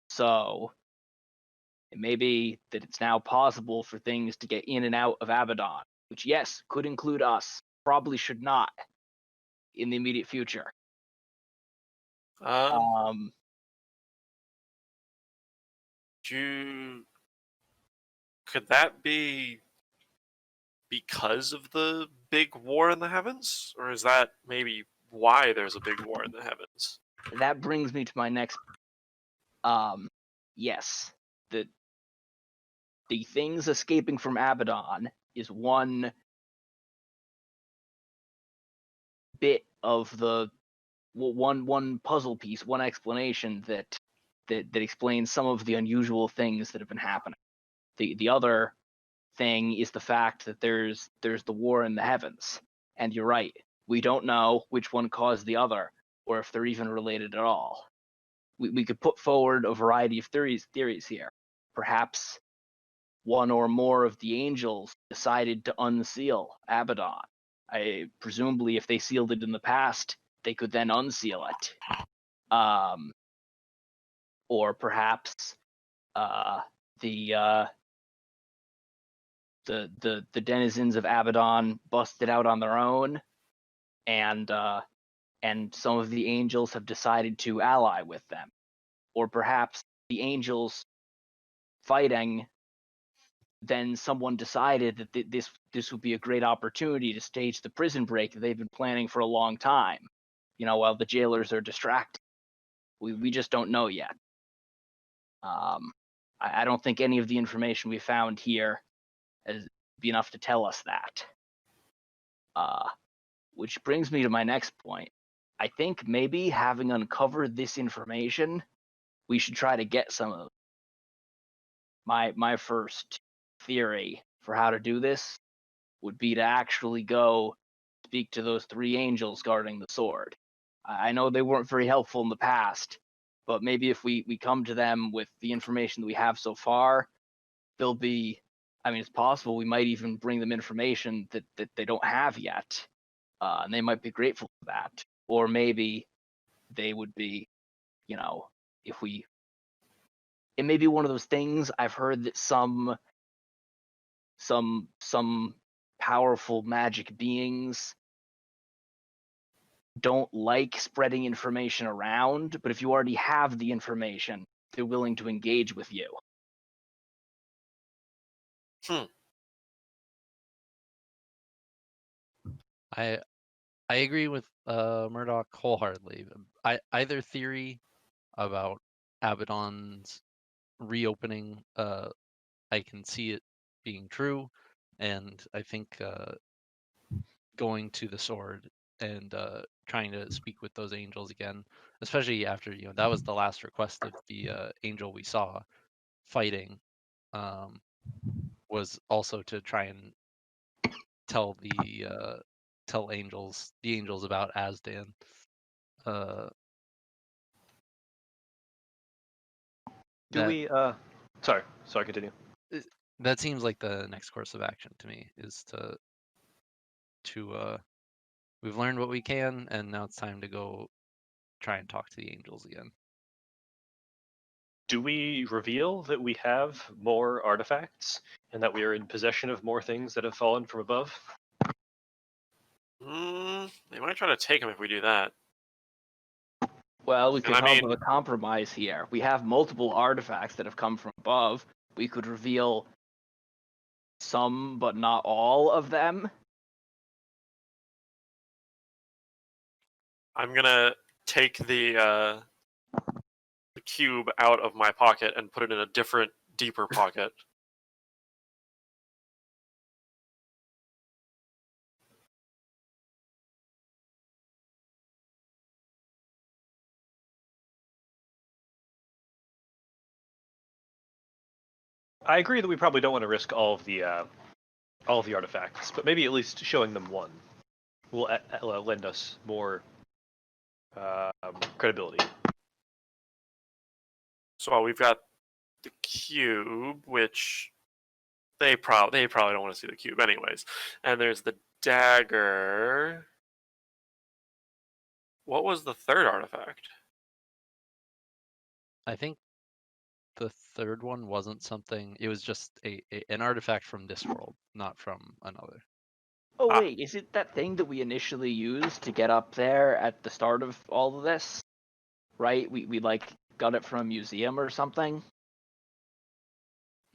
So it may be that it's now possible for things to get in and out of Abaddon, which, yes, could include us. Probably should not in the immediate future. Could that be because of the big war in the heavens? Or is that maybe why there's a big war in the heavens? That brings me to my next. Yes, the things escaping from Abaddon is one bit of the one puzzle piece, one explanation that explains some of the unusual things that have been happening. The other thing is the fact that there's the war in the heavens, and you're right, we don't know which one caused the other or if they're even related at all. We could put forward a variety of theories here. Perhaps one or more of the angels decided to unseal Abaddon. Presumably, if they sealed it in the past, they could then unseal it. Or perhaps the denizens of Abaddon busted out on their own, and some of the angels have decided to ally with them. Or perhaps the angels fighting, then someone decided that this would be a great opportunity to stage the prison break that they've been planning for a long time, while the jailers are distracted. We just don't know yet. I don't think any of the information we found here is be enough to tell us that. Which brings me to my next point. I think maybe having uncovered this information, we should try to get some of my first theory for how to do this would be to actually go speak to those three angels guarding the sword. I know they weren't very helpful in the past, but maybe if we come to them with the information that we have so far, they'll be, it's possible we might even bring them information that they don't have yet, and they might be grateful for that. Or maybe they would be, if we it may be one of those things. I've heard that some powerful magic beings don't like spreading information around, but if you already have the information, they're willing to engage with you. I agree with Murdoch wholeheartedly. Either theory about Abaddon's reopening, I can see it being true, and I think going to the sword and trying to speak with those angels again, especially after that was the last request of the angel we saw fighting, was also to try and tell the angels about Asdan. Sorry, continue. That seems like the next course of action to me, is to we've learned what we can, and now it's time to go try and talk to the angels again. Do we reveal that we have more artifacts and that we are in possession of more things that have fallen from above? They might try to take him if we do that. Well, we could I come up mean- with a compromise here. We have multiple artifacts that have come from above. We could reveal some, but not all of them. I'm gonna take the cube out of my pocket and put it in a different, deeper pocket. I agree that we probably don't want to risk all of the artifacts, but maybe at least showing them one will lend us more credibility. So we've got the cube, which they probably don't want to see the cube anyways. And there's the dagger. What was the third artifact? I think the third one wasn't something. It was just an artifact from this world, not from another. Oh wait, is it that thing that we initially used to get up there at the start of all of this? Right? We like got it from a museum or something?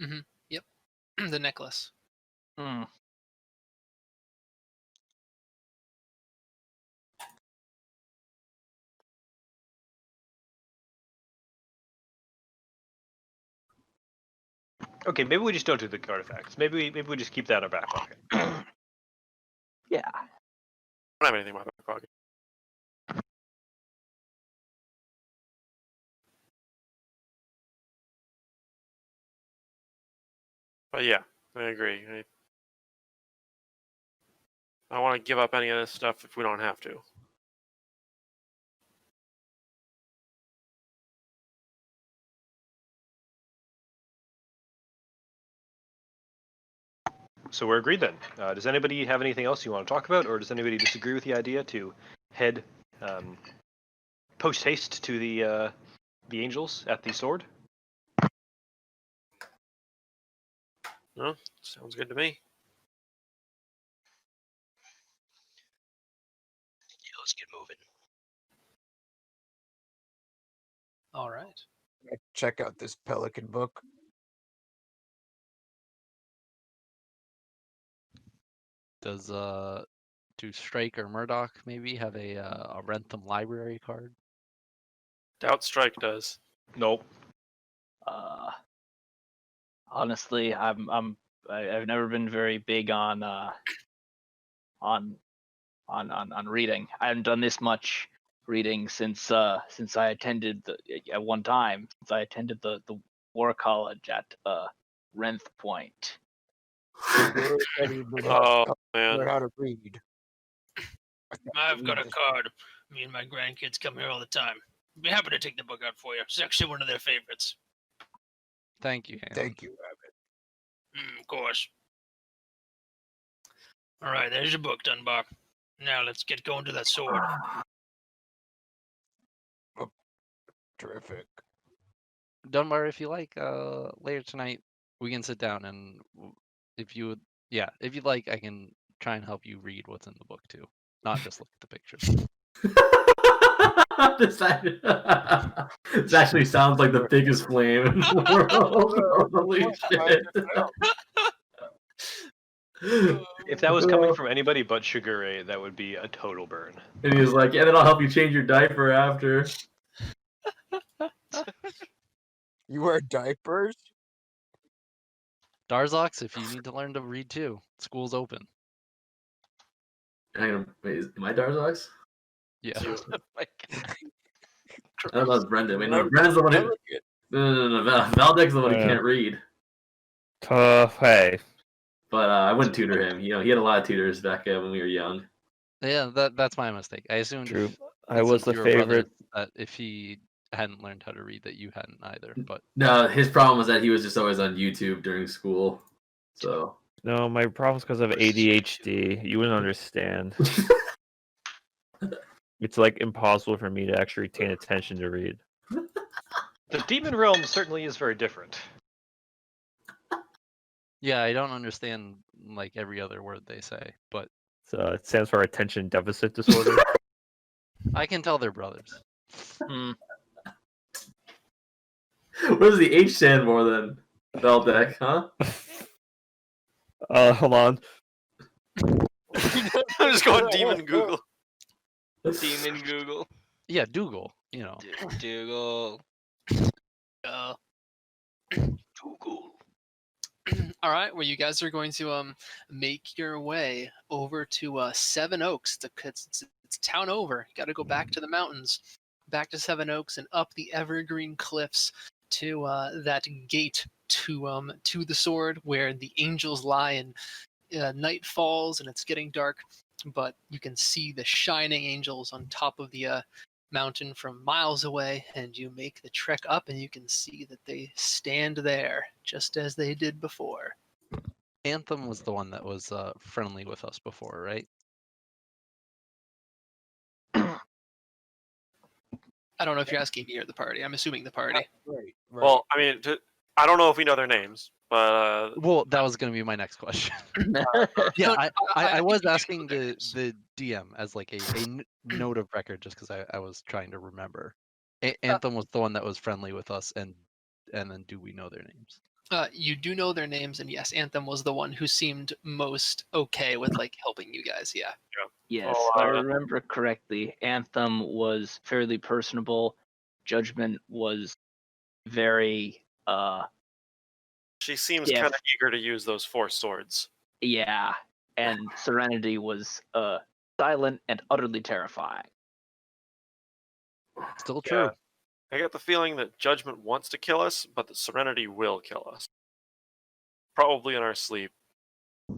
Mm-hmm. Yep. The necklace. Hmm. Okay, maybe we just don't do the artifacts. Maybe we just keep that in our back pocket. Yeah. I don't have anything in my back pocket. But yeah, I agree. I don't want to give up any of this stuff if we don't have to. So we're agreed then. Does anybody have anything else you want to talk about, or does anybody disagree with the idea to head post haste to the angels at the sword? No, sounds good to me. Yeah, let's get moving. All right. Check out this Pelican book. Does do Strike or Murdoch maybe have a Rentham library card? Doubt Strike does. Nope. Honestly, I've never been very big on reading. I haven't done this much reading since I attended at one time since I attended the war college at Renth Point. You're ready to Oh learn man, how to read. I've got a card. Me and my grandkids come here all the time. I'd be happy to take the book out for you. It's actually one of their favorites. Thank you, Ham. Thank you, Rabbit. Of course. All right, there's your book, Dunbar. Now let's get going to that sword. Terrific. Dunbar, if you like, later tonight we can sit down and if you would, yeah, if you'd like, I can try and help you read what's in the book too, not just look at the pictures. This actually sounds like the biggest flame in the world. Holy shit. If that was coming from anybody but Sugar Ray, that would be a total burn. And he was like, yeah, then I'll help you change your diaper after. You wear diapers? Darzox, if you need to learn to read too, school's open. Hang on, wait, am I Darzox? Yeah. Oh my God. I thought that was Brendan. Wait, no, Never- Brendan's the one who. never get- No. Valdek's the one who Yeah. can't read. Tough. Hey. But I wouldn't tutor him. You know, he had a lot of tutors back when we were young. Yeah, that's my mistake. I assumed True. if, I was since the you were brothers, favorite. that if he hadn't learned how to read, that you hadn't either. But No, his problem was that he was just always on YouTube during school. So No, my problem's because of ADHD. You wouldn't understand. It's like impossible for me to actually retain attention to read. The demon realm certainly is very different. yeah, I don't understand like every other word they say, but So it stands for attention deficit disorder. I can tell they're brothers. Hmm. what does the H stand for then? Valdek, huh? Hold on. I'm just going demon Google. Demon Google. Yeah, Dougal, you know. Dougal. Google. All right, well, you guys are going to make your way over to Seven Oaks. It's town over. You got to go back to the mountains, back to Seven Oaks, and up the evergreen cliffs to that gate to the sword where the angels lie, and night falls and it's getting dark, but you can see the shining angels on top of the mountain from miles away, and you make the trek up and you can see that they stand there just as they did before. Anthem was the one that was friendly with us before, right? I don't know if you're asking me or the party. I'm assuming the party. Right. Well, I mean, I don't know if we know their names, but Well, that was going to be my next question. Yeah, I was asking the DM as like a note of record just because I was trying to remember. Anthem was the one that was friendly with us, and then do we know their names? You do know their names, and yes, Anthem was the one who seemed most okay with like helping you guys. Yeah. Yes, Oh, if I remember correctly, Anthem was fairly personable. Judgment was very she seems Yeah. kind of eager to use those 4 swords. yeah, and Serenity was silent and utterly terrifying. Still Yeah. true. I get the feeling that Judgment wants to kill us, but that Serenity will kill us. Probably in our sleep.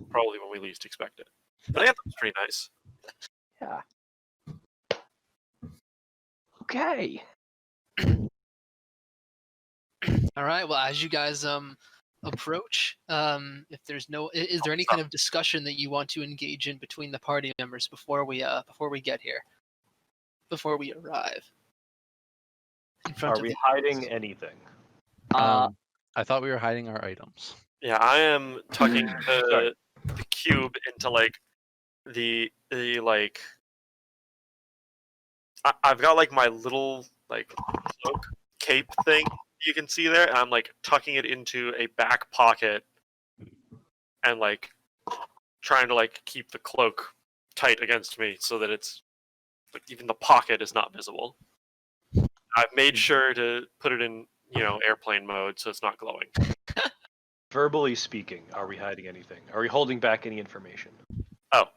Probably when we least expect it. But Anthem's pretty nice. Yeah. Okay. All right. Well, as you guys approach, if there's no, is there any kind of discussion that you want to engage in between the party members before we get here, before we arrive? In front Are of we the hiding anything? Uh, I thought we were hiding our items. Yeah, I am tucking the cube into like the like. I've got like my little like cloak cape thing you can see there, and I'm like tucking it into a back pocket, and like trying to like keep the cloak tight against me so that it's like even the pocket is not visible. I've made sure to put it in, airplane mode so it's not glowing. Verbally speaking, are we hiding anything? Are we holding back any information? Oh.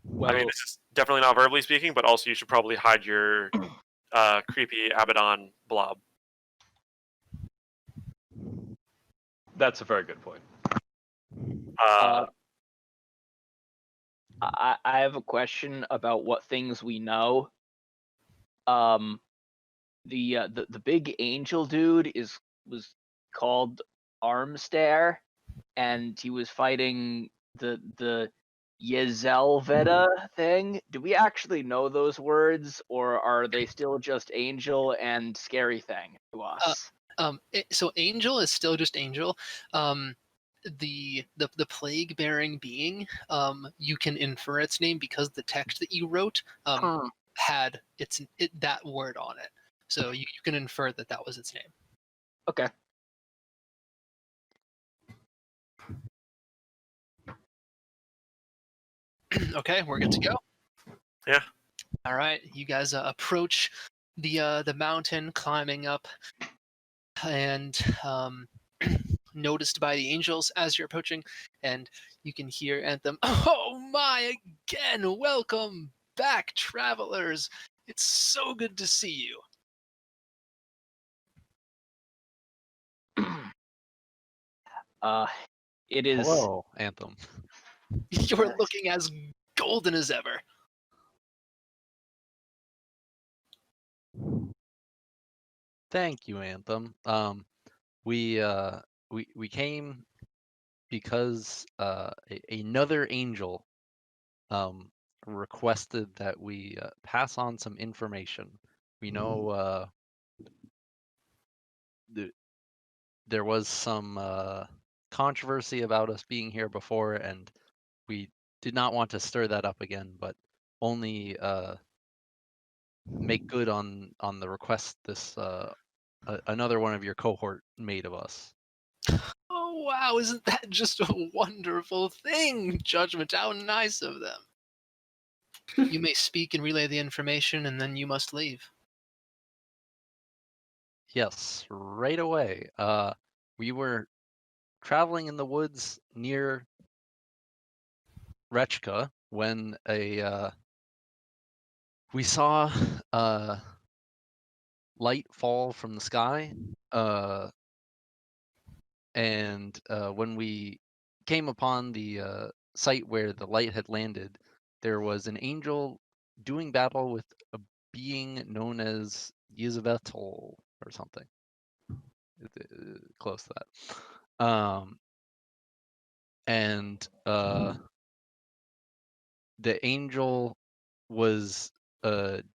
well, I mean, this is definitely not verbally speaking, but also you should probably hide your creepy Abaddon blob. That's a very good point. I have a question about what things we know. The big angel dude was called Armstare, and he was fighting the Yezelveda thing. Do we actually know those words, or are they still just angel and scary thing to us? So Angel is still just Angel. The plague bearing being, you can infer its name because the text that you wrote had that word on it. So you can infer that was its name. Okay. Okay, we're good to go. Yeah. All right, you guys approach the mountain, climbing up, and noticed by the angels as you're approaching, and you can hear Anthem. Oh my! Again, welcome back, travelers. It's so good to see you. It is. Hello, Anthem. You're looking as golden as ever. Thank you, Anthem. We came because another angel requested that we pass on some information. We know there was some controversy about us being here before, and we did not want to stir that up again, but only make good on the request this another one of your cohort made of us. Oh wow, isn't that just a wonderful thing? Judgment, how nice of them. You may speak and relay the information, and then you must leave. Yes, right away. We were traveling in the woods near Rechka when we saw light fall from the sky, and when we came upon the site where the light had landed, there was an angel doing battle with a being known as Yizvetl or something. Close to that. And the angel was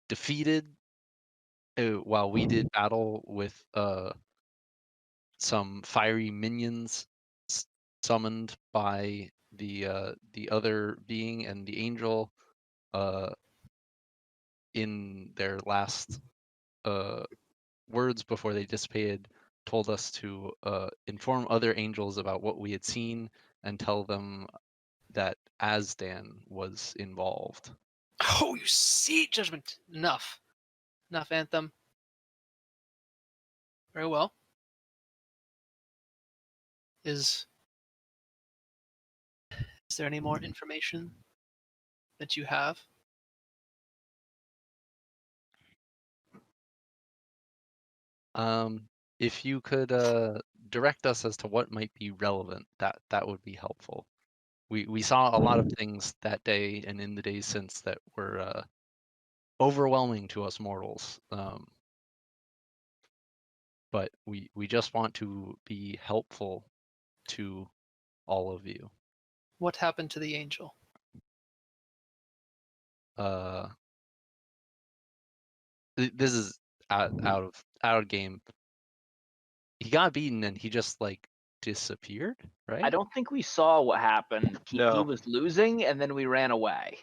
defeated while we did battle with some fiery minions summoned by the other being, and the angel in their last words before they dissipated told us to inform other angels about what we had seen and tell them that Azdan was involved. Oh, you see, Judgment. Enough, Anthem. Very well. Is there any more information that you have? If you could direct us as to what might be relevant, that would be helpful. We saw a lot of things that day and in the days since that were overwhelming to us mortals. But we just want to be helpful to all of you. What happened to the angel? This is out of game. He got beaten and he just like disappeared, right? I don't think we saw what happened. He No. was losing, and then we ran away.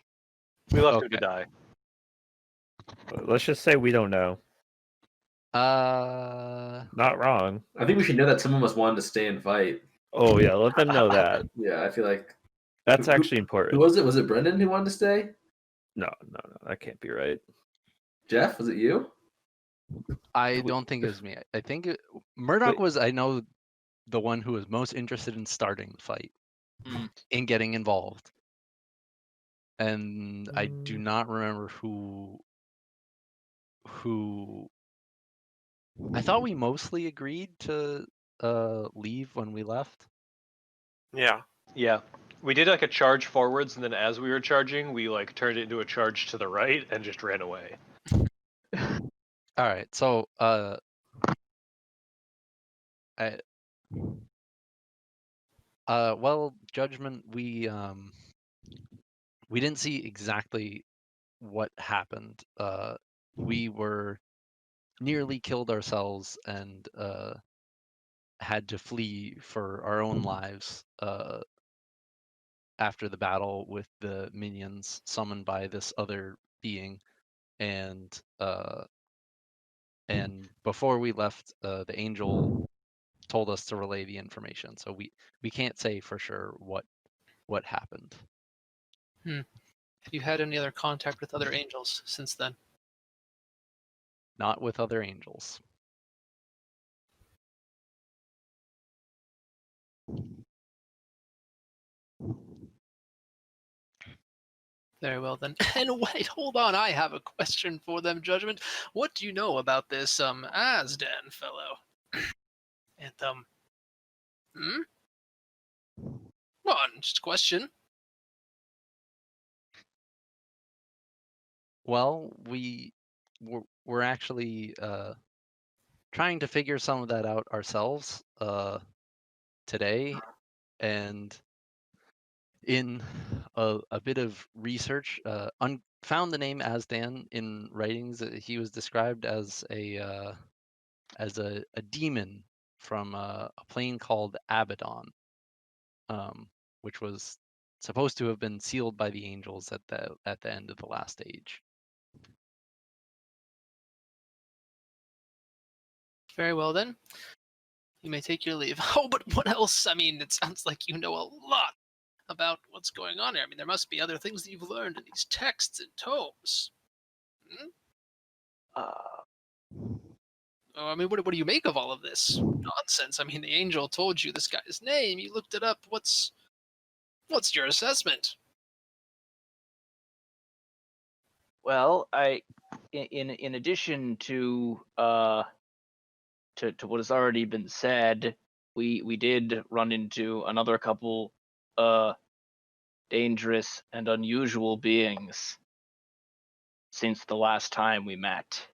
We left him to Okay. die. Let's just say we don't know. Not wrong. I think we should know that some of us wanted to stay and fight. Oh yeah, let them know that. Yeah, I feel like. That's Who- actually Who important. was it? Was it Brendan who wanted to stay? No, that can't be right. Jeff, was it you? I don't think it was me. I think Murdoch was, I know, the one who was most interested in starting the fight, in getting involved. And I do not remember who. I thought we mostly agreed to leave when we left. Yeah. Yeah. We did like a charge forwards, and then as we were charging, we like turned it into a charge to the right and just ran away. All right, so well, Judgment, we we didn't see exactly what happened. We were nearly killed ourselves and had to flee for our own lives after the battle with the minions summoned by this other being, and before we left, the angel told us to relay the information. So we can't say for sure what happened. Have you had any other contact with other angels since then? Not with other angels. Very well then. And wait, hold on. I have a question for them, Judgment. What do you know about this Asden fellow? And Come on, just a question. Well, we're actually trying to figure some of that out ourselves today, and in a bit of research, found the name Asdan in writings. He was described as a demon from a plane called Abaddon, which was supposed to have been sealed by the angels at the end of the last age. Very well then. You may take your leave. Oh, but what else? I mean, it sounds like you know a lot about what's going on here. I mean, there must be other things that you've learned in these texts and tomes. I mean, what do you make of all of this nonsense? I mean, the angel told you this guy's name. You looked it up. What's your assessment? Well, in addition to what has already been said, we did run into another couple dangerous and unusual beings since the last time we met.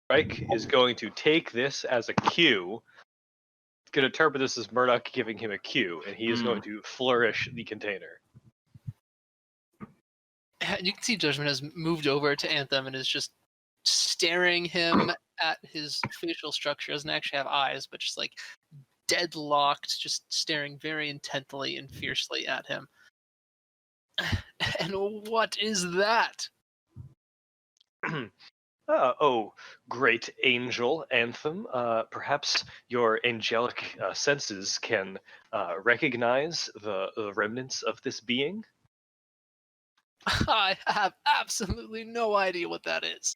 Reich is going to take this as a cue. Going to interpret this as Murdoch giving him a cue, and he is going to flourish the container. You can see Judgment has moved over to Anthem and is just staring him at his facial structure. Doesn't actually have eyes, but just like deadlocked, just staring very intently and fiercely at him. And what is that? Oh, great angel Anthem. Perhaps your angelic senses can recognize the remnants of this being? I have absolutely no idea what that is.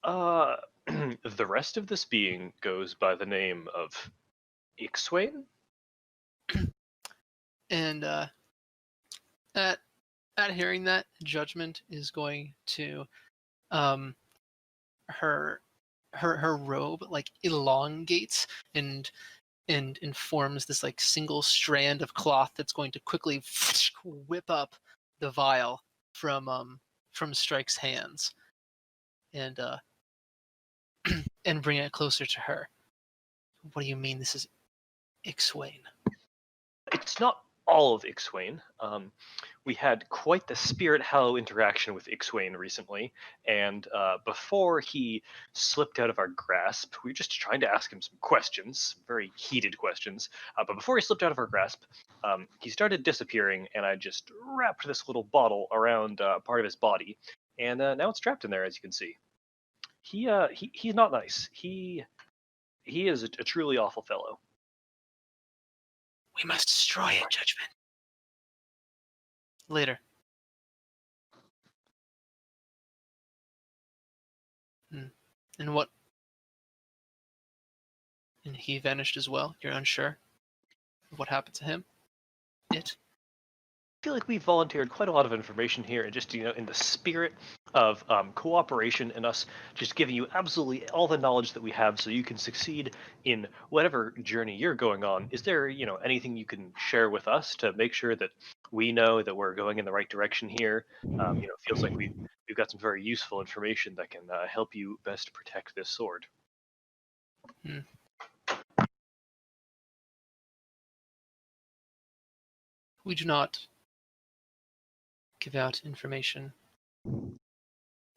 The rest of this being goes by the name of Ixwain? And at hearing that, Judgment is going to her robe like elongates and forms this like single strand of cloth that's going to quickly whip up the vial from Strike's hands and and bring it closer to her. What do you mean this is Ixwain? It's not all of Ixwain. We had quite the Spirit Hallow interaction with Ixwain recently, and before he slipped out of our grasp, we were just trying to ask him some questions, very heated questions. But before he slipped out of our grasp, he started disappearing, and I just wrapped this little bottle around part of his body, and now it's trapped in there, as you can see. He's not nice. He is a truly awful fellow. We must destroy it, Judgment. Later. And what? And he vanished as well? You're unsure of what happened to him? It? I feel like we volunteered quite a lot of information here, and just in the spirit of cooperation and us just giving you absolutely all the knowledge that we have, so you can succeed in whatever journey you're going on. Is there anything you can share with us to make sure that we know that we're going in the right direction here? It feels like we've got some very useful information that can help you best protect this sword. we do not give out information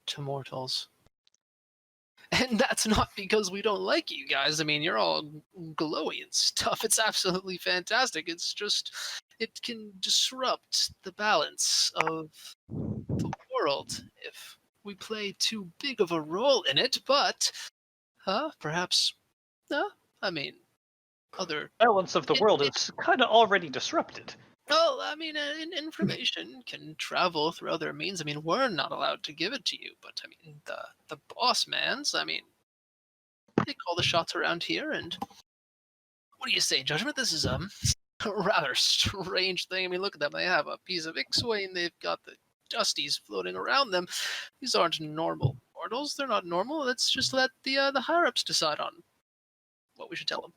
to mortals. And that's not because we don't like you guys. I mean, you're all glowy and stuff. It's absolutely fantastic. It's just, it can disrupt the balance of the world if we play too big of a role in it. But, perhaps, I mean, other. Balance of the world is kind of already disrupted. Well, I mean, information can travel through other means. I mean, we're not allowed to give it to you, but I mean, the boss mans. I mean, they call the shots around here. And what do you say, Judgment? This is a rather strange thing. I mean, look at them. They have a piece of Ixway, they've got the Dusties floating around them. These aren't normal mortals. They're not normal. Let's just let the higher ups decide on what we should tell them.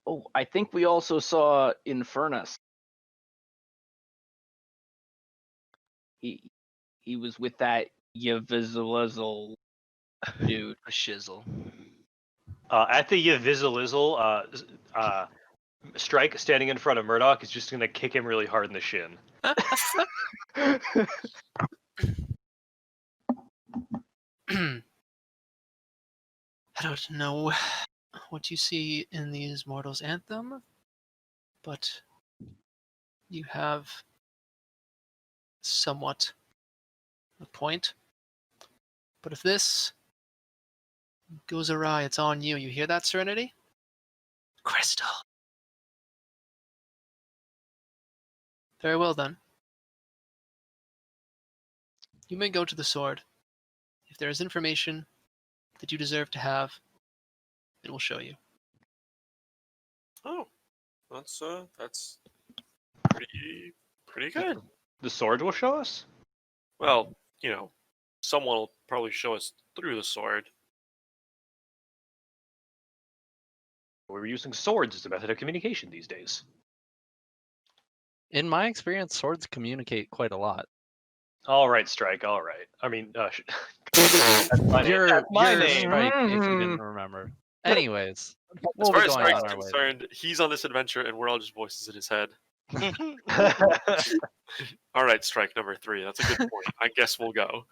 Oh, I think we also saw Infernus. He was with that Yevizalizzle dude. A shizzle. At the Yevizalizzle, Strike standing in front of Murdoch is just going to kick him really hard in the shin. I don't know what you see in these mortals' anthem, but you have somewhat a point. But if this goes awry, it's on you. You hear that, Serenity? Crystal. Very well, then. You may go to the sword. If there is information that you deserve to have, it will show you. Oh, that's pretty good. The sword will show us? Well, you know, someone will probably show us through the sword. We're using swords as a method of communication these days. In my experience, swords communicate quite a lot. All right, Strike. All right. I mean, that's my name. You're That's my name. Strike, if you didn't remember. Anyways, As we'll far be as going Strike's on our way. concerned, he's on this adventure, and we're all just voices in his head. All right, Strike number 3. That's a good point. I guess we'll go.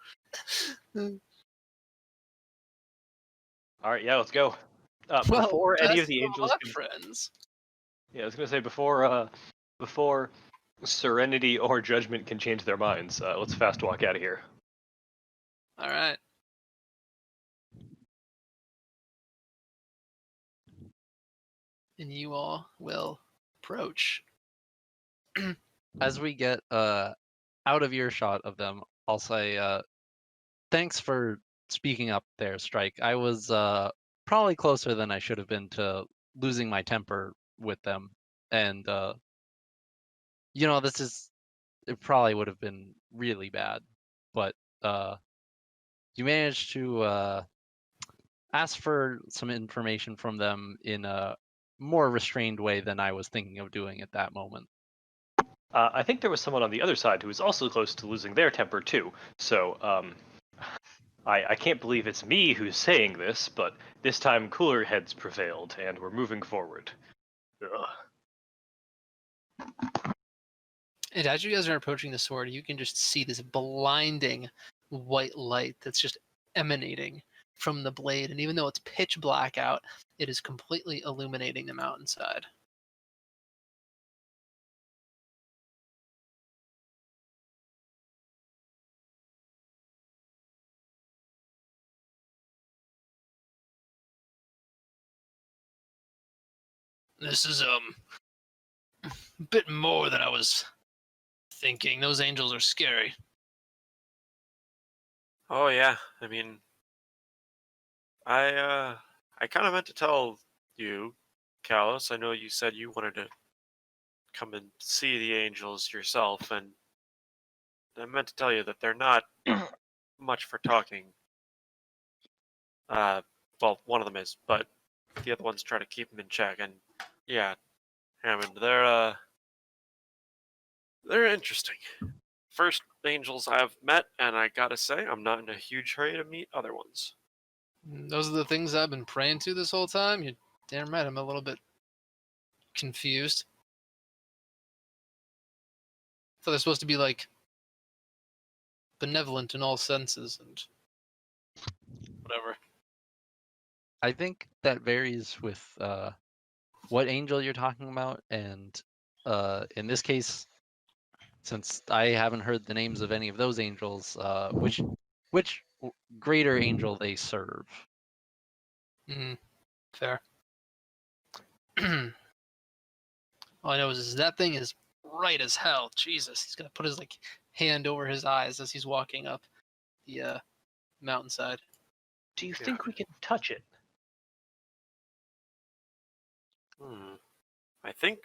All right, yeah, let's go. Well, Before any of best the of angels luck, can... friends. Yeah, I was gonna say before Serenity or Judgment can change their minds, let's fast walk out of here. All right. And you all will approach. As we get out of earshot of them, I'll say thanks for speaking up there, Strike. I was probably closer than I should have been to losing my temper with them. And it probably would have been really bad. But you managed to ask for some information from them in a more restrained way than I was thinking of doing at that moment. I think there was someone on the other side who was also close to losing their temper too. So I can't believe it's me who's saying this, but this time cooler heads prevailed, and we're moving forward. Ugh. And as you guys are approaching the sword, you can just see this blinding white light that's just emanating from the blade. And even though it's pitch black out, it is completely illuminating the mountainside. This is a bit more than I was thinking. Those angels are scary. Oh yeah, I mean, I kind of meant to tell you, Callus. I know you said you wanted to come and see the angels yourself, and I meant to tell you that they're not much for talking. Well, one of them is, but the other ones try to keep them in check. And yeah, Hammond, they're interesting. First angels I've met, and I gotta say, I'm not in a huge hurry to meet other ones. Those are the things I've been praying to this whole time. You're damn right, I'm a little bit confused. So they're supposed to be like benevolent in all senses and whatever. I think that varies with what angel you're talking about, and in this case, since I haven't heard the names of any of those angels, which greater angel they serve. Fair. All I know is that thing is bright as hell. Jesus, he's gonna put his like hand over his eyes as he's walking up the mountainside. Do you think we can touch it? I think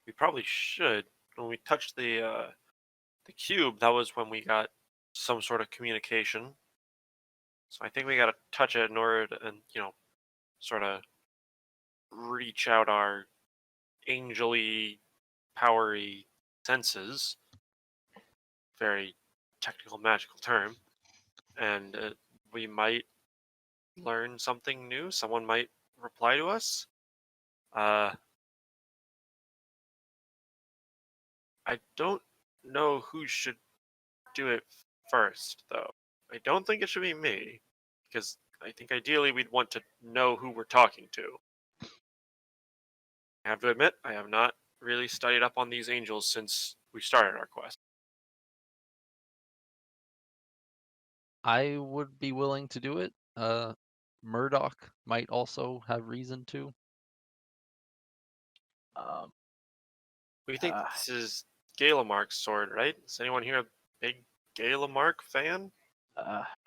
we probably should. When we touched the cube, that was when we got some sort of communication. So I think we gotta touch it in order to, and sort of reach out our angely, powery senses. Very technical, magical term, and we might learn something new. Someone might reply to us. I don't know who should do it first, though. I don't think it should be me, because I think ideally we'd want to know who we're talking to. I have to admit, I have not really studied up on these angels since we started our quest. I would be willing to do it. Murdoch might also have reason to. We think this is Galamark's sword, right? Is anyone here a big Galamark fan?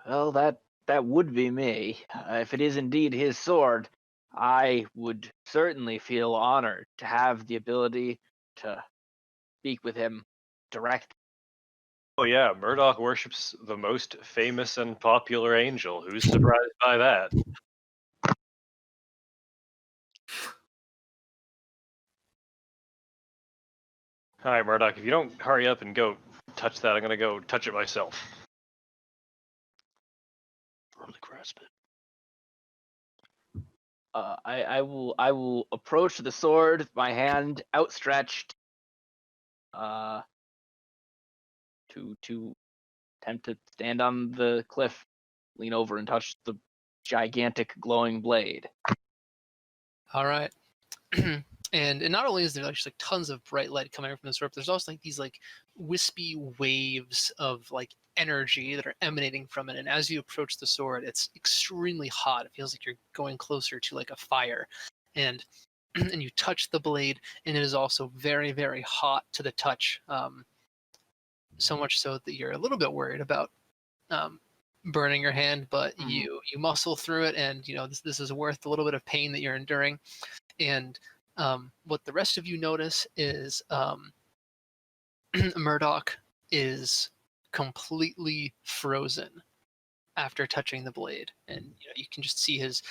Well, that would be me. If it is indeed his sword, I would certainly feel honored to have the ability to speak with him direct. Oh yeah, Murdoch worships the most famous and popular angel. Who's surprised by that? Hi, Murdoch. If you don't hurry up and go touch that, I'm gonna go touch it myself. Firmly grasp it. I will approach the sword, my hand outstretched, to attempt to stand on the cliff, lean over and touch the gigantic glowing blade. All right. and not only is there like just like tons of bright light coming from the sword, but there's also like these like wispy waves of like energy that are emanating from it. And as you approach the sword, it's extremely hot. It feels like you're going closer to like a fire. And and you touch the blade, and it is also very, very hot to the touch. So much so that you're a little bit worried about burning your hand, but you muscle through it, and this is worth the little bit of pain that you're enduring. And what the rest of you notice is Murdoch is completely frozen after touching the blade, and you can just see his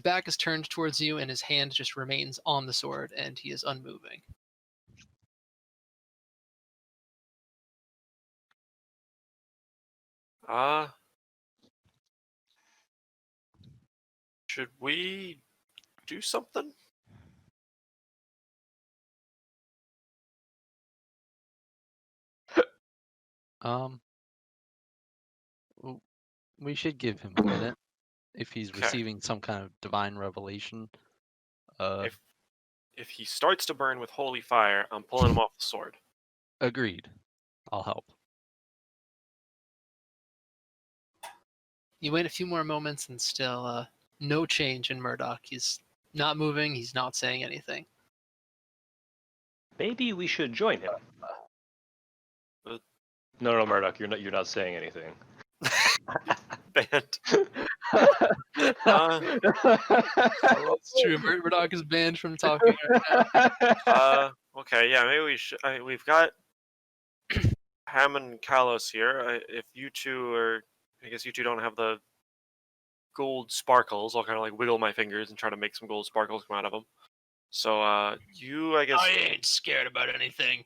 back is turned towards you, and his hand just remains on the sword, and he is unmoving. Should we do something? We should give him a minute if he's Okay. receiving some kind of divine revelation. If he starts to burn with holy fire, I'm pulling him off the sword. Agreed. I'll help. You wait a few more moments, and still no change in Murdoch. He's not moving. He's not saying anything. Maybe we should join him. No, Murdoch, you're not saying anything. Banned. It's true. Murdoch is banned from talking right now. Okay, yeah, maybe we should. We've got Hammond and Kalos here. If you two are, I guess you two don't have the gold sparkles. I'll kind of like wiggle my fingers and try to make some gold sparkles come out of them. So, you, I guess. I ain't scared about anything.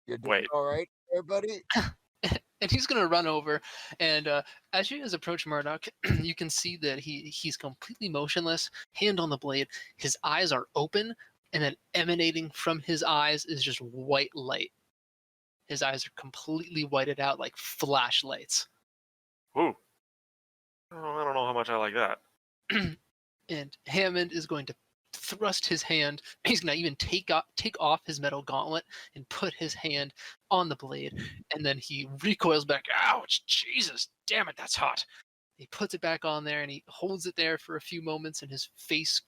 You're doing Wait. all right, everybody? And he's going to run over, and as you guys approach Murdoch, you can see that he's completely motionless, hand on the blade. His eyes are open, and then emanating from his eyes is just white light. his eyes are completely whited out like flashlights. Ooh. Oh, I don't know how much I like that. And Hammond is going to thrust his hand. He's going to even take off his metal gauntlet and put his hand on the blade. And then he recoils back. Ouch! Jesus, damn it, that's hot. He puts it back on there and he holds it there for a few moments, and his face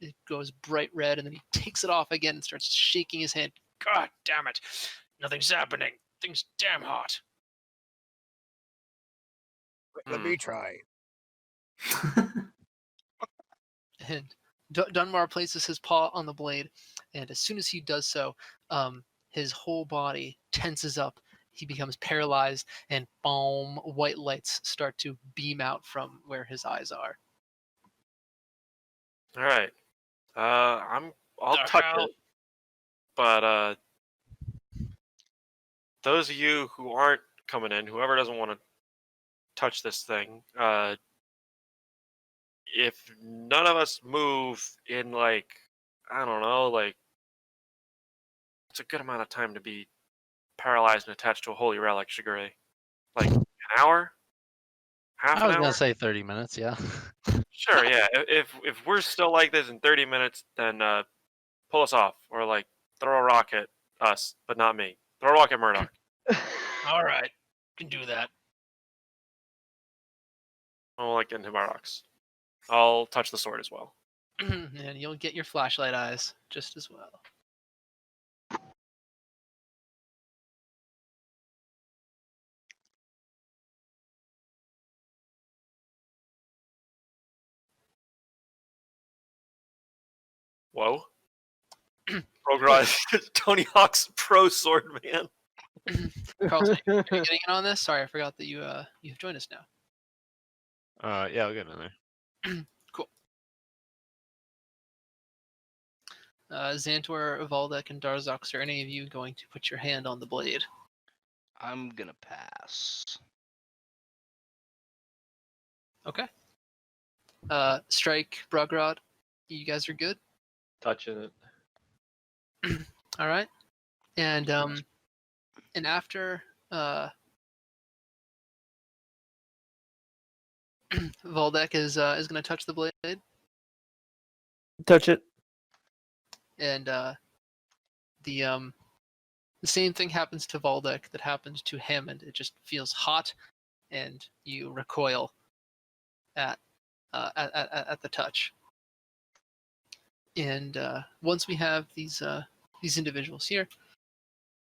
it goes bright red. And then he takes it off again and starts shaking his hand. God damn it! Nothing's happening. Things damn hot. Let me try. And Dunmar places his paw on the blade, and as soon as he does so, his whole body tenses up. He becomes paralyzed, and boom, white lights start to beam out from where his eyes are. All right. I'll The touch hell? it. But those of you who aren't coming in, whoever doesn't want to touch this thing, if none of us move in like, I don't know, like, it's a good amount of time to be paralyzed and attached to a holy relic, Shigure. Like an hour? Half I an was hour? gonna say 30 minutes. Yeah. Sure, yeah. If we're still like this in 30 minutes, then pull us off, or like throw a rock at us, but not me. Throw a rock at Murdoch. All right, can do that. I don't like getting hit by rocks. I'll touch the sword as well. And you'll get your flashlight eyes just as well. Whoa. Progress. Tony Hawk's pro sword man. Carlson, are you getting in on this? Sorry, I forgot that you've joined us now. Yeah, I'll get in there. Cool. Xantor, Valdek, and Darzox, are any of you going to put your hand on the blade? I'm gonna pass. Okay. Strike, Brugrod, you guys are good? Touching it. All right. And after Valdek is going to touch the blade, Touch it. and the same thing happens to Valdek that happened to Hammond. It just feels hot, and you recoil at the touch. And once we have these individuals here,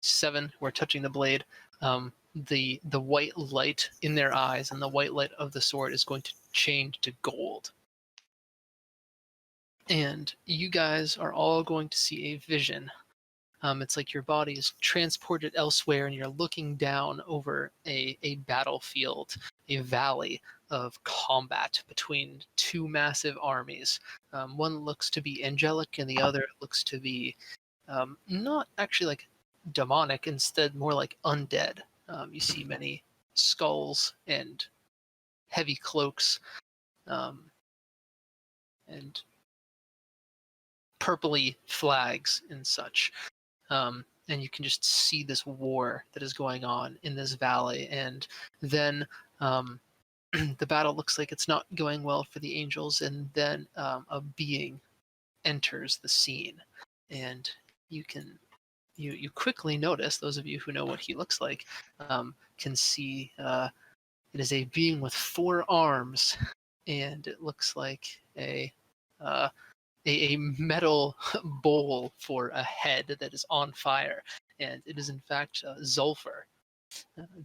7 who are touching the blade, the white light in their eyes and the white light of the sword is going to change to gold. And you guys are all going to see a vision. It's like your body is transported elsewhere and you're looking down over a battlefield, a valley of combat between 2 massive armies. One looks to be angelic and the other looks to be not actually like demonic, instead more like undead. You see many skulls and heavy cloaks and purpley flags and such. And you can just see this war that is going on in this valley. And then the battle looks like it's not going well for the angels. And then a being enters the scene. And you quickly notice, those of you who know what he looks like, can see it is a being with 4 arms. And it looks like a metal bowl for a head that is on fire. And it is in fact Zulfur,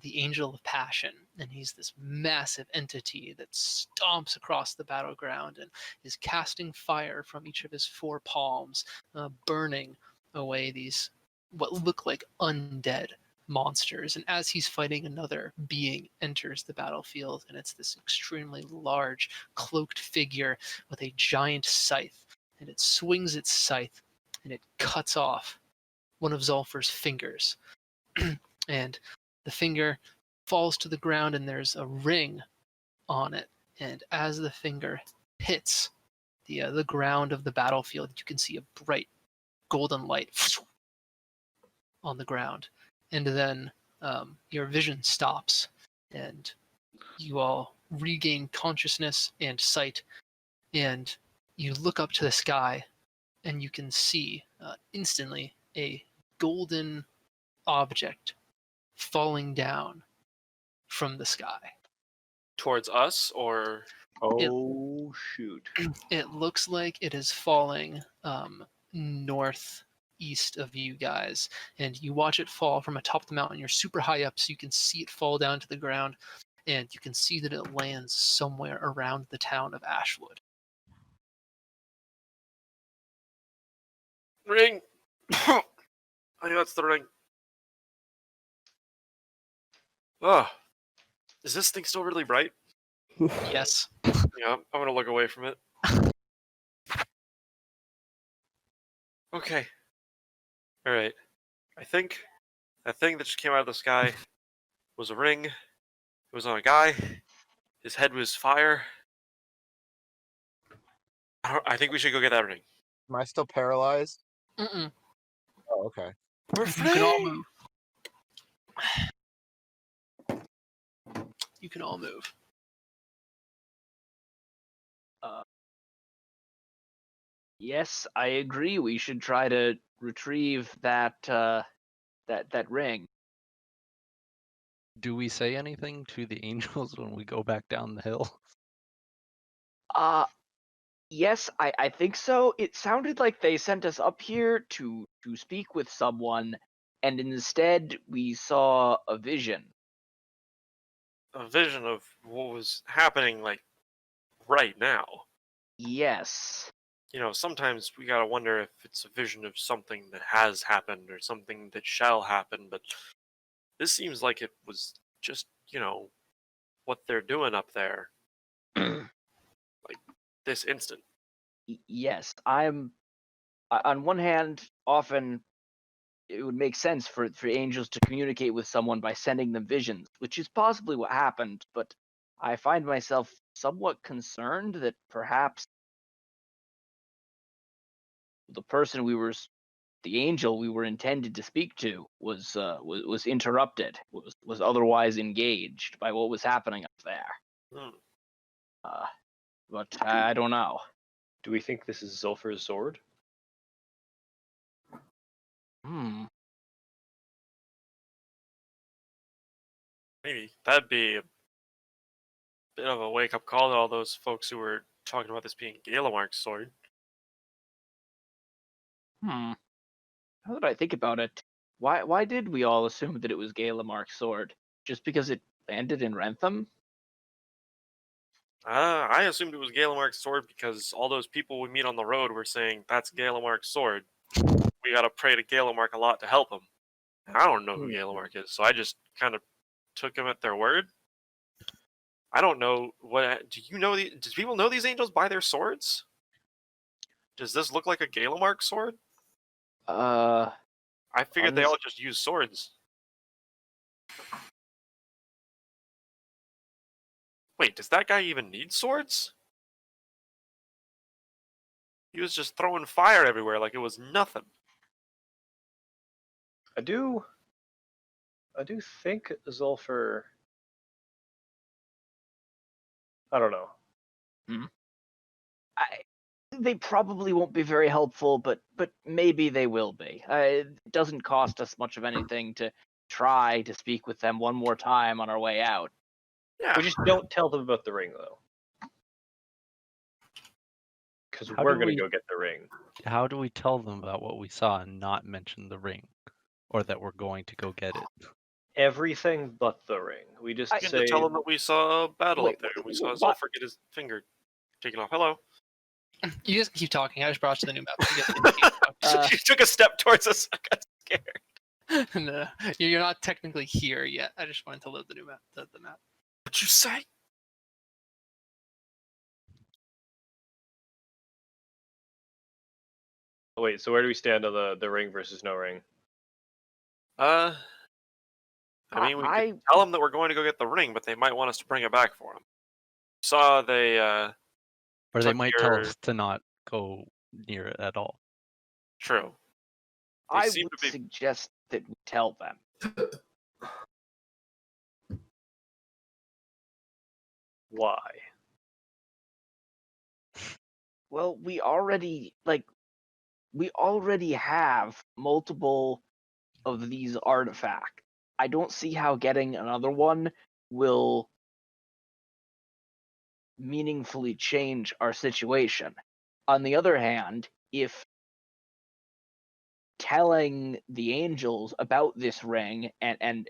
the angel of passion. And he's this massive entity that stomps across the battleground and is casting fire from each of his 4 palms, burning away these what look like undead monsters. And as he's fighting, another being enters the battlefield, and it's this extremely large cloaked figure with a giant scythe. And it swings its scythe and it cuts off one of Zulfur's fingers. And the finger falls to the ground and there's a ring on it. And as the finger hits the ground of the battlefield, you can see a bright golden light on the ground. and then your vision stops, and you all regain consciousness and sight, and you look up to the sky, and you can see instantly a golden object falling down from the sky. Towards us, or Oh shoot! It looks like it is falling northeast of you guys, and you watch it fall from atop the mountain. You're super high up, so you can see it fall down to the ground, and you can see that it lands somewhere around the town of Ashwood. ring. I think that's the ring. Oh, is this thing still really bright? Yes. Yeah, I'm gonna look away from it. Okay. All right. I think that thing that just came out of the sky was a ring. It was on a guy. His head was fire. I think we should go get that ring. Am I still paralyzed? Mm-mm. Oh, okay. We're You can all free! move. You can all move. Yes, I agree. We should try to retrieve that that ring. Do we say anything to the angels when we go back down the hill? Yes, I think so. It sounded like they sent us up here to speak with someone, and instead we saw a vision. A vision of what was happening, like, right now. Yes. You know, sometimes we gotta wonder if it's a vision of something that has happened or something that shall happen, but this seems like it was just, what they're doing up there. Like, this instant. Yes, I'm. On one hand, often it would make sense for angels to communicate with someone by sending them visions, which is possibly what happened. But I find myself somewhat concerned that perhaps the person the angel we were intended to speak to was interrupted, was otherwise engaged by what was happening up there. Hmm. But I don't know. Do we think this is Zulfar's sword? Maybe. That'd be a bit of a wake-up call to all those folks who were talking about this being Galamark's sword. Now that I think about it, why did we all assume that it was Galamark's sword? Just because it landed in Rentham? I assumed it was Galamark's sword because all those people we meet on the road were saying, that's Galamark's sword. We gotta pray to Galamark a lot to help him. I don't know who Galamark is, so I just kind of took him at their word. I don't know do you know do people know these angels by their swords? Does this look like a Galamark sword? I figured they all just use swords. Wait, does that guy even need swords? He was just throwing fire everywhere like it was nothing. I do think Zulfar. I don't know. They probably won't be very helpful, but maybe they will be. It doesn't cost us much of anything to try to speak with them one more time on our way out. Yeah. We just don't tell them about the ring, though. Because we're going to go get the ring. How do we tell them about what we saw and not mention the ring? Or that we're going to go get it? Everything but the ring. We just You say... to tell them that we saw a battle up there. We saw Zulfar get his finger taken off. Hello. You guys can keep talking. I just brought you the new map. You guys can keep You took a step towards us. I got scared. No, you're not technically here yet. I just wanted to load the new map. The map. What'd you say? Wait, so where do we stand on the ring versus no ring? I mean, we could tell them that we're going to go get the ring, but they might want us to bring it back for them. Saw they, Or they might tell us to not go near it at all. True. I would suggest that we tell them. Why? Well, we already have multiple of these artifacts. I don't see how getting another one will meaningfully change our situation. On the other hand, if telling the angels about this ring and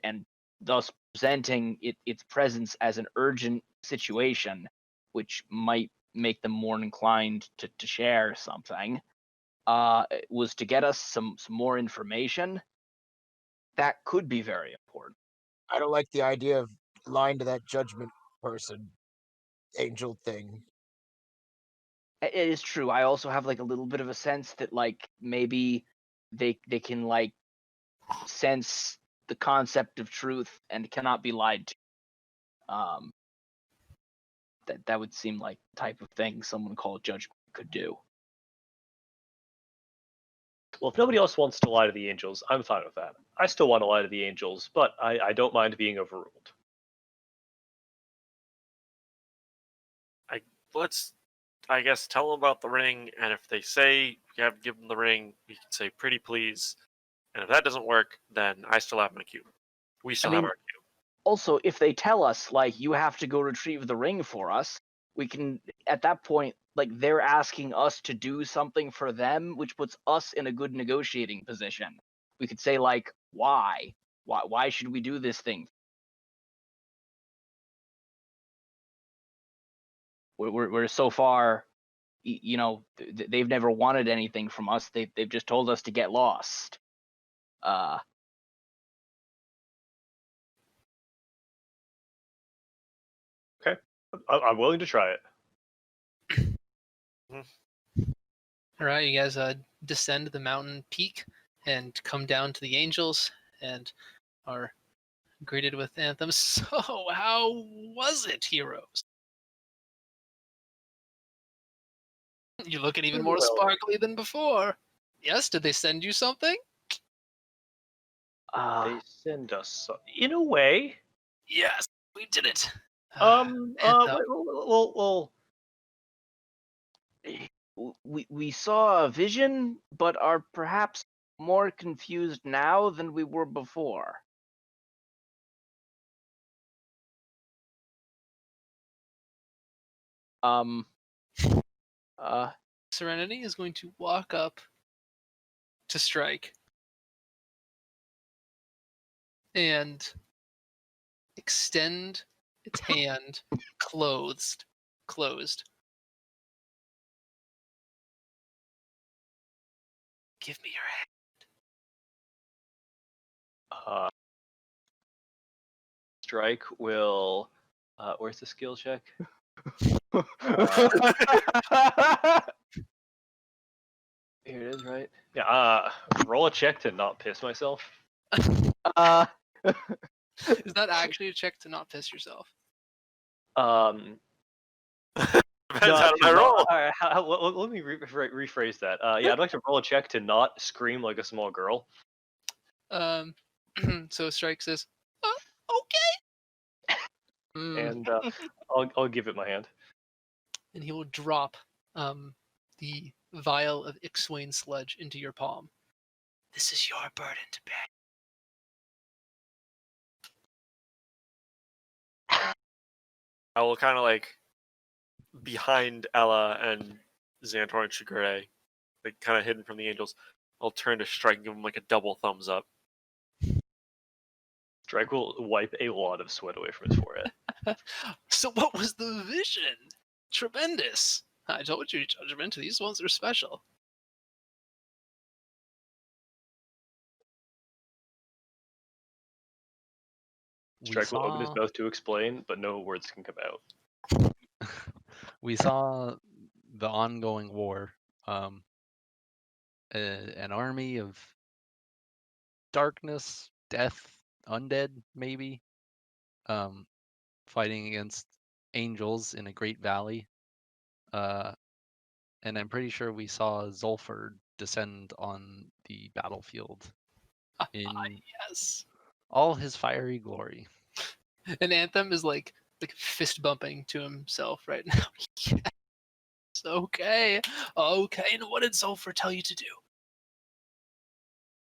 thus presenting its presence as an urgent situation, which might make them more inclined to share something, was to get us some more information, that could be very important. I don't like the idea of lying to that judgment person, angel thing. It is true. I also have like a little bit of a sense that like maybe they can like sense the concept of truth and cannot be lied to. That would seem like the type of thing someone called judgment could do. Well, if nobody else wants to lie to the angels, I'm fine with that. I still want to lie to the angels, but I don't mind being overruled. Let's, I guess, tell them about the ring, and if they say you have to give them the ring, we can say pretty please. And if that doesn't work, then I still have my cube. We still have our cube. Also, if they tell us like you have to go retrieve the ring for us, we can at that point like they're asking us to do something for them, which puts us in a good negotiating position. We could say like why should we do this thing? We're so far, you know, they've never wanted anything from us. They've just told us to get lost. Okay, I'm willing to try it. All right, you guys descend the mountain peak and come down to the angels and are greeted with anthems. So, how was it, heroes? You looking even more Well. sparkly than before. Yes, did they send you something? They send us in a way. Yes, we did it. Well, we saw a vision, but are perhaps more confused now than we were before. Serenity is going to walk up to Strike and extend its hand closed. Give me your hand. Strike will. Where's the skill check? Here it is, right? Yeah. Roll a check to not piss myself. Is that actually a check to not piss yourself? Depends No, how I roll. Let me rephrase that. Yeah, I'd like to roll a check to not scream like a small girl. So Strike says, okay. And I'll give it my hand. And he will drop the vial of Ixwain sludge into your palm. This is your burden to bear. I will kind of like behind Ella and Xantor and Shigure, like kind of hidden from the angels. I'll turn to Strike and give him like a double thumbs up. Strike will wipe a lot of sweat away from his forehead. So what was the vision? Tremendous. I told you, Judgment, these ones are special. Strike will open his mouth to explain, but no words can come out. We saw the ongoing war. An army of darkness, death, undead, maybe, fighting against angels in a great valley. And I'm pretty sure we saw Zulfur descend on the battlefield in yes. all his fiery glory. And Anthem is like fist bumping to himself right now. Yes. Okay. Okay. And what did Zolfer tell you to do?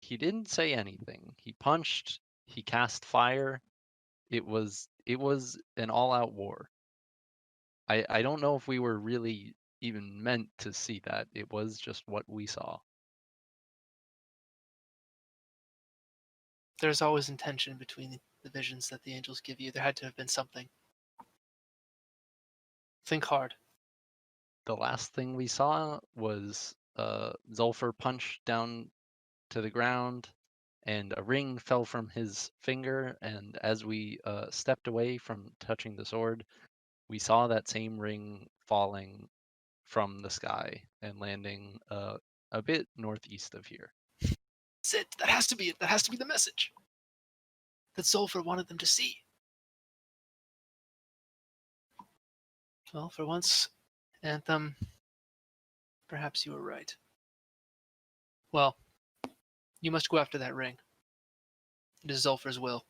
He didn't say anything. He punched, he cast fire. It was an all-out war. I don't know if we were really even meant to see that. It was just what we saw. There's always intention between the visions that the angels give you. There had to have been something. Think hard. The last thing we saw was Zulfur punched down to the ground, and a ring fell from his finger. And as we stepped away from touching the sword, we saw that same ring falling from the sky and landing a bit northeast of here. That's it. That has to be it. That has to be the message that Zolfer wanted them to see. Well, for once, Anthem, perhaps you were right. Well, you must go after that ring. It is Zolfer's will.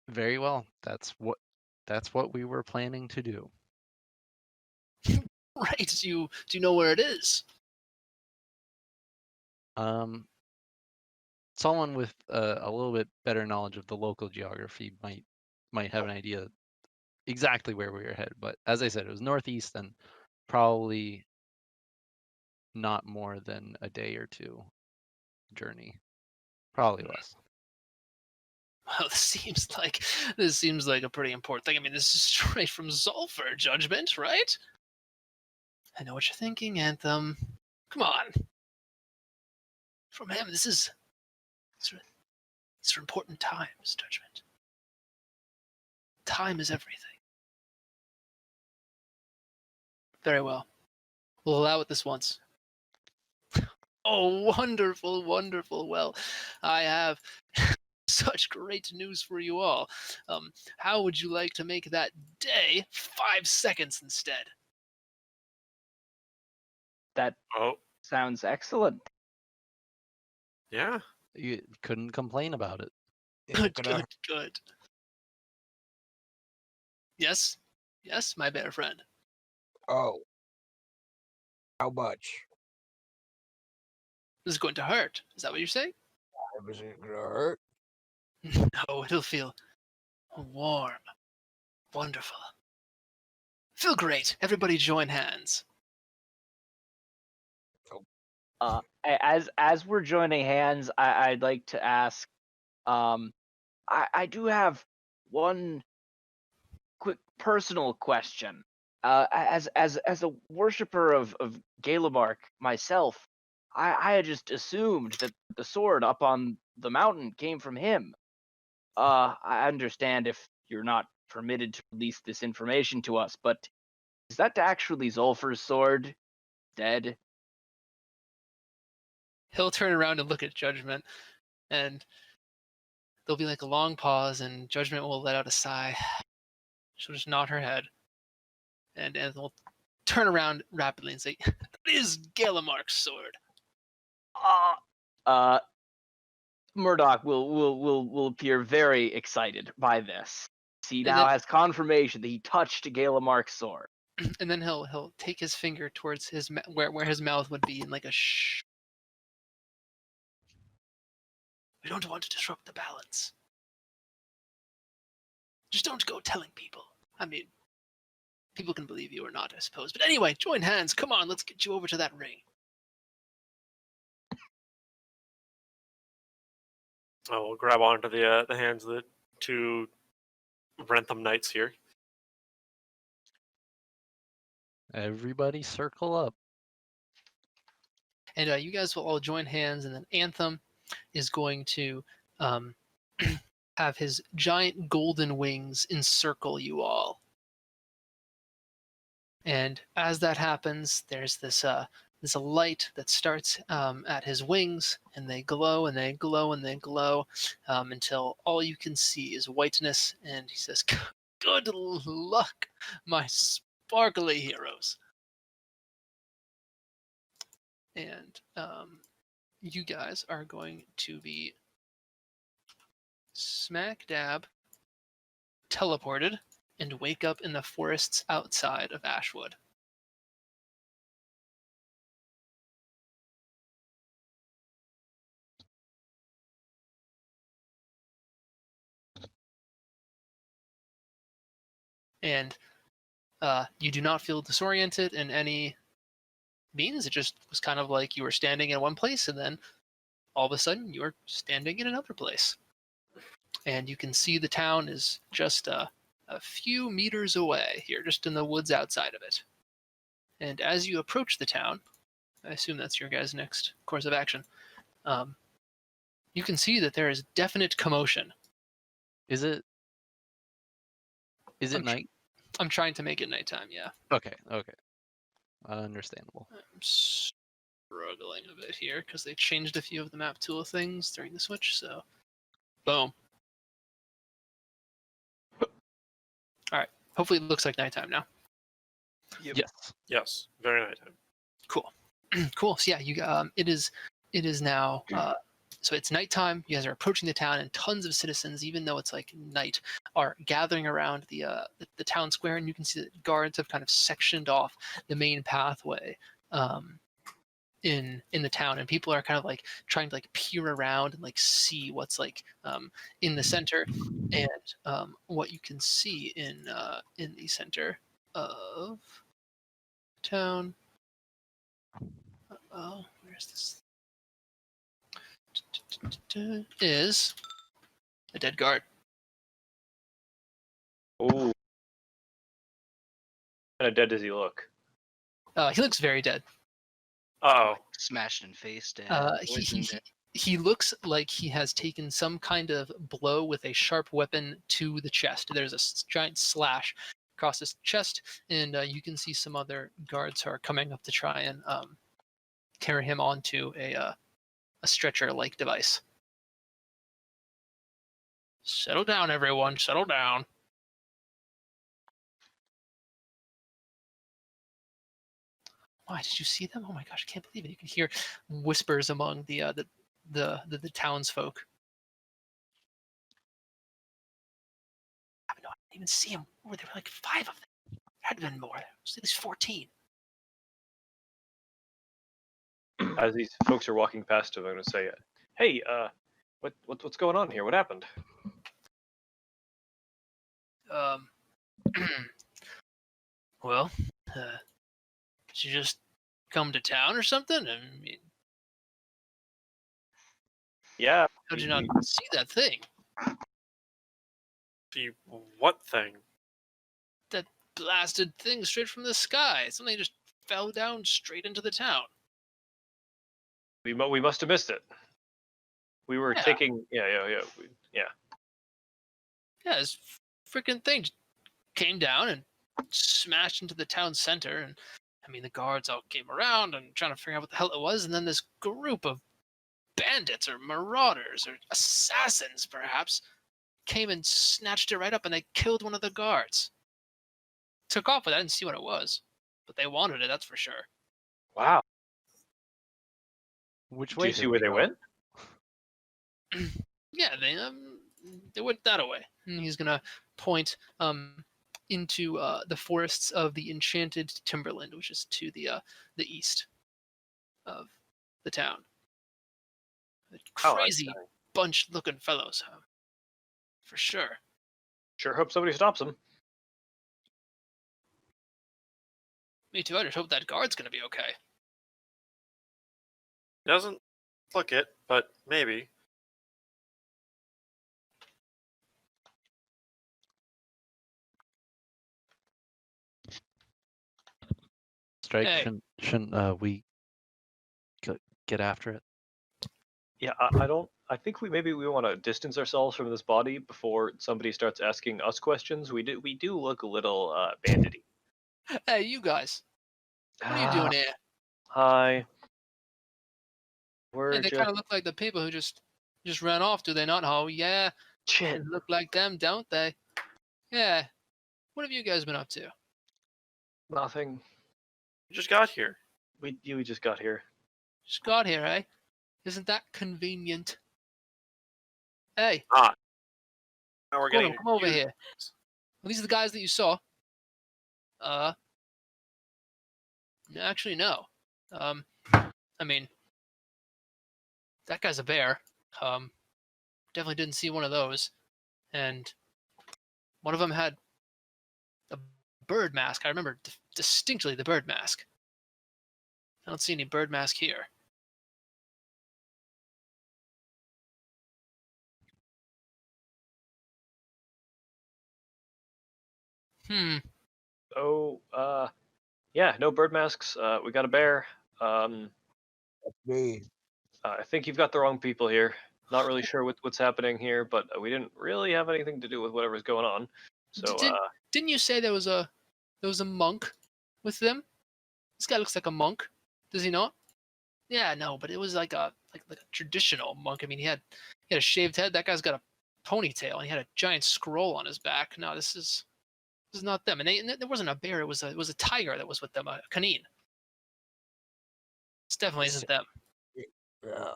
Very well. That's what we were planning to do. Right. Do you know where it is? Someone with a little bit better knowledge of the local geography might have an idea exactly where we were headed. But as I said, it was northeast and probably not more than a day or two journey. Probably less. Well, this seems like a pretty important thing. I mean, this is straight from Zolfer, Judgment, right? I know what you're thinking, Anthem. Come on. From him, it's for important times, Judgment. Time is everything. Very well. We'll allow it this once. Oh, wonderful, wonderful. Well, I have such great news for you all. How would you like to make that day 5 seconds instead? That sounds excellent. Yeah. You couldn't complain about it. Good. Yes, my better friend. Oh. How much? This is going to hurt. Is that what you're saying? Is it gonna hurt? No, it'll feel warm, wonderful. Feel great. Everybody join hands. As we're joining hands, I'd like to ask. I do have one quick personal question. As a worshiper of Galamark myself, I had just assumed that the sword up on the mountain came from him. I understand if you're not permitted to release this information to us, but is that actually Zolfer's sword? Dead? He'll turn around and look at Judgment, and there'll be like a long pause, and Judgment will let out a sigh. She'll just nod her head, and will turn around rapidly and say, "That is Galamark's sword." Murdoch will appear very excited by this. He now has confirmation that he touched Galamark's sword. And then he'll take his finger towards his where his mouth would be, in like a shh. We don't want to disrupt the balance. Just don't go telling people. I mean, people can believe you or not, I suppose. But anyway, join hands. Come on, let's get you over to that ring. Oh, we'll grab onto the hands of the two Rentham knights here. Everybody circle up. And you guys will all join hands, and then Anthem is going to have his giant golden wings encircle you all. And as that happens, there's this a light that starts at his wings, and they glow and they glow and they glow until all you can see is whiteness. And he says, "Good luck, my sparkly heroes." and you guys are going to be smack dab teleported and wake up in the forests outside of Ashwood. And you do not feel disoriented in any means. It just was kind of like you were standing in one place and then all of a sudden you're standing in another place. And you can see the town is just a few meters away here, just in the woods outside of it. And as you approach the town, I assume that's your guys' next course of action, you can see that there is definite commotion. Is it I'm night? I'm trying to make it nighttime, yeah. Okay. Understandable. I'm struggling a bit here because they changed a few of the map tool things during the switch, so boom. Alright. Hopefully it looks like nighttime now. Yes. Yes, very nighttime. Cool. Cool. So yeah, it is now so it's nighttime. You guys are approaching the town, and tons of citizens, even though it's like night, are gathering around the town square, and you can see that guards have kind of sectioned off the main pathway in the town, and people are kind of like trying to like peer around and like see what's like in the center. And what you can see in the center of town. Oh, where's this? Is a dead guard. Ooh. How dead does he look? He looks very dead. Uh-oh. Smashed and faced and He looks like he has taken some kind of blow with a sharp weapon to the chest. There's a giant slash across his chest, and you can see some other guards who are coming up to try and carry him onto a stretcher-like device. Settle down, everyone. Settle down. Why did you see them? Oh my gosh, I can't believe it. You can hear whispers among the townsfolk. No, I didn't even see them. There were like 5 of them. There had been more. There was at least 14. As these folks are walking past him, I'm going to say, "Hey, what's going on here? What happened?" Well, did you just come to town or something? I mean, Yeah. how did you not see that thing? The what thing? That blasted thing straight from the sky. Something just fell down straight into the town. We must have missed it. We were Yeah. taking yeah. Yeah, this freaking thing just came down and smashed into the town center. And I mean, the guards all came around and trying to figure out what the hell it was. And then this group of bandits or marauders or assassins, perhaps, came and snatched it right up, and they killed one of the guards. Took off with it. I didn't see what it was, but they wanted it, that's for sure. Wow. Which Did way you see did where we they go? went? Yeah, they went that way. And he's gonna point into the forests of the Enchanted Timberland, which is to the east of the town. A crazy bunch-looking fellows, for sure. Sure hope somebody stops them. Me too. I just hope that guard's gonna be okay. Doesn't look it, but maybe. Strike, Hey. shouldn't we get after it? Yeah, I think we want to distance ourselves from this body before somebody starts asking us questions. We do look a little bandity. Hey, you guys. What are you doing here? Hi. We're Hey, they just kind of look like the people who just ran off, do they not? Oh, yeah. shit. They look like them, don't they? Yeah. What have you guys been up to? Nothing. We just got here. We just got here. Just got here, eh? Isn't that convenient? Hey, Ah. Now we're Gordon, getting come over huge- here. Well, these are the guys that you saw. Actually, no. I mean, that guy's a bear. Definitely didn't see one of those. And one of them had a bird mask. I remember distinctly the bird mask. I don't see any bird mask here. So, yeah, no bird masks. We got a bear. Me. I think you've got the wrong people here. Not really sure what's happening here, but we didn't really have anything to do with whatever's going on. So, Didn't you say there was a monk with them? This guy looks like a monk, does he not? Yeah, no, but it was like a traditional monk. I mean, he had a shaved head. That guy's got a ponytail, and he had a giant scroll on his back. No, this is not them. And there wasn't a bear. It was a tiger that was with them, a canine. This definitely isn't them. Yeah.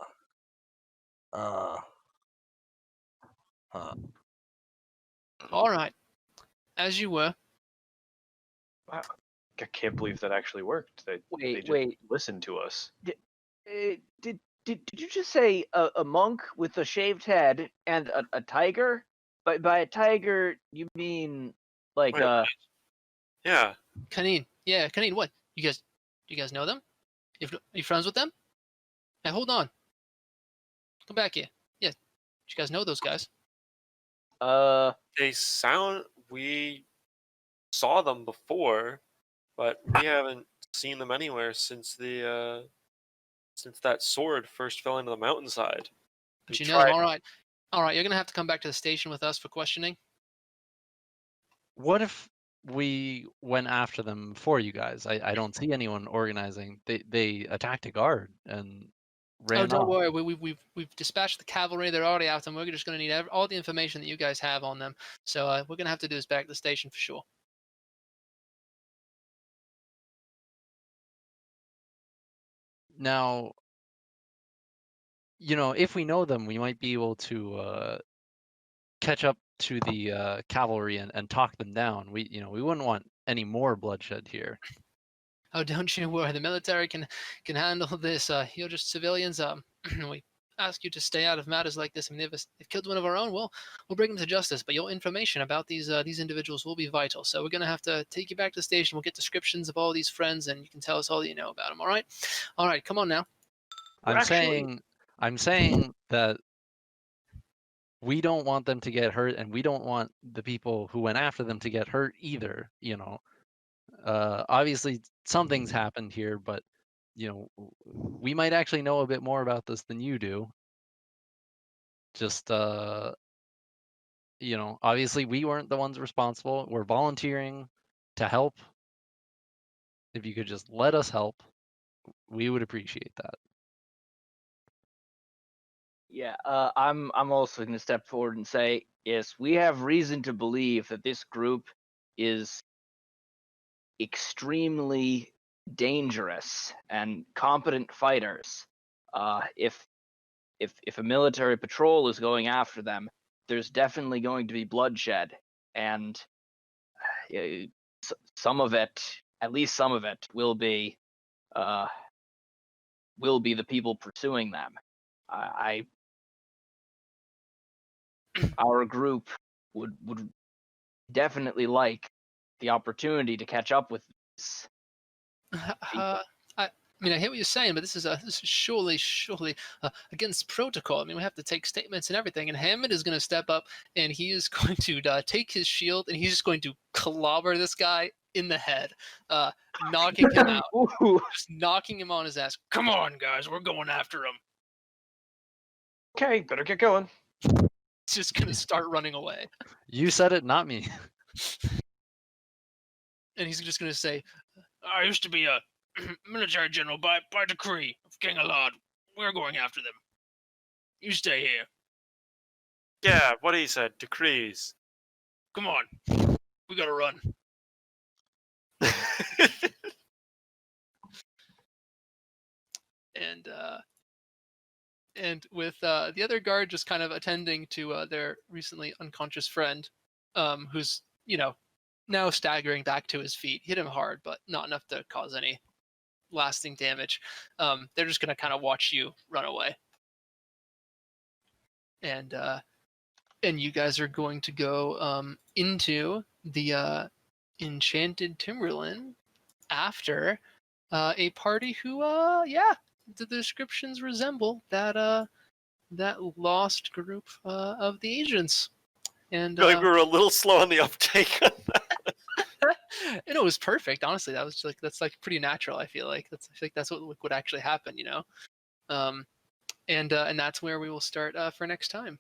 Huh. All right, as you were. wow, I can't believe that actually worked. They just Wait. listened to us. Did you just say a monk with a shaved head and a tiger? By a tiger, you mean like Wait, Yeah. Canine. Yeah, Canine. What? You guys know them? Are you friends with them? Hey, hold on. Come back here. Yeah, you guys know those guys? We saw them before, but we haven't seen them anywhere since since that sword first fell into the mountainside. But We you know them. tried- All right. You're gonna have to come back to the station with us for questioning. What if we went after them for you guys? I don't see anyone organizing. They attacked a guard and ran Oh, don't off. worry. We've dispatched the cavalry. They're already out, and we're just gonna need all the information that you guys have on them. So we're gonna have to do this back at the station for sure. Now, if we know them, we might be able to catch up to the cavalry and talk them down. We wouldn't want any more bloodshed here. Oh, don't you worry. The military can handle this. You're just civilians. We ask you to stay out of matters like this. I mean, if they've killed one of our own, we'll bring them to justice. But your information about these individuals will be vital. So we're gonna have to take you back to the station. We'll get descriptions of all these friends, and you can tell us all that you know about them. All right? All right. Come on now. I'm saying that we don't want them to get hurt, and we don't want the people who went after them to get hurt either. Obviously something's happened here, but we might actually know a bit more about this than you do. Just obviously we weren't the ones responsible. We're volunteering to help. If you could just let us help, we would appreciate that. Yeah, I'm also going to step forward and say, yes, we have reason to believe that this group is extremely dangerous and competent fighters. If a military patrol is going after them, there's definitely going to be bloodshed, and some of it, at least some of it, will be the people pursuing them. Our group would definitely like the opportunity to catch up with this. I mean, I hear what you're saying, but this is surely against protocol. I mean, we have to take statements and everything. And Hammond is going to step up, and he is going to take his shield, and he's just going to clobber this guy in the head, knocking him out, just knocking him on his ass. Come on, guys, we're going after him. Okay, better get going. He's just going to start running away. You said it, not me. And he's just going to say, I used to be a military general by decree of King Alad. We're going after them. You stay here. Yeah, what he said. Decrees. Come on. We gotta run. and with the other guard just kind of attending to their recently unconscious friend, who's now staggering back to his feet. Hit him hard, but not enough to cause any lasting damage. They're just gonna kind of watch you run away, and you guys are going to go into the Enchanted Timberland after a party who, the descriptions resemble that lost group of the agents. And I feel like we were a little slow on the uptake. and it was perfect, honestly. That's pretty natural. I feel like that's what would actually happen, and that's where we will start for next time.